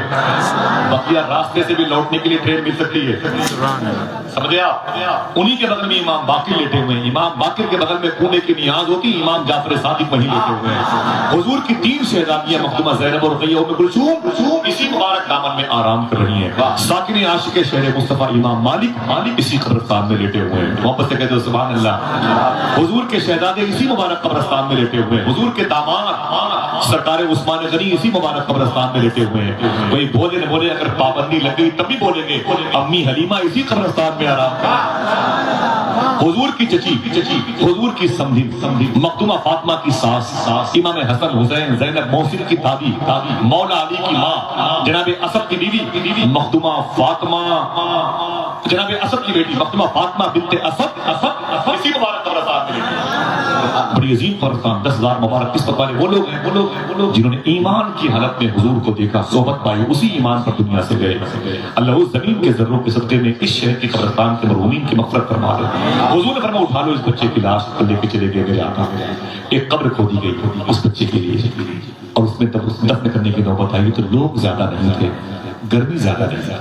بقیہ راستے سے بھی لوٹنے کے لیے ٹرین مل سکتی ہے. سمجھے آپ؟ انہی کے بغل میں امام باقر لیٹے ہوئے ہیں. امام باقر کے بغل میں کونے کی نیاز ہوتی امام جعفر صادق وہیں لیٹے ہوئے ہیں. حضور کی 3 شہزادیاں مخدومہ زینب اور رقیہ ام کلثوم اسی مبارک دامن میں آرام کر رہی ہیں. ساکن عاشق شہر مصطفیٰ امام مالک اسی قبرستان میں لیٹے ہوئے ہیں. محبت سے کہتے ہو سبحان اللہ. حضور کے شہزادے اسی مبارک قبرستان میں لیٹے ہوئے ہیں. حضور کے داماد سرکار عثمان غنی اسی مبارک قبرستان میں لیٹے ہوئے ہیں. کوئی بولے نہ بولے اگر پابندی لگ گئی تب بھی بولیں گے امی حلیمہ اسی قبرستان میں آرام. حضور کی چچی حضور کی سمدھی مخدومہ فاطمہ کی ساس امام حسن حسین زینب محسن کی دادی مولا علی کی ماں جناب اسد کی بیوی مخدومہ فاطمہ جناب اسد کی بیٹی مخدومہ فاطمہ بنت اسد اسی مبارک قبرستان میں لیٹے. بڑی عظیم قبرستان 10,000 مبارک قسمت والے وہ لوگ ہیں جنہوں نے ایمان کی حالت میں حضور کو دیکھا صحبت پائی اسی ایمان پر دنیا سے گئے. اللہ اس زمین کے ذروں کے صدقے میں اس شہر کے قبرستان کے مرحومین کی مغفرت فرما دے. حضور نے فرمایا اٹھا لو اس بچے کی لاش لے کے چلے گئے میرے آقا. ایک قبر کھودی گئی اس بچے کے لیے اور اس میں دفن کرنے کی نوبت آئی تو لوگ زیادہ نہیں تھے گرمی زیادہ نہیں تھی.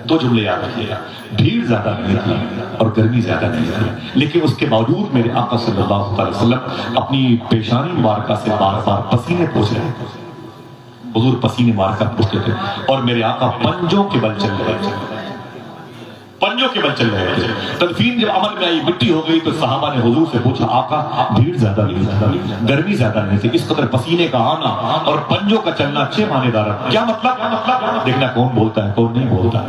2 جملے یاد رکھیے گا. بھیڑ زیادہ نہیں تھی اور گرمی زیادہ نہیں تھی لیکن اس کے باوجود میرے آقا صلی اللہ علیہ وسلم اپنی پیشانی مبارکہ سے بار بار پسینے پوچھ رہے تھے. حضور پسینے مبارکہ پوچھتے تھے اور میرے آقا پنجوں کے بل چل رہے تھے. تدفین جب عمل میں آئی مٹی ہو گئی تو صحابہ نے حضور سے پوچھا آقا بھیڑ زیادہ نہیں تھی گرمی زیادہ نہیں تھی اس قدر پسینے کا آنا اور پنجوں کا چلنا اچھے معنی دار ہے کیا مطلب دیکھنا کون بولتا ہے کون نہیں بولتا ہے.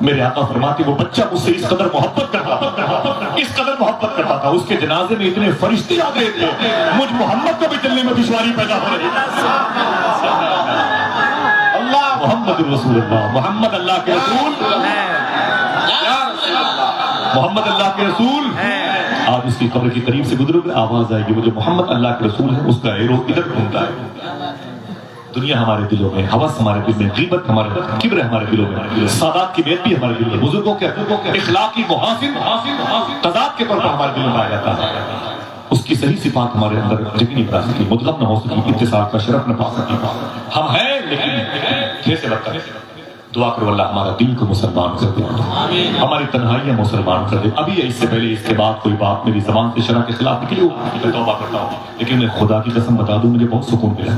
میرے آقا فرماتے وہ بچہ مجھ سے اس قدر محبت کرتا تھا اس کے جنازے میں اتنے فرشتے آ گئے تھے مجھ محمد کو بھی چلنے میں دشواری پیدا ہو رہی. اللہ محمد رسول اللہ محمد اللہ کے رسول محمد اللہ کے رسول. آپ اس کی قبر کے قریب سے گزرو گے آواز آئے گی وہ جو محمد اللہ کے رسول ہے اس کا ایرو ادھر گھومتا ہے. دنیا ہمارے دلوں میں ہوس ہمارے دل میں غیبت ہمارے کبر ہمارے دلوں میں سادات کی بیت بھی ہمارے دل میں بزرگوں کے اخلاقی محاسن تضاد کے طور پر ہمارے دل میں آیا جاتا ہے. اس کی صحیح صفات ہمارے اندر جگہ نہیں پا سکی مطلب نہ ہو سکی اتصال کا شرف نہ پا سکی. ہم ہیں لیکن کیسے بدتر. دعا کرو اللہ ہمارا دل کو مسلمان کر دے ہماری تنہائیاں مسلمان کر دے. ابھی اس سے پہلے اس کے بعد کوئی بات میری زبان سے شرع کے خلاف نکلی ہو میں توبہ کرتا ہوں لیکن میں خدا کی قسم بتا دوں مجھے بہت سکون ملا.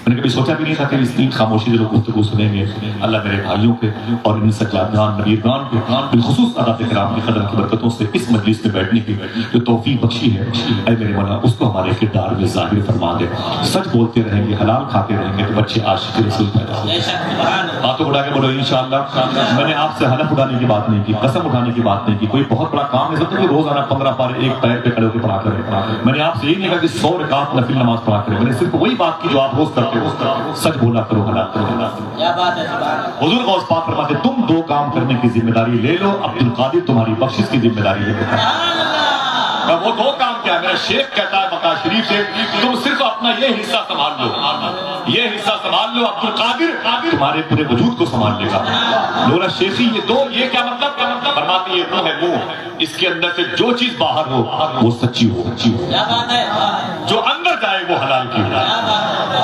میں نے کبھی سوچا بھی نہیں تھا کہ اس دن خاموشی سے لوگ گفتگو سنیں گے. اللہ میرے بھائیوں کے اور ان سجادگان نبیرگان کے بالخصوص عادات کرام کی قدر کی برکتوں سے اس مجلس میں بیٹھنے کی جو توفیق بخشی ہے اے میرے مولا اس کو ہمارے کردار میں ظاہر فرما دے. سچ بولتے رہیں گے حلال کھاتے رہیں گے تو بچے عاشق رسول پیدا ہوں. باتوں اڑا کے بولو انشاءاللہ. میں نے آپ سے حلف اڑانے کی بات نہیں کی قسم اٹھانے کی بات نہیں کی. کوئی بہت بڑا کام ہے کہ روزانہ 15 پارے ایک پیر پہ کھڑے ہو کے پڑھا کریں. میں نے آپ سے یہی نہیں کہا کہ 100 رکعت نفل نماز پڑھا کریں. میں نے صرف وہی بات کی جو آپ روز کرتے ہو سچ بولا کرو حلال کرو. حضور غوث پاک فرماتے تم 2 کام کرنے کی ذمہ داری لے لو عبد القادر تمہاری بخشش کی ذمہ داری لے لو. وہ 2 کام کیا میرا شیخ کہتا ہے مکہ شریف سے تم صرف اپنا یہ حصہ سنبھال لو عبد القادر تمہارے پورے وجود کو سنبھال لے گا. لولا شیخی یہ کیا مطلب فرماتے یہ وہ ہے منہ اس کے اندر سے جو چیز باہر ہو وہ سچی ہو جو اندر جائے وہ حلال کی ہو.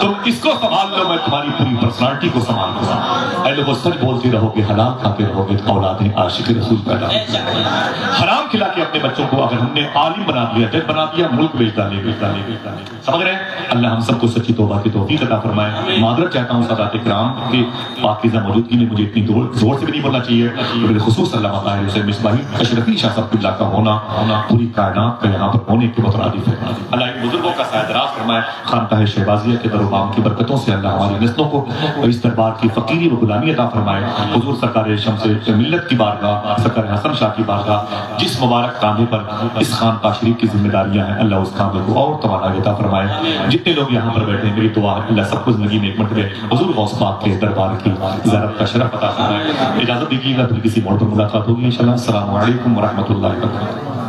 تم اس کو سنبھال لو میں تمہاری پوری پرسنالٹی کو سنبھال لوں. اے لوگوں سچ بولتے رہو گے حلال کھاتے رہو گے اولادیں عاشق رسول پیدا ہوں. حرام کھلا کے اپنے بچوں کو اگر ہم نے عالم بنا دیا جج بنا دیا ملک بیچ ڈالے سمجھ رہے ہیں. اللہ ہم سب کو سچی توبہ کی توفیق عطا فرمائے. معذرت چاہتا ہوں سادات کرام کہ پاکیزہ موجودگی میں مجھے اتنی زور سے بھی نہیں بولنا چاہیے. بالخصوص علامہ طاہر حسین مصباحی اشرفی شاہ صاحب اللہ کا ہونا پوری کائنات کا یہاں پر ہونے کے مترادف ہے. اللہ بزرگوں کا سایہ دراز فرمائے. خانقاہ شہبازیہ کے در و بام کی برکتوں سے اللہ ہماری نسلوں کو اس دربار کی فقیری و غلامی عطا فرمائے. حضور سرکار شمس ملت کی بارگاہ، سرکار حسن شاہ کی بارگاہ، جس مبارک کامے پر اس خانقاہ شریف کی ذمہ داریاں ہیں، اللہ اس کامے کو اور توانائی عطا فرمائے. جتنے لوگ یہاں پر بیٹھے ہیں میری دعا ہے اللہ سب کو زندگی میں ایک مرتبہ حضور غوث پاک کے دربار کی زیارت کا شرف عطا فرمائے. اجازت دیجیے گا پھر کسی موڑ پر ملاقات ہوگی انشاءاللہ. السلام علیکم ورحمۃ اللہ وبرکاتہ.